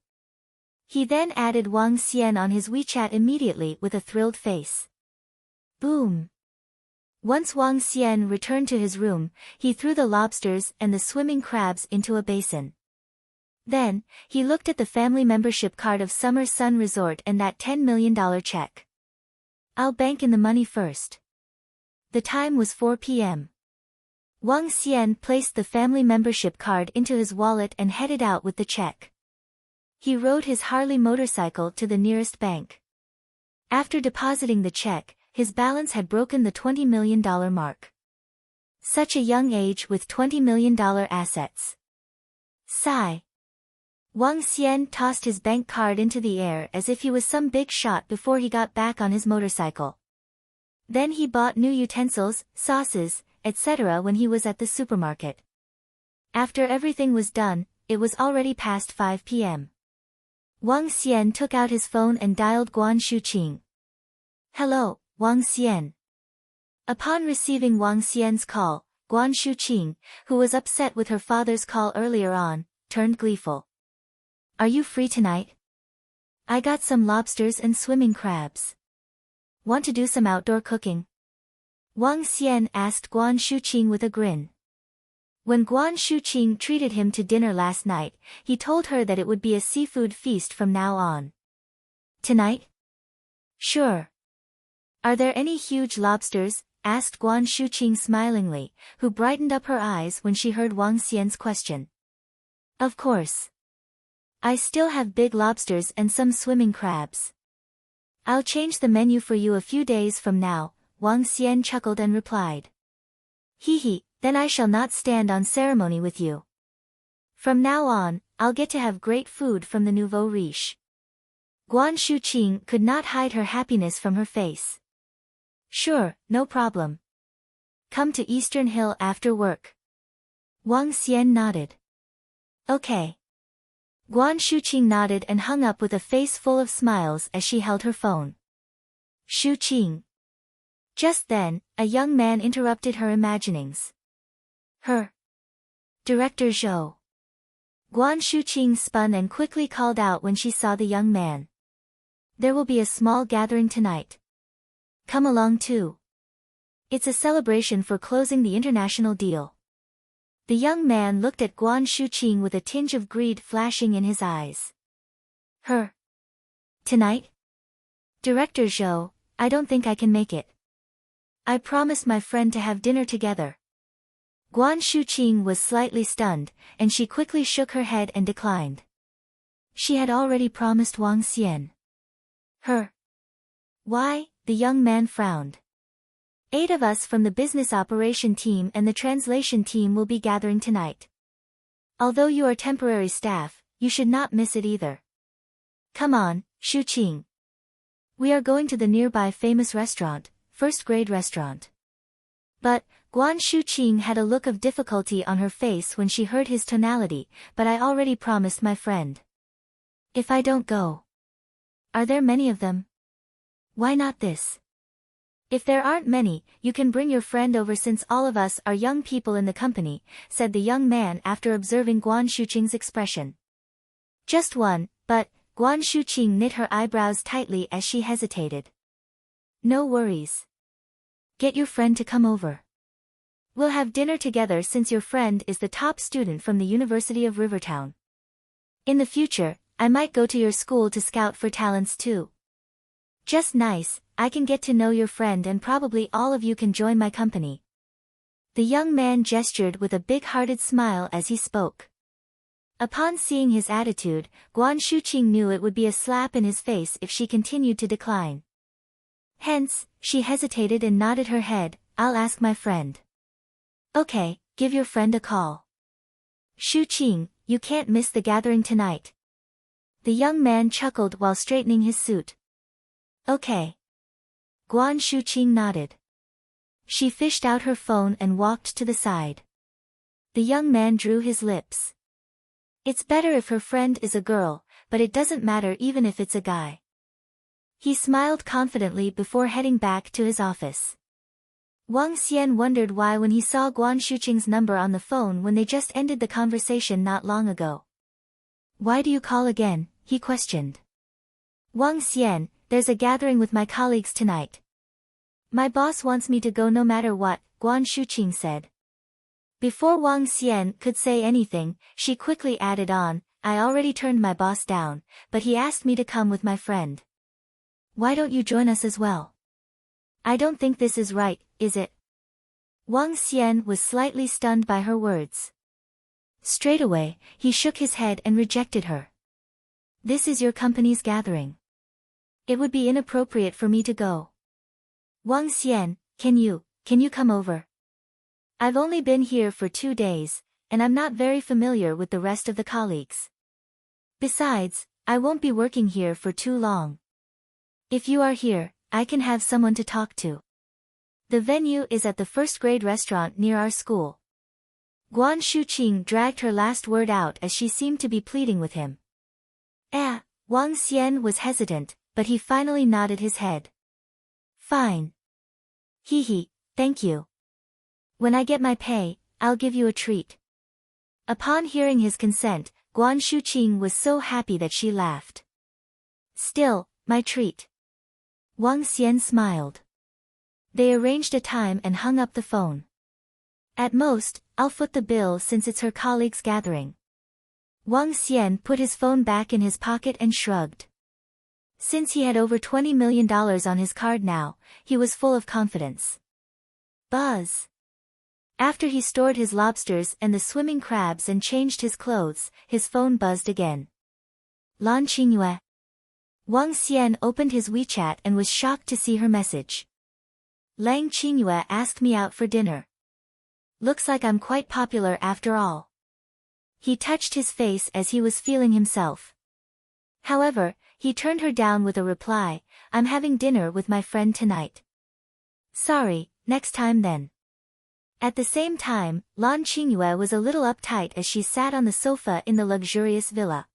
He then added Wang Xian on his WeChat immediately with a thrilled face. Boom. Once Wang Xian returned to his room, he threw the lobsters and the swimming crabs into a basin. Then, he looked at the family membership card of Summer Sun Resort and that $10 million check. I'll bank in the money first. The time was 4 p.m. Wang Xian placed the family membership card into his wallet and headed out with the check. He rode his Harley motorcycle to the nearest bank. After depositing the check, his balance had broken the $20 million mark. Such a young age with $20 million assets. Sigh. Wang Xian tossed his bank card into the air as if he was some big shot before he got back on his motorcycle. Then he bought new utensils, sauces, etc. when he was at the supermarket. After everything was done, it was already past 5 p.m. Wang Xian took out his phone and dialed Guan Shuqing. Hello, Wang Xian. Upon receiving Wang Xian's call, Guan Shuqing, who was upset with her father's call earlier on, turned gleeful. Are you free tonight? I got some lobsters and swimming crabs. Want to do some outdoor cooking? Wang Xian asked Guan Shuqing with a grin. When Guan Shuqing treated him to dinner last night, he told her that it would be a seafood feast from now on. Tonight? Sure. Are there any huge lobsters? Asked Guan Shuqing smilingly, who brightened up her eyes when she heard Wang Xian's question. Of course. I still have big lobsters and some swimming crabs. I'll change the menu for you a few days from now, Wang Xian chuckled and replied. Hee, then I shall not stand on ceremony with you. From now on, I'll get to have great food from the nouveau riche. Guan Shuqing could not hide her happiness from her face. Sure, no problem. Come to Eastern Hill after work. Wang Xian nodded. Okay. Guan Shuqing nodded and hung up with a face full of smiles as she held her phone. Shuqing. Just then, a young man interrupted her imaginings. Her. Director Zhou. Guan Shuqing spun and quickly called out when she saw the young man. There will be a small gathering tonight. Come along too. It's a celebration for closing the international deal. The young man looked at Guan Shuqing with a tinge of greed flashing in his eyes. Her. Tonight? Director Zhou, I don't think I can make it. I promised my friend to have dinner together. Guan Shuqing was slightly stunned, and she quickly shook her head and declined. She had already promised Wang Xian. Her. Why? The young man frowned. 8 of us from the business operation team and the translation team will be gathering tonight. Although you are temporary staff, you should not miss it either. Come on, Shu Qing. We are going to the nearby famous restaurant, first-grade restaurant. But, Guan Shu Qing had a look of difficulty on her face when she heard his tonality, but I already promised my friend. If I don't go. Are there many of them? Why not this? If there aren't many, you can bring your friend over since all of us are young people in the company, said the young man after observing Guan Shuqing's expression. Just one, but, Guan Shuqing knit her eyebrows tightly as she hesitated. No worries. Get your friend to come over. We'll have dinner together since your friend is the top student from the University of Rivertown. In the future, I might go to your school to scout for talents too. Just nice, I can get to know your friend and probably all of you can join my company. The young man gestured with a big-hearted smile as he spoke. Upon seeing his attitude, Guan Shuqing knew it would be a slap in his face if she continued to decline. Hence, she hesitated and nodded her head, I'll ask my friend. Okay, give your friend a call. Shu Qing, you can't miss the gathering tonight. The young man chuckled while straightening his suit. Okay. Guan Shuqing nodded. She fished out her phone and walked to the side. The young man drew his lips. It's better if her friend is a girl, but it doesn't matter even if it's a guy. He smiled confidently before heading back to his office. Wang Xian wondered why when he saw Guan Shuqing's number on the phone when they just ended the conversation not long ago. Why do you call again? He questioned. Wang Xian, there's a gathering with my colleagues tonight. My boss wants me to go no matter what, Guan Shuqing said. Before Wang Xian could say anything, she quickly added on, I already turned my boss down, but he asked me to come with my friend. Why don't you join us as well? I don't think this is right, is it? Wang Xian was slightly stunned by her words. Straight away, he shook his head and rejected her. This is your company's gathering. It would be inappropriate for me to go. Wang Xian, can you come over? I've only been here for 2 days, and I'm not very familiar with the rest of the colleagues. Besides, I won't be working here for too long. If you are here, I can have someone to talk to. The venue is at the first-grade restaurant near our school. Guan Shuqing dragged her last word out as she seemed to be pleading with him. Wang Xian was hesitant, but he finally nodded his head. Fine. Thank you. When I get my pay, I'll give you a treat. Upon hearing his consent, Guan Shuqing was so happy that she laughed. Still, my treat. Wang Xian smiled. They arranged a time and hung up the phone. At most, I'll foot the bill since it's her colleagues' gathering. Wang Xian put his phone back in his pocket and shrugged. Since he had over $20 million on his card now, he was full of confidence. Buzz. After he stored his lobsters and the swimming crabs and changed his clothes, his phone buzzed again. Lan Qingyue. Wang Xian opened his WeChat and was shocked to see her message. Lang Qingyue asked me out for dinner. Looks like I'm quite popular after all. He touched his face as he was feeling himself. However, he turned her down with a reply, I'm having dinner with my friend tonight. Sorry, next time then. At the same time, Lan Qingyue was a little uptight as she sat on the sofa in the luxurious villa.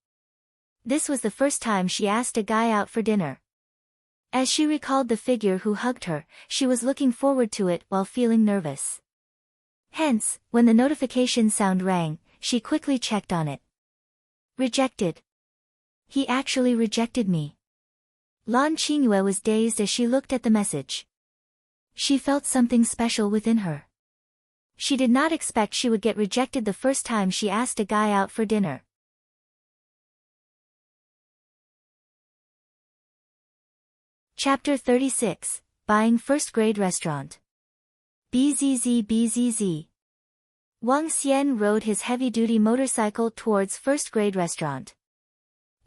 This was the first time she asked a guy out for dinner. As she recalled the figure who hugged her, she was looking forward to it while feeling nervous. Hence, when the notification sound rang, she quickly checked on it. Rejected. He actually rejected me. Lan Qingyue was dazed as she looked at the message. She felt something special within her. She did not expect she would get rejected the first time she asked a guy out for dinner. Chapter 36, Buying First-Grade Restaurant. BZZ. Wang Xian rode his heavy-duty motorcycle towards first-grade restaurant.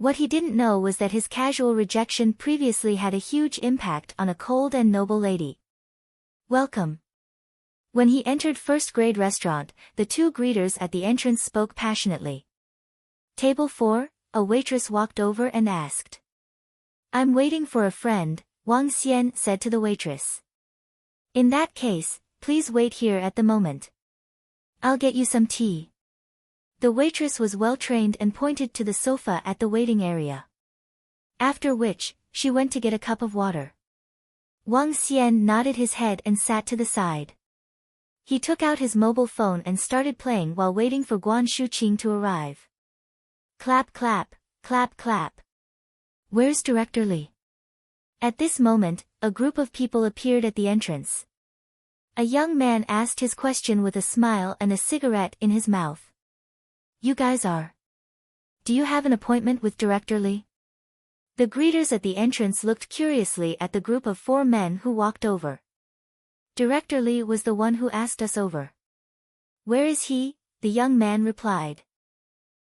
What he didn't know was that his casual rejection previously had a huge impact on a cold and noble lady. Welcome. When he entered first-grade restaurant, the two greeters at the entrance spoke passionately. Table 4, a waitress walked over and asked. I'm waiting for a friend, Wang Xian said to the waitress. In that case, please wait here at the moment. I'll get you some tea. The waitress was well-trained and pointed to the sofa at the waiting area. After which, she went to get a cup of water. Wang Xian nodded his head and sat to the side. He took out his mobile phone and started playing while waiting for Guan Shuqing to arrive. Clap clap, clap clap. Where's Director Li? At this moment, a group of people appeared at the entrance. A young man asked his question with a smile and a cigarette in his mouth. You guys are? Do you have an appointment with Director Li? The greeters at the entrance looked curiously at the group of 4 men who walked over. Director Li was the one who asked us over. Where is he? The young man replied.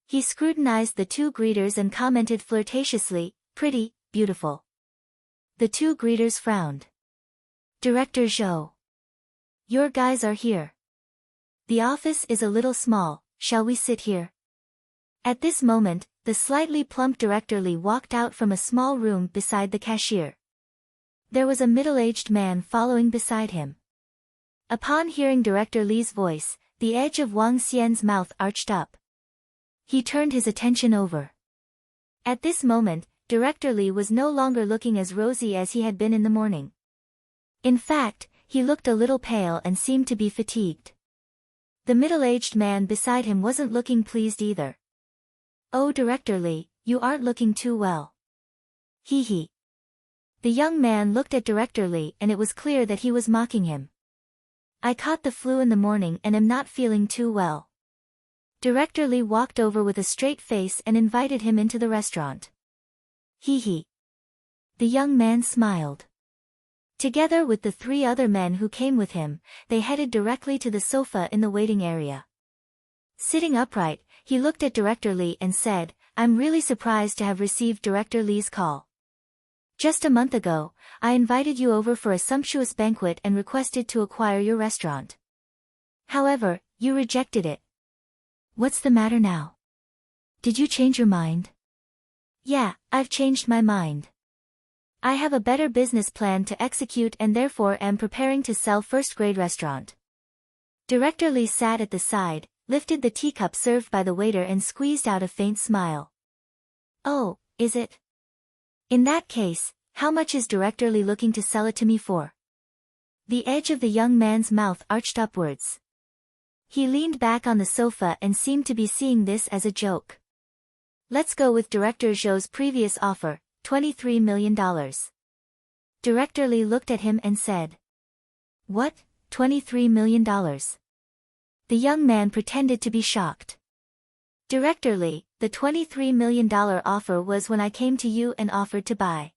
He scrutinized the 2 greeters and commented flirtatiously, pretty, beautiful. The 2 greeters frowned. Director Zhou. Your guys are here. The office is a little small, shall we sit here? At this moment, the slightly plump Director Li walked out from a small room beside the cashier. There was a middle-aged man following beside him. Upon hearing Director Li's voice, the edge of Wang Xian's mouth arched up. He turned his attention over. At this moment, Director Li was no longer looking as rosy as he had been in the morning. In fact, he looked a little pale and seemed to be fatigued. The middle-aged man beside him wasn't looking pleased either. Oh, Director Li, you aren't looking too well. Hee hee. The young man looked at Director Li and it was clear that he was mocking him. I caught the flu in the morning and am not feeling too well. Director Li walked over with a straight face and invited him into the restaurant. Hee hee. The young man smiled. Together with the 3 other men who came with him, they headed directly to the sofa in the waiting area. Sitting upright, he looked at Director Li and said, I'm really surprised to have received Director Li's call. Just a month ago, I invited you over for a sumptuous banquet and requested to acquire your restaurant. However, you rejected it. What's the matter now? Did you change your mind? Yeah, I've changed my mind. I have a better business plan to execute and therefore am preparing to sell first-grade restaurant. Director Li sat at the side, lifted the teacup served by the waiter and squeezed out a faint smile. Oh, is it? In that case, how much is Director Li looking to sell it to me for? The edge of the young man's mouth arched upwards. He leaned back on the sofa and seemed to be seeing this as a joke. Let's go with Director Zhou's previous offer, $23 million. Director Li looked at him and said. What, $23 million? The young man pretended to be shocked. Director Li, the $23 million offer was when I came to you and offered to buy.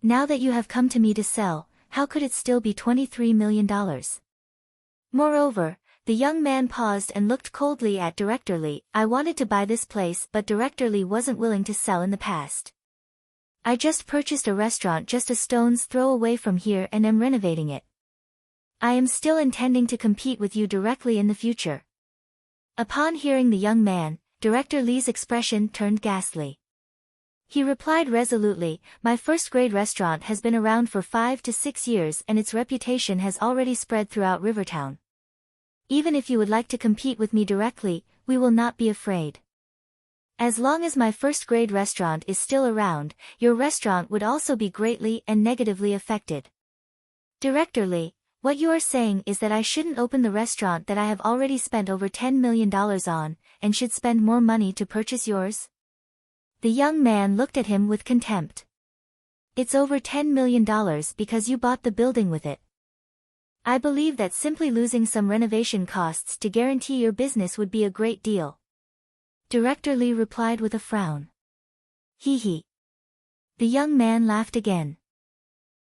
Now that you have come to me to sell, how could it still be $23 million? Moreover, the young man paused and looked coldly at Director Li. I wanted to buy this place but Director Li wasn't willing to sell in the past. I just purchased a restaurant just a stone's throw away from here and am renovating it. I am still intending to compete with you directly in the future. Upon hearing the young man, Director Li's expression turned ghastly. He replied resolutely, my first-grade restaurant has been around for 5 to 6 years and its reputation has already spread throughout Rivertown. Even if you would like to compete with me directly, we will not be afraid. As long as my first-grade restaurant is still around, your restaurant would also be greatly and negatively affected. Director Li, what you are saying is that I shouldn't open the restaurant that I have already spent over $10 million on, and should spend more money to purchase yours? The young man looked at him with contempt. It's over $10 million because you bought the building with it. I believe that simply losing some renovation costs to guarantee your business would be a great deal. Director Li replied with a frown. Hee hee. The young man laughed again.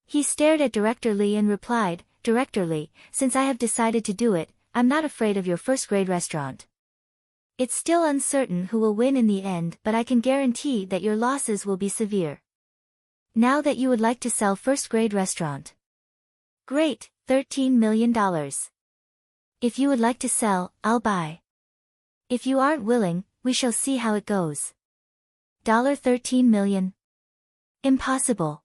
He stared at Director Li and replied, Director Li, since I have decided to do it, I'm not afraid of your first-grade restaurant. It's still uncertain who will win in the end, but I can guarantee that your losses will be severe. Now that you would like to sell first-grade restaurant. Great, $13 million. If you would like to sell, I'll buy. If you aren't willing, we shall see how it goes. $13 million. Impossible.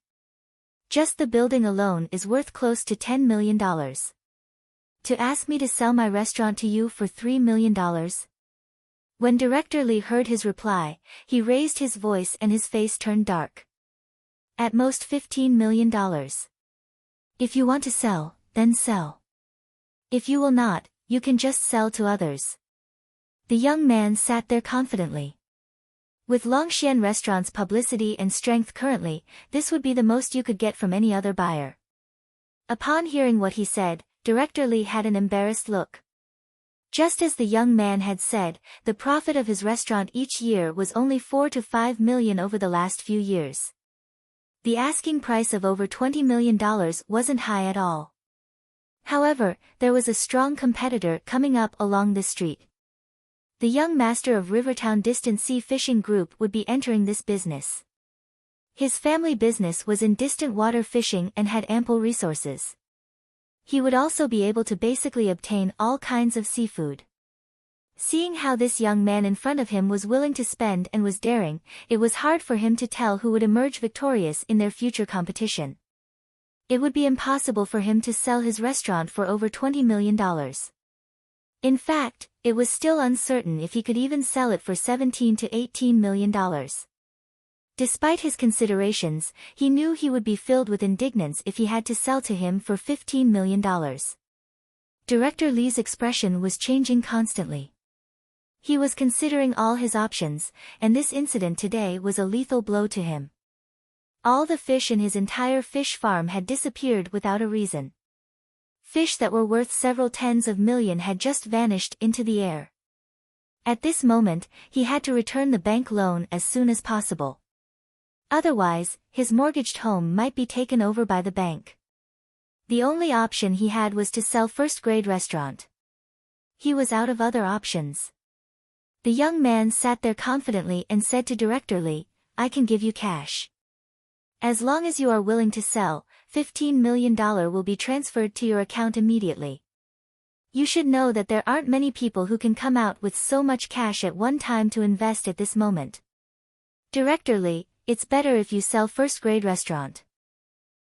Just the building alone is worth close to $10 million. To ask me to sell my restaurant to you for $3 million? When Director Lee heard his reply, he raised his voice and his face turned dark. At most $15 million. If you want to sell, then sell. If you will not, you can just sell to others. The young man sat there confidently. With Longxian Restaurant's publicity and strength currently, this would be the most you could get from any other buyer. Upon hearing what he said, Director Lee had an embarrassed look. Just as the young man had said, the profit of his restaurant each year was only $4 to $5 million over the last few years. The asking price of over $20 million wasn't high at all. However, there was a strong competitor coming up along this street. The young master of Rivertown Distant Sea Fishing Group would be entering this business. His family business was in distant water fishing and had ample resources. He would also be able to basically obtain all kinds of seafood. Seeing how this young man in front of him was willing to spend and was daring, it was hard for him to tell who would emerge victorious in their future competition. It would be impossible for him to sell his restaurant for over $20 million. In fact, it was still uncertain if he could even sell it for $17 to $18 million. Despite his considerations, he knew he would be filled with indignance if he had to sell to him for $15 million. Director Lee's expression was changing constantly. He was considering all his options, and this incident today was a lethal blow to him. All the fish in his entire fish farm had disappeared without a reason. Fish that were worth several tens of millions had just vanished into the air. At this moment, he had to return the bank loan as soon as possible. Otherwise, his mortgaged home might be taken over by the bank. The only option he had was to sell first-grade restaurant. He was out of other options. The young man sat there confidently and said to Director Lee, "I can give you cash. As long as you are willing to sell, $15 million will be transferred to your account immediately. You should know that there aren't many people who can come out with so much cash at one time to invest at this moment. Director Lee, it's better if you sell first-grade restaurant.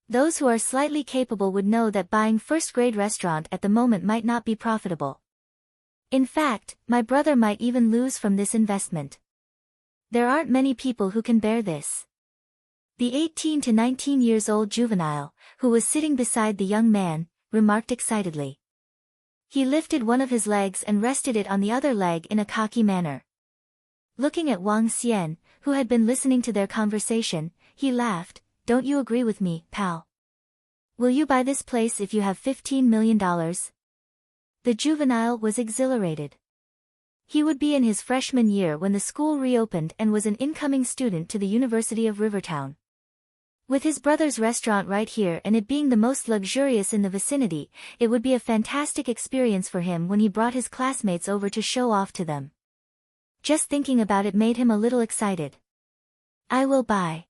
Those who are slightly capable would know that buying first-grade restaurant at the moment might not be profitable. In fact, my brother might even lose from this investment. There aren't many people who can bear this." The 18 to 19 years old juvenile, who was sitting beside the young man, remarked excitedly. He lifted one of his legs and rested it on the other leg in a cocky manner. Looking at Wang Xian, who had been listening to their conversation, he laughed, "Don't you agree with me, pal? Will you buy this place if you have $15 million? The juvenile was exhilarated. He would be in his freshman year when the school reopened and was an incoming student to the University of Rivertown. With his brother's restaurant right here and it being the most luxurious in the vicinity, it would be a fantastic experience for him when he brought his classmates over to show off to them. Just thinking about it made him a little excited. "I will buy."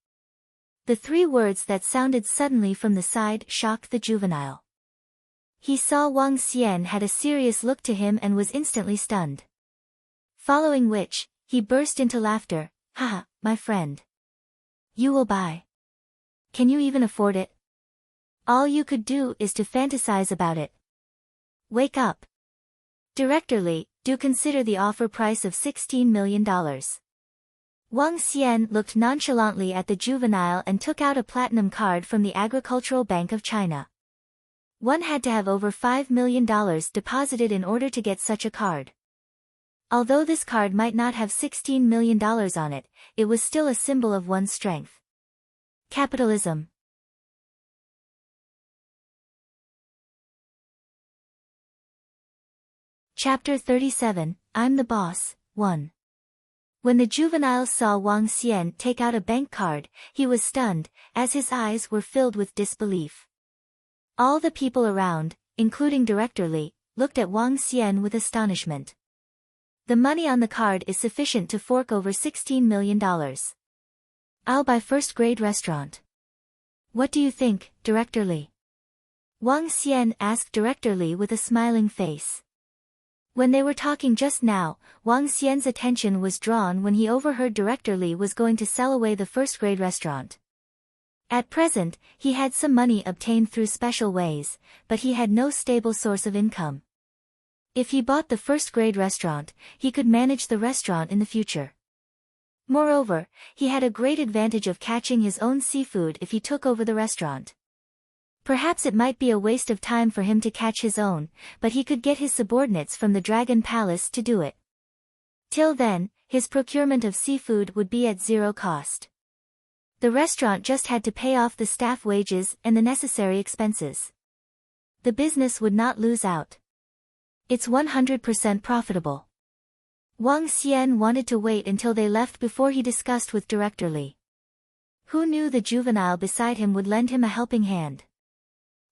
The three words that sounded suddenly from the side shocked the juvenile. He saw Wang Xian had a serious look to him and was instantly stunned. Following which, he burst into laughter. "Haha, my friend. You will buy. Can you even afford it? All you could do is to fantasize about it. Wake up. Director Lee, do consider the offer price of $16 million. Wang Xian looked nonchalantly at the juvenile and took out a platinum card from the Agricultural Bank of China. One had to have over $5 million deposited in order to get such a card. Although this card might not have $16 million on it, it was still a symbol of one's strength. Capitalism. Chapter 37, I'm the Boss, 1. When the juvenile saw Wang Xian take out a bank card, he was stunned, as his eyes were filled with disbelief. All the people around, including Director Lee, looked at Wang Xian with astonishment. The money on the card is sufficient to fork over $16 million. I'll buy first-grade restaurant. What do you think, Director Li? Wang Xian asked Director Li with a smiling face. When they were talking just now, Wang Xian's attention was drawn when he overheard Director Li was going to sell away the first-grade restaurant. At present, he had some money obtained through special ways, but he had no stable source of income. If he bought the first-grade restaurant, he could manage the restaurant in the future. Moreover, he had a great advantage of catching his own seafood if he took over the restaurant. Perhaps it might be a waste of time for him to catch his own, but he could get his subordinates from the Dragon Palace to do it. Till then, his procurement of seafood would be at zero cost. The restaurant just had to pay off the staff wages and the necessary expenses. The business would not lose out. It's 100% profitable. Wang Xian wanted to wait until they left before he discussed with Director Li. Who knew the juvenile beside him would lend him a helping hand?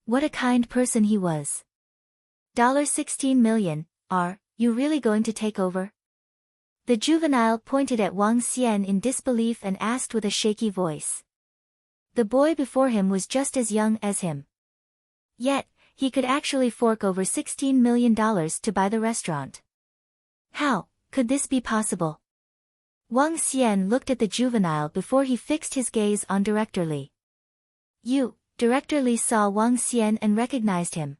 What a kind person he was. $16 million, are you really going to take over? The juvenile pointed at Wang Xian in disbelief and asked with a shaky voice. The boy before him was just as young as him. Yet, he could actually fork over $16 million to buy the restaurant. How could this be possible? Wang Xian looked at the juvenile before he fixed his gaze on Director Li. Director Li saw Wang Xian and recognized him.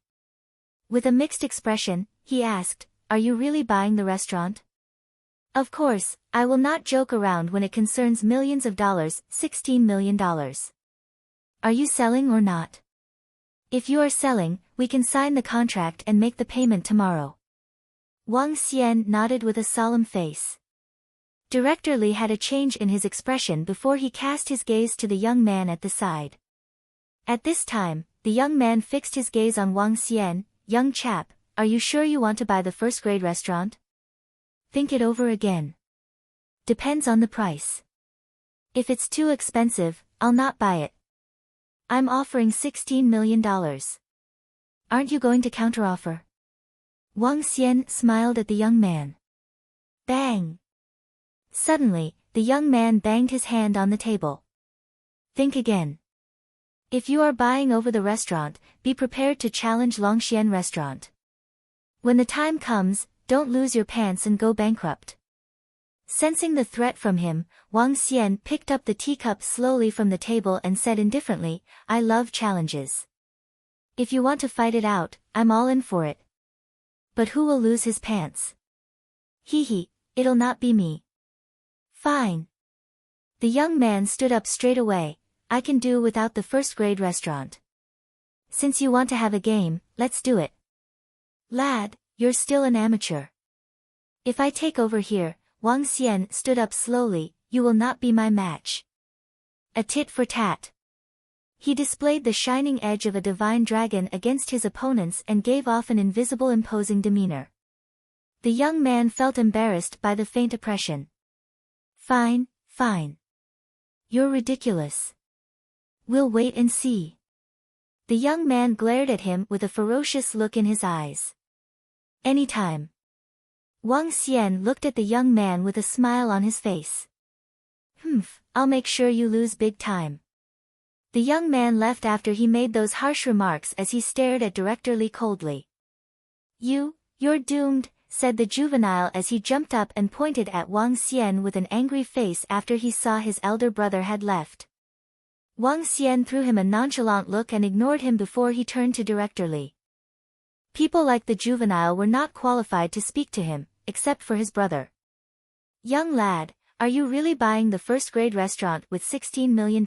With a mixed expression, he asked, "Are you really buying the restaurant?" "Of course, I will not joke around when it concerns millions of dollars, $16 million. Are you selling or not?" "If you are selling, we can sign the contract and make the payment tomorrow." Wang Xian nodded with a solemn face. Director Li had a change in his expression before he cast his gaze to the young man at the side. At this time, the young man fixed his gaze on Wang Xian. "Young chap, are you sure you want to buy the first-grade restaurant?" "Think it over again. Depends on the price. If it's too expensive, I'll not buy it. I'm offering $16 million. Aren't you going to counteroffer?" Wang Xian smiled at the young man. Bang! Suddenly, the young man banged his hand on the table. "Think again. If you are buying over the restaurant, be prepared to challenge Longxian Restaurant. When the time comes, don't lose your pants and go bankrupt." Sensing the threat from him, Wang Xian picked up the teacup slowly from the table and said indifferently, "I love challenges. If you want to fight it out, I'm all in for it. But who will lose his pants? Hee, it'll not be me." "Fine." The young man stood up straight away. "I can do without the first-grade restaurant. Since you want to have a game, let's do it." "Lad, you're still an amateur. If I take over here," Wang Xian stood up slowly, "you will not be my match." A tit for tat. He displayed the shining edge of a divine dragon against his opponents and gave off an invisible imposing demeanor. The young man felt embarrassed by the faint oppression. Fine. You're ridiculous. We'll wait and see." The young man glared at him with a ferocious look in his eyes. "Anytime." Wang Xian looked at the young man with a smile on his face. I'll make sure you lose big time." The young man left after he made those harsh remarks as he stared at Director Li coldly. You're doomed," said the juvenile as he jumped up and pointed at Wang Xian with an angry face after he saw his elder brother had left. Wang Xian threw him a nonchalant look and ignored him before he turned to Director Li. People like the juvenile were not qualified to speak to him, except for his brother. "Young lad, are you really buying the first-grade restaurant with $16 million?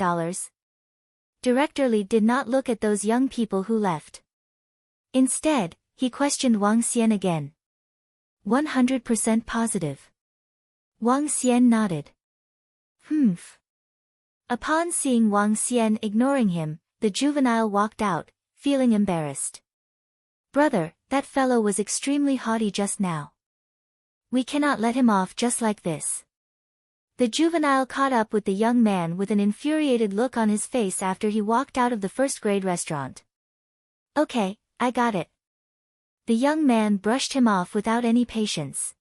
Director Li did not look at those young people who left. Instead, he questioned Wang Xian again. 100% positive. Wang Xian nodded. Upon seeing Wang Xian ignoring him, the juvenile walked out, feeling embarrassed. "Brother, that fellow was extremely haughty just now. We cannot let him off just like this." The juvenile caught up with the young man with an infuriated look on his face after he walked out of the first-grade restaurant. "Okay, I got it." The young man brushed him off without any patience.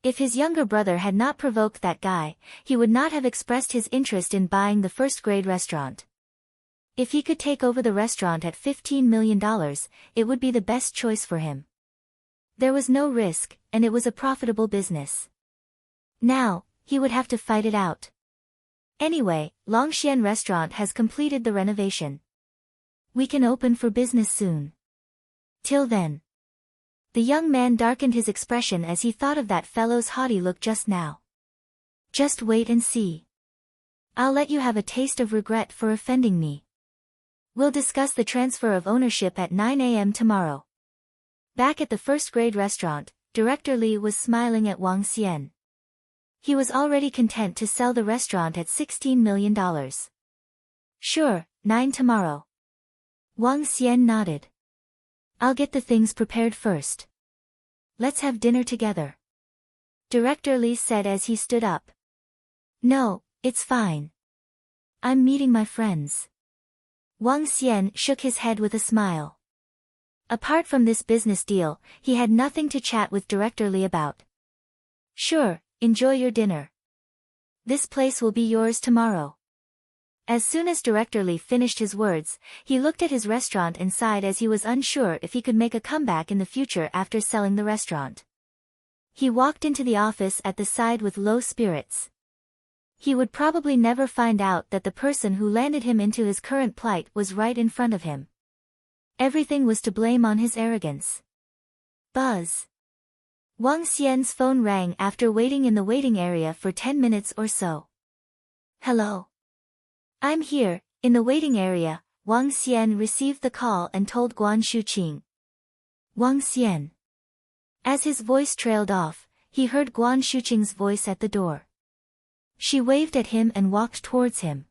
If his younger brother had not provoked that guy, he would not have expressed his interest in buying the first-grade restaurant. If he could take over the restaurant at $15 million, it would be the best choice for him. There was no risk, and it was a profitable business. Now, he would have to fight it out. Anyway, Longxian Restaurant has completed the renovation. We can open for business soon. Till then. The young man darkened his expression as he thought of that fellow's haughty look just now. Just wait and see. I'll let you have a taste of regret for offending me. We'll discuss the transfer of ownership at 9 a.m. tomorrow. Back at the first-grade restaurant, Director Li was smiling at Wang Xian. He was already content to sell the restaurant at $16 million. Sure, 9 tomorrow. Wang Xian nodded. I'll get the things prepared first. Let's have dinner together. Director Li said as he stood up. No, it's fine. I'm meeting my friends. Wang Xian shook his head with a smile. Apart from this business deal, he had nothing to chat with Director Li about. Sure, enjoy your dinner. This place will be yours tomorrow. As soon as Director Li finished his words, he looked at his restaurant and sighed as he was unsure if he could make a comeback in the future after selling the restaurant. He walked into the office at the side with low spirits. He would probably never find out that the person who landed him into his current plight was right in front of him. Everything was to blame on his arrogance. Buzz. Wang Xian's phone rang after waiting in the waiting area for 10 minutes or so. Hello. I'm here, in the waiting area. Wang Xian received the call and told Guan Shuqing. Wang Xian. As his voice trailed off, he heard Guan Shuqing's voice at the door. She waved at him and walked towards him.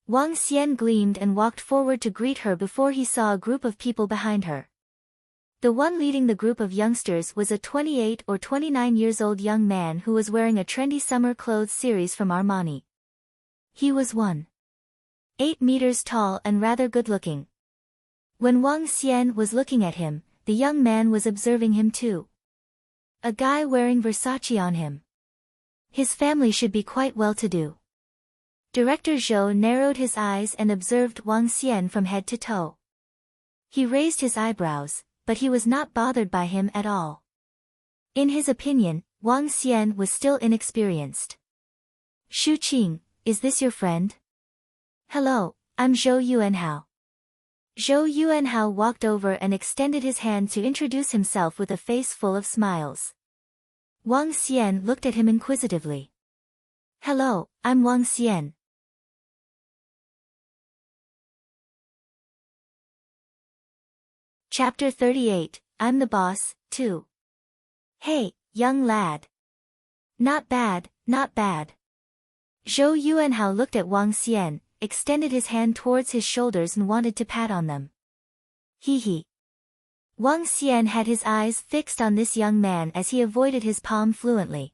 Wang Xian gleamed and walked forward to greet her before he saw a group of people behind her. The one leading the group of youngsters was a 28 or 29 years old young man who was wearing a trendy summer clothes series from Armani. He was 1.8 meters tall and rather good-looking. When Wang Xian was looking at him, the young man was observing him too. A guy wearing Versace on him. His family should be quite well-to-do. Director Zhou narrowed his eyes and observed Wang Xian from head to toe. He raised his eyebrows, but he was not bothered by him at all. In his opinion, Wang Xian was still inexperienced. Shu Qing, is this your friend? Hello, I'm Zhou Yuanhao. Zhou Yuanhao walked over and extended his hand to introduce himself with a face full of smiles. Wang Xian looked at him inquisitively. Hello, I'm Wang Xian. Chapter 38, I'm the boss, too. Hey, young lad. Not bad, not bad. Zhou Yuanhao looked at Wang Xian, extended his hand towards his shoulders and wanted to pat on them. Hee hee. Wang Xian had his eyes fixed on this young man as he avoided his palm fluently.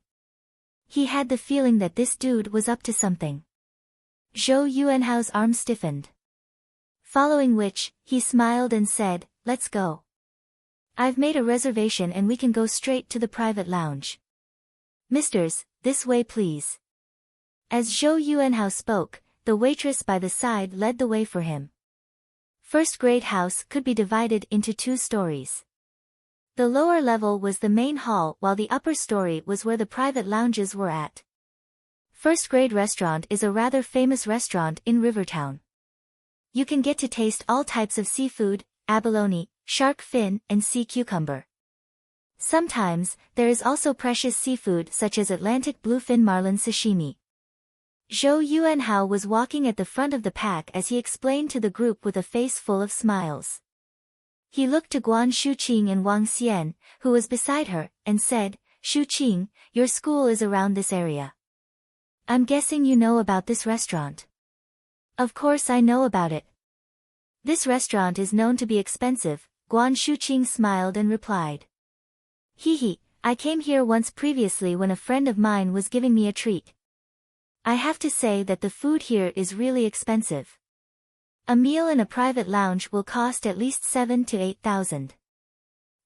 He had the feeling that this dude was up to something. Zhou Yuanhao's arm stiffened. Following which, he smiled and said, let's go. I've made a reservation and we can go straight to the private lounge. Misters, this way please. As Zhou Yuanhao spoke, the waitress by the side led the way for him. First-grade house could be divided into 2 stories. The lower level was the main hall while the upper story was where the private lounges were at. First-grade restaurant is a rather famous restaurant in Rivertown. You can get to taste all types of seafood, abalone, shark fin, and sea cucumber. Sometimes, there is also precious seafood such as Atlantic bluefin marlin sashimi. Zhou Yuanhao was walking at the front of the pack as he explained to the group with a face full of smiles. He looked to Guan Shuqing and Wang Xian, who was beside her, and said, Shuqing, your school is around this area. I'm guessing you know about this restaurant. Of course I know about it. This restaurant is known to be expensive, Guan Shuqing smiled and replied. Hee hee, I came here once previously when a friend of mine was giving me a treat. I have to say that the food here is really expensive. A meal in a private lounge will cost at least 7,000 to 8,000.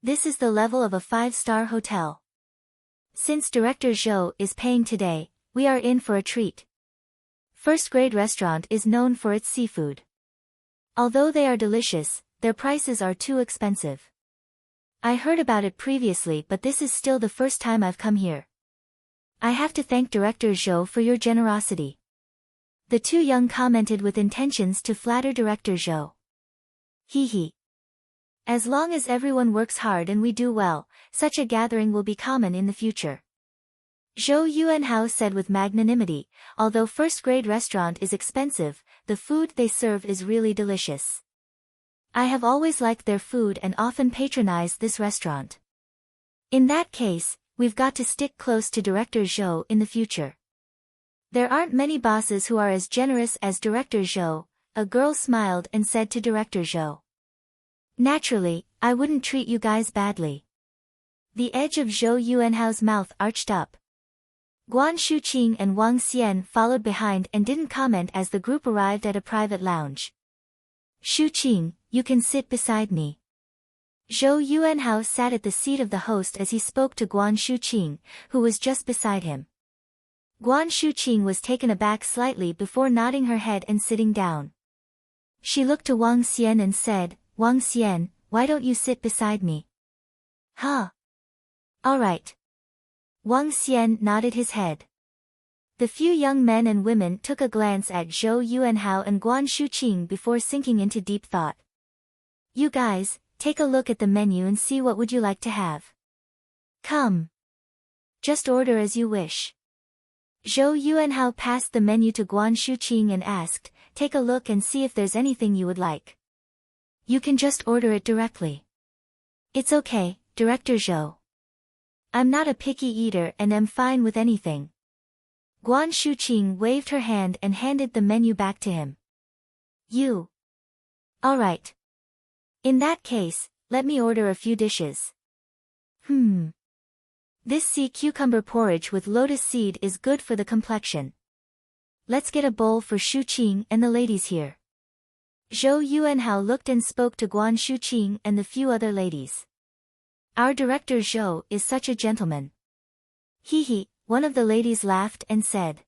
This is the level of a 5-star hotel. Since Director Zhou is paying today, we are in for a treat. First-grade restaurant is known for its seafood. Although they are delicious, their prices are too expensive. I heard about it previously, but this is still the first time I've come here. I have to thank Director Zhou for your generosity. The two young commented with intentions to flatter Director Zhou. Hee. As long as everyone works hard and we do well, such a gathering will be common in the future. Zhou Yuanhao said with magnanimity, although first-grade restaurant is expensive, the food they serve is really delicious. I have always liked their food and often patronized this restaurant. In that case, we've got to stick close to Director Zhou in the future. There aren't many bosses who are as generous as Director Zhou, a girl smiled and said to Director Zhou. Naturally, I wouldn't treat you guys badly. The edge of Zhou Yuanhao's mouth arched up. Guan Shuqing and Wang Xian followed behind and didn't comment as the group arrived at a private lounge. Shuqing, you can sit beside me. Zhou Yuanhao sat at the seat of the host as he spoke to Guan Shuqing, who was just beside him. Guan Shuqing was taken aback slightly before nodding her head and sitting down. She looked to Wang Xian and said, Wang Xian, why don't you sit beside me? Huh? All right. Wang Xian nodded his head. The few young men and women took a glance at Zhou Yuanhao and Guan Shuqing before sinking into deep thought. You guys, take a look at the menu and see what would you like to have. Come. Just order as you wish. Zhou Yuanhao passed the menu to Guan Shuqing and asked, take a look and see if there's anything you would like. You can just order it directly. It's okay, Director Zhou. I'm not a picky eater and am fine with anything. Guan Shuqing waved her hand and handed the menu back to him. You. All right. In that case, let me order a few dishes. This sea cucumber porridge with lotus seed is good for the complexion. Let's get a bowl for Shuqing and the ladies here. Zhou Yuanhao looked and spoke to Guan Shuqing and the few other ladies. Our Director Zhou is such a gentleman. Hee, one of the ladies laughed and said.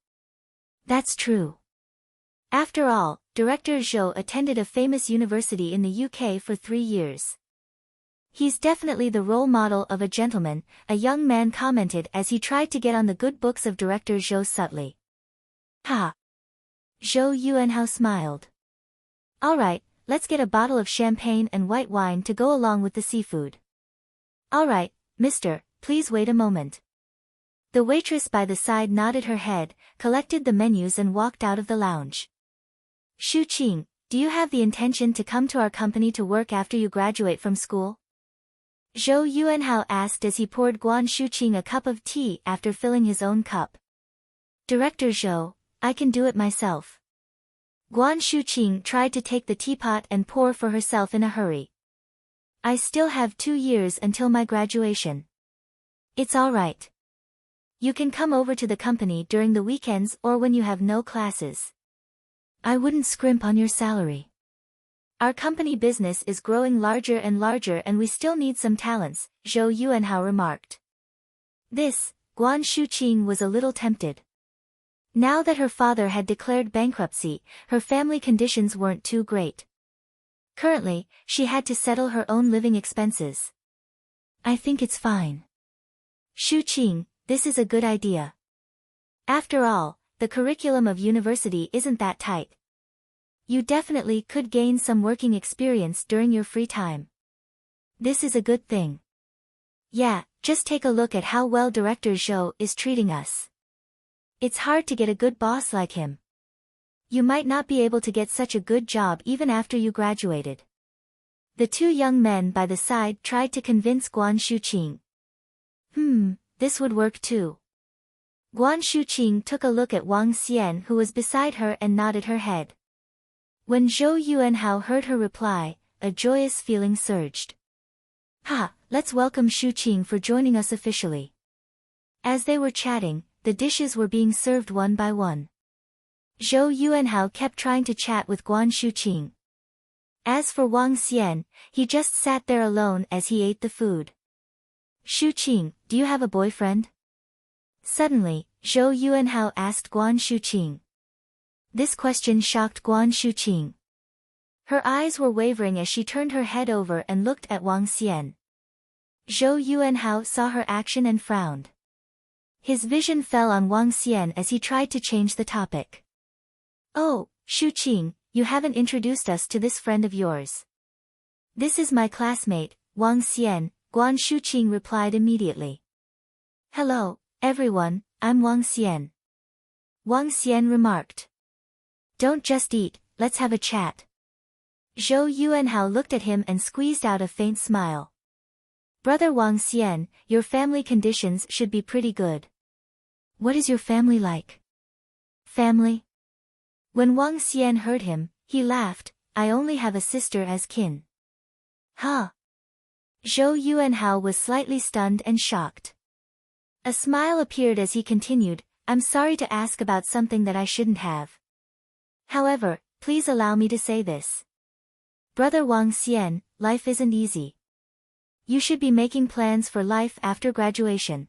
That's true. After all, Director Zhou attended a famous university in the UK for 3 years. He's definitely the role model of a gentleman, a young man commented as he tried to get on the good books of Director Zhou subtly. Ha! Zhou Yuanhao smiled. All right, let's get a bottle of champagne and white wine to go along with the seafood. All right, mister, please wait a moment. The waitress by the side nodded her head, collected the menus and walked out of the lounge. Shuqing, do you have the intention to come to our company to work after you graduate from school? Zhou Yuanhao asked as he poured Guan Shuqing a cup of tea after filling his own cup. Director Zhou, I can do it myself. Guan Shuqing tried to take the teapot and pour for herself in a hurry. I still have 2 years until my graduation. It's all right. You can come over to the company during the weekends or when you have no classes. I wouldn't scrimp on your salary. Our company business is growing larger and we still need some talents, Zhou Yuanhao remarked. Guan Shuqing was a little tempted. Now that her father had declared bankruptcy, her family conditions weren't too great. Currently, she had to settle her own living expenses. I think it's fine. Shuqing, this is a good idea. After all, the curriculum of university isn't that tight. You definitely could gain some working experience during your free time. This is a good thing. Yeah, just take a look at how well Director Zhou is treating us. It's hard to get a good boss like him. You might not be able to get such a good job even after you graduated. The two young men by the side tried to convince Guan Shuqing. This would work too. Guan Shuqing took a look at Wang Xian who was beside her and nodded her head. When Zhou Yuanhao heard her reply, a joyous feeling surged. Let's welcome Shuqing for joining us officially. As they were chatting, the dishes were being served one by one. Zhou Yuanhao kept trying to chat with Guan Shuqing. As for Wang Xian, he just sat there alone as he ate the food. Shuqing, do you have a boyfriend? Suddenly, Zhou Yuanhao asked Guan Shuqing. This question shocked Guan Shuqing. Her eyes were wavering as she turned her head over and looked at Wang Xian. Zhou Yuanhao saw her action and frowned. His vision fell on Wang Xian as he tried to change the topic. "Oh, Shuqing, you haven't introduced us to this friend of yours." "This is my classmate, Wang Xian," Guan Shuqing replied immediately. "Hello, everyone, I'm Wang Xian." Wang Xian remarked. "Don't just eat, let's have a chat." Zhou Yuanhao looked at him and squeezed out a faint smile. "Brother Wang Xian, your family conditions should be pretty good." "What is your family like?" "Family?" When Wang Xian heard him, he laughed. "I only have a sister as kin." "Huh?" Zhou Yuanhao was slightly stunned and shocked. A smile appeared as he continued, "I'm sorry to ask about something that I shouldn't have. However, please allow me to say this. Brother Wang Xian, life isn't easy. You should be making plans for life after graduation.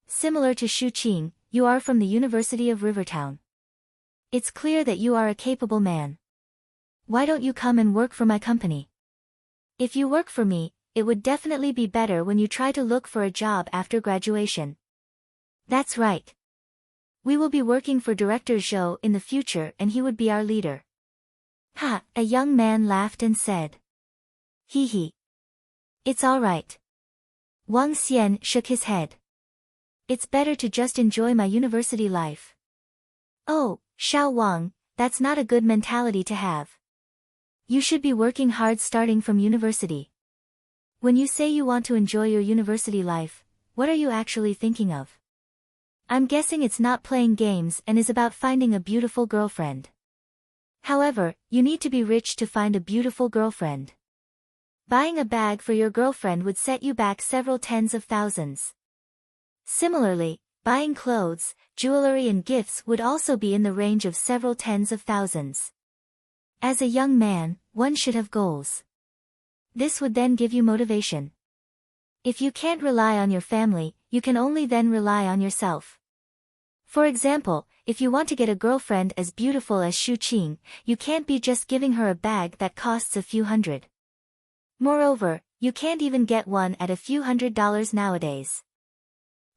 Similar to Shuqing, you are from the University of Rivertown. It's clear that you are a capable man. Why don't you come and work for my company? If you work for me, it would definitely be better when you try to look for a job after graduation." "That's right. We will be working for Director Zhou in the future and he would be our leader." "Ha!" A young man laughed and said. "Hee hee. It's all right." Wang Xian shook his head. "It's better to just enjoy my university life." "Oh, Xiao Wang, that's not a good mentality to have. You should be working hard starting from university. When you say you want to enjoy your university life, what are you actually thinking of? I'm guessing it's not playing games and is about finding a beautiful girlfriend. However, you need to be rich to find a beautiful girlfriend. Buying a bag for your girlfriend would set you back several tens of thousands. Similarly, buying clothes, jewelry and gifts would also be in the range of several tens of thousands. As a young man, one should have goals. This would then give you motivation. If you can't rely on your family, you can only then rely on yourself. For example, if you want to get a girlfriend as beautiful as Shuqing, you can't be just giving her a bag that costs a few hundred. Moreover, you can't even get one at a few $100s nowadays.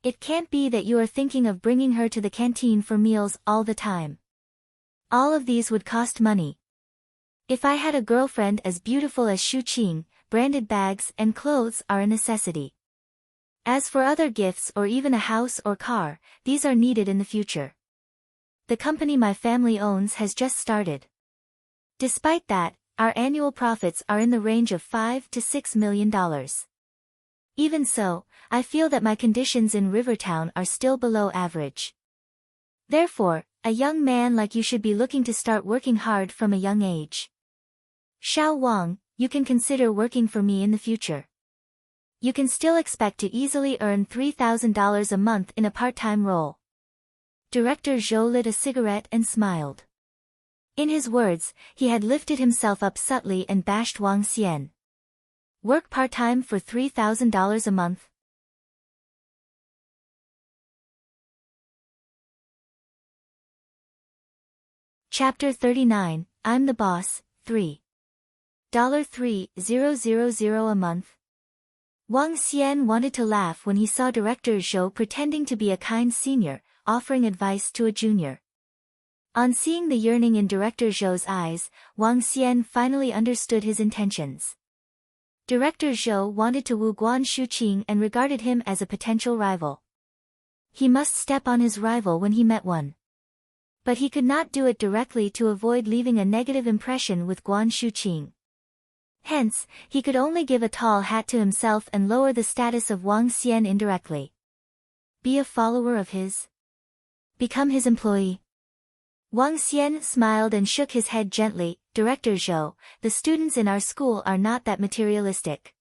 It can't be that you are thinking of bringing her to the canteen for meals all the time. All of these would cost money. If I had a girlfriend as beautiful as Shuqing, branded bags and clothes are a necessity. As for other gifts or even a house or car, these are needed in the future. The company my family owns has just started. Despite that, our annual profits are in the range of $5 to $6 million. Even so, I feel that my conditions in Rivertown are still below average. Therefore, a young man like you should be looking to start working hard from a young age. Xiao Wang, you can consider working for me in the future. You can still expect to easily earn $3,000 a month in a part-time role." Director Zhou lit a cigarette and smiled. In his words, he had lifted himself up subtly and bashed Wang Xian. "Work part-time for $3,000 a month?" Chapter 39, I'm the Boss, 3. $3,000 a month. Wang Xian wanted to laugh when he saw Director Zhou pretending to be a kind senior, offering advice to a junior. On seeing the yearning in Director Zhou's eyes, Wang Xian finally understood his intentions. Director Zhou wanted to woo Guan Shuqing and regarded him as a potential rival. He must step on his rival when he met one. But he could not do it directly to avoid leaving a negative impression with Guan Shuqing. Hence, he could only give a tall hat to himself and lower the status of Wang Xian indirectly. Be a follower of his. Become his employee. Wang Xian smiled and shook his head gently. Director Zhou, the students in our school are not that materialistic.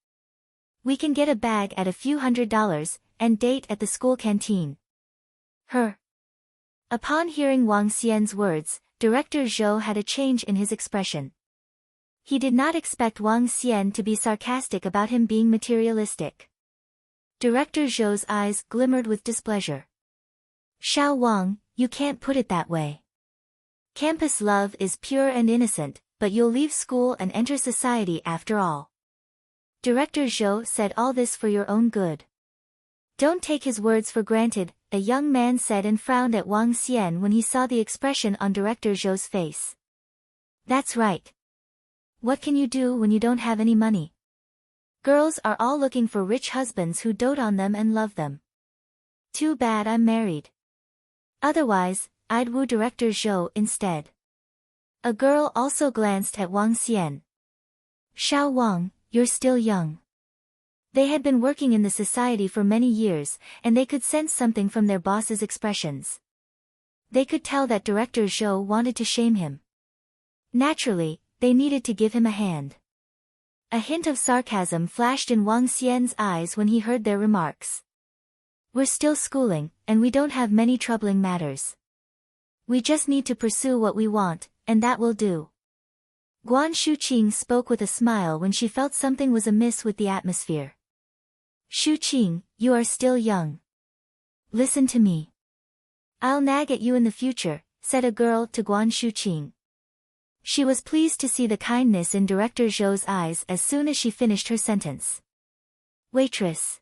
We can get a bag at a few $100s, and date at the school canteen. Her. Upon hearing Wang Xian's words, Director Zhou had a change in his expression. He did not expect Wang Xian to be sarcastic about him being materialistic. Director Zhou's eyes glimmered with displeasure. Xiao Wang, you can't put it that way. Campus love is pure and innocent, but you'll leave school and enter society after all. Director Zhou said all this for your own good. Don't take his words for granted, a young man said and frowned at Wang Xian when he saw the expression on Director Zhou's face. That's right. What can you do when you don't have any money? Girls are all looking for rich husbands who dote on them and love them. Too bad I'm married. Otherwise, I'd woo Director Zhou instead. A girl also glanced at Wang Xian. Xiao Wang, you're still young. They had been working in the society for many years, and they could sense something from their boss's expressions. They could tell that Director Zhou wanted to shame him. Naturally, they needed to give him a hand. A hint of sarcasm flashed in Wang Xian's eyes when he heard their remarks. We're still schooling, and we don't have many troubling matters. We just need to pursue what we want, and that will do. Guan Shuqing spoke with a smile when she felt something was amiss with the atmosphere. Shuqing, you are still young. Listen to me. I'll nag at you in the future, said a girl to Guan Shuqing. She was pleased to see the kindness in Director Zhou's eyes as soon as she finished her sentence. Waitress.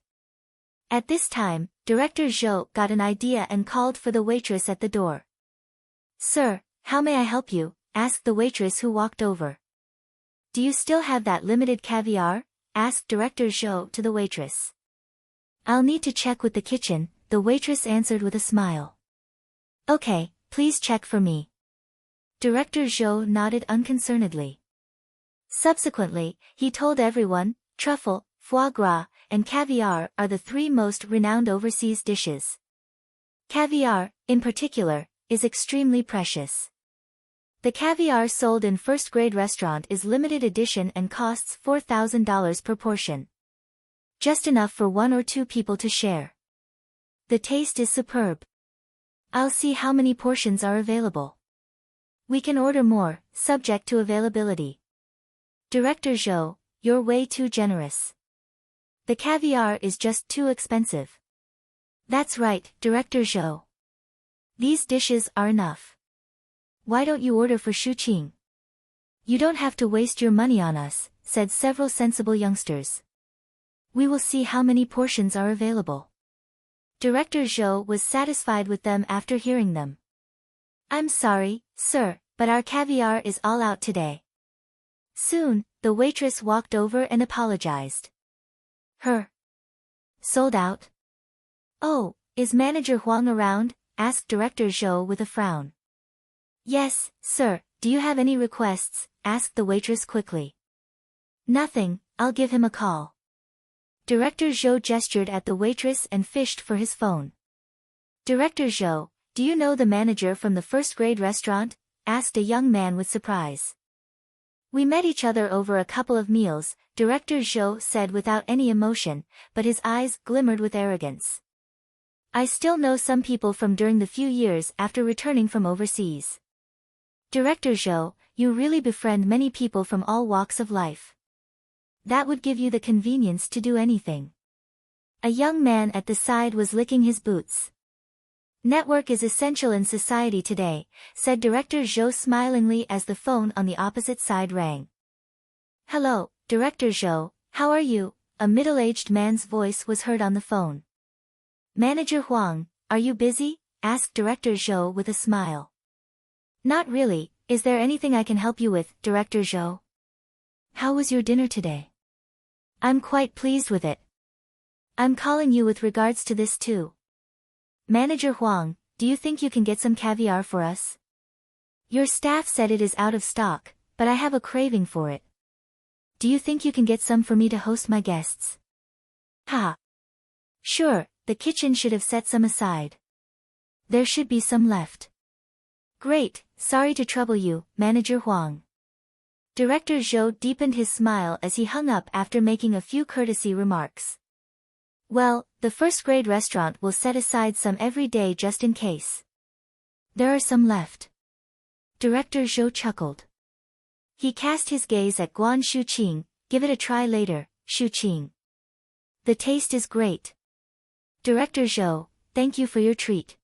At this time, Director Zhou got an idea and called for the waitress at the door. Sir, how may I help you? Asked the waitress who walked over. Do you still have that limited caviar? Asked Director Zhou to the waitress. I'll need to check with the kitchen, the waitress answered with a smile. Okay, please check for me. Director Zhou nodded unconcernedly. Subsequently, he told everyone, truffle, foie gras, and caviar are the three most renowned overseas dishes. Caviar, in particular, is extremely precious. The caviar sold in first-grade restaurant is limited edition and costs $4,000 per portion. Just enough for 1 or 2 people to share. The taste is superb. I'll see how many portions are available. We can order more, subject to availability. Director Zhou, you're way too generous. The caviar is just too expensive. That's right, Director Zhou. These dishes are enough. Why don't you order for Shuqing? You don't have to waste your money on us, said several sensible youngsters. We will see how many portions are available. Director Zhou was satisfied with them after hearing them. I'm sorry, sir, but our caviar is all out today. Soon, the waitress walked over and apologized. Sold out? Oh, is Manager Huang around? Asked Director Zhou with a frown. Yes, sir, do you have any requests? Asked the waitress quickly. Nothing, I'll give him a call. Director Zhou gestured at the waitress and fished for his phone. Director Zhou, do you know the manager from the first-grade restaurant? Asked a young man with surprise. We met each other over a couple of meals, Director Zhou said without any emotion, but his eyes glimmered with arrogance. I still know some people from during the few years after returning from overseas. Director Zhou, you really befriend many people from all walks of life. That would give you the convenience to do anything. A young man at the side was licking his boots. Network is essential in society today, said Director Zhou smilingly as the phone on the opposite side rang. Hello, Director Zhou, how are you? A middle-aged man's voice was heard on the phone. Manager Huang, are you busy? Asked Director Zhou with a smile. Not really, is there anything I can help you with, Director Zhou? How was your dinner today? I'm quite pleased with it. I'm calling you with regards to this too. Manager Huang, do you think you can get some caviar for us? Your staff said it is out of stock, but I have a craving for it. Do you think you can get some for me to host my guests? Ha! Sure, the kitchen should have set some aside. There should be some left. Great, sorry to trouble you, Manager Huang. Director Zhou deepened his smile as he hung up after making a few courtesy remarks. Well, the first-grade restaurant will set aside some every day just in case. There are some left. Director Zhou chuckled. He cast his gaze at Guan Shuqing, give it a try later, Shuqing. The taste is great. Director Zhou, thank you for your treat.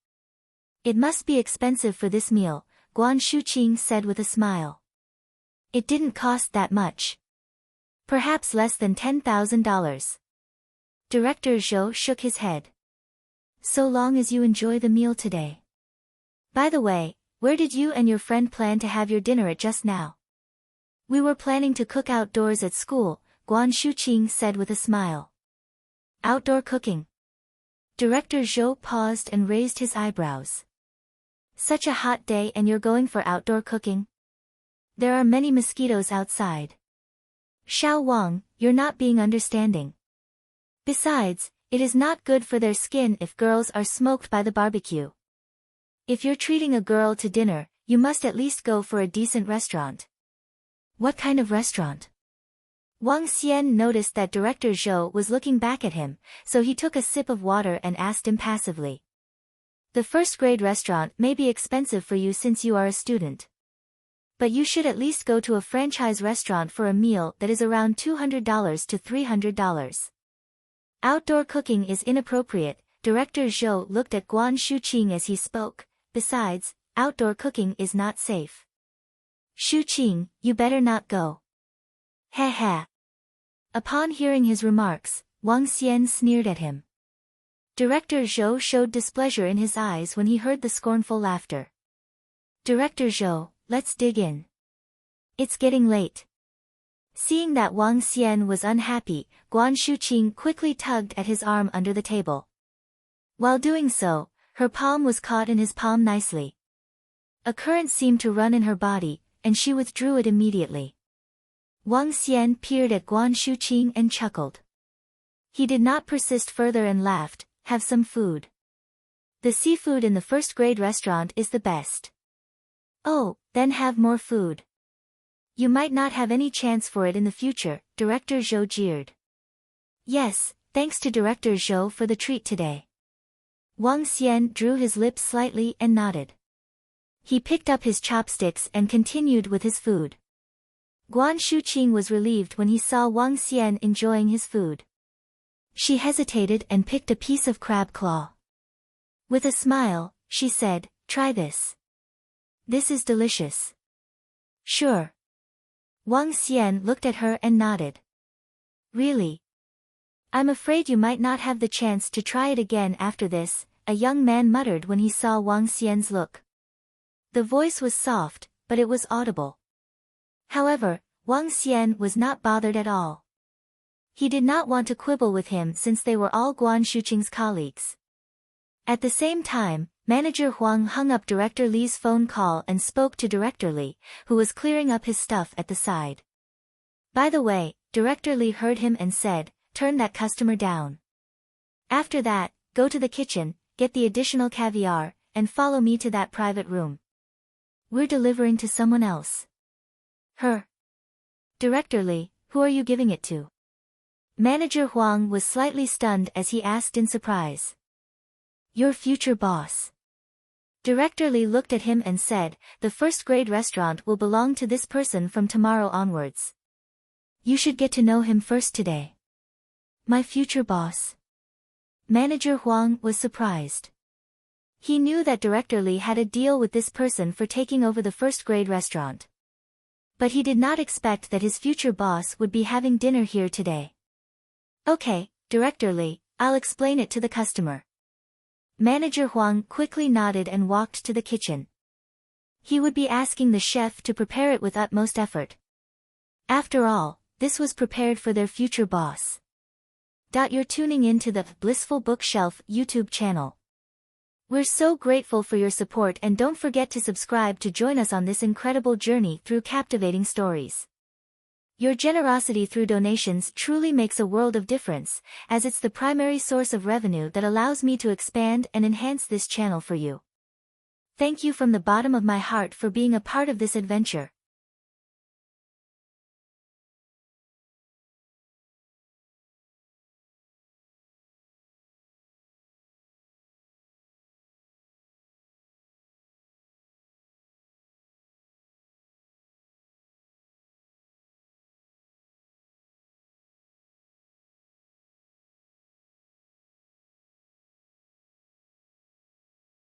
It must be expensive for this meal, Guan Shuqing said with a smile. It didn't cost that much. Perhaps less than $10,000. Director Zhou shook his head. So long as you enjoy the meal today. By the way, where did you and your friend plan to have your dinner at just now? We were planning to cook outdoors at school, Guan Shuqing said with a smile. Outdoor cooking. Director Zhou paused and raised his eyebrows. Such a hot day and you're going for outdoor cooking? There are many mosquitoes outside. Xiao Wang, you're not being understanding. Besides, it is not good for their skin if girls are smoked by the barbecue. If you're treating a girl to dinner, you must at least go for a decent restaurant. What kind of restaurant? Wang Xian noticed that Director Zhou was looking back at him, so he took a sip of water and asked impassively. The first-grade restaurant may be expensive for you since you are a student. But you should at least go to a franchise restaurant for a meal that is around $200 to $300. Outdoor cooking is inappropriate, Director Zhou looked at Guan Shuqing as he spoke. Besides, outdoor cooking is not safe. Shuqing, you better not go. Ha ha. Upon hearing his remarks, Wang Xian sneered at him. Director Zhou showed displeasure in his eyes when he heard the scornful laughter. Director Zhou, let's dig in. It's getting late. Seeing that Wang Xian was unhappy, Guan Shuqing quickly tugged at his arm under the table. While doing so, her palm was caught in his palm nicely. A current seemed to run in her body, and she withdrew it immediately. Wang Xian peered at Guan Shuqing and chuckled. He did not persist further and laughed, have some food. The seafood in the first-grade restaurant is the best. Oh, then have more food. You might not have any chance for it in the future, Director Zhou jeered. Yes, thanks to Director Zhou for the treat today. Wang Xian drew his lips slightly and nodded. He picked up his chopsticks and continued with his food. Guan Shuqing was relieved when he saw Wang Xian enjoying his food. She hesitated and picked a piece of crab claw. With a smile, she said, "Try this. This is delicious." Sure. Wang Xian looked at her and nodded. Really? I'm afraid you might not have the chance to try it again after this, a young man muttered when he saw Wang Xian's look. The voice was soft, but it was audible. However, Wang Xian was not bothered at all. He did not want to quibble with him since they were all Guan Shuqing's colleagues. At the same time, Manager Huang hung up Director Li's phone call and spoke to Director Li, who was clearing up his stuff at the side. By the way, Director Li heard him and said, "Turn that customer down. After that, go to the kitchen, get the additional caviar, and follow me to that private room. We're delivering to someone else." Her. Director Li, who are you giving it to? Manager Huang was slightly stunned as he asked in surprise. Your future boss. Director Li looked at him and said, the first-grade restaurant will belong to this person from tomorrow onwards. You should get to know him first today. My future boss. Manager Huang was surprised. He knew that Director Li had a deal with this person for taking over the first-grade restaurant. But he did not expect that his future boss would be having dinner here today. Okay, Director Li, I'll explain it to the customer. Manager Huang quickly nodded and walked to the kitchen. He would be asking the chef to prepare it with utmost effort. After all, this was prepared for their future boss. You're tuning in to the Blissful Bookshelf YouTube channel. We're so grateful for your support and don't forget to subscribe to join us on this incredible journey through captivating stories. Your generosity through donations truly makes a world of difference, as it's the primary source of revenue that allows me to expand and enhance this channel for you. Thank you from the bottom of my heart for being a part of this adventure.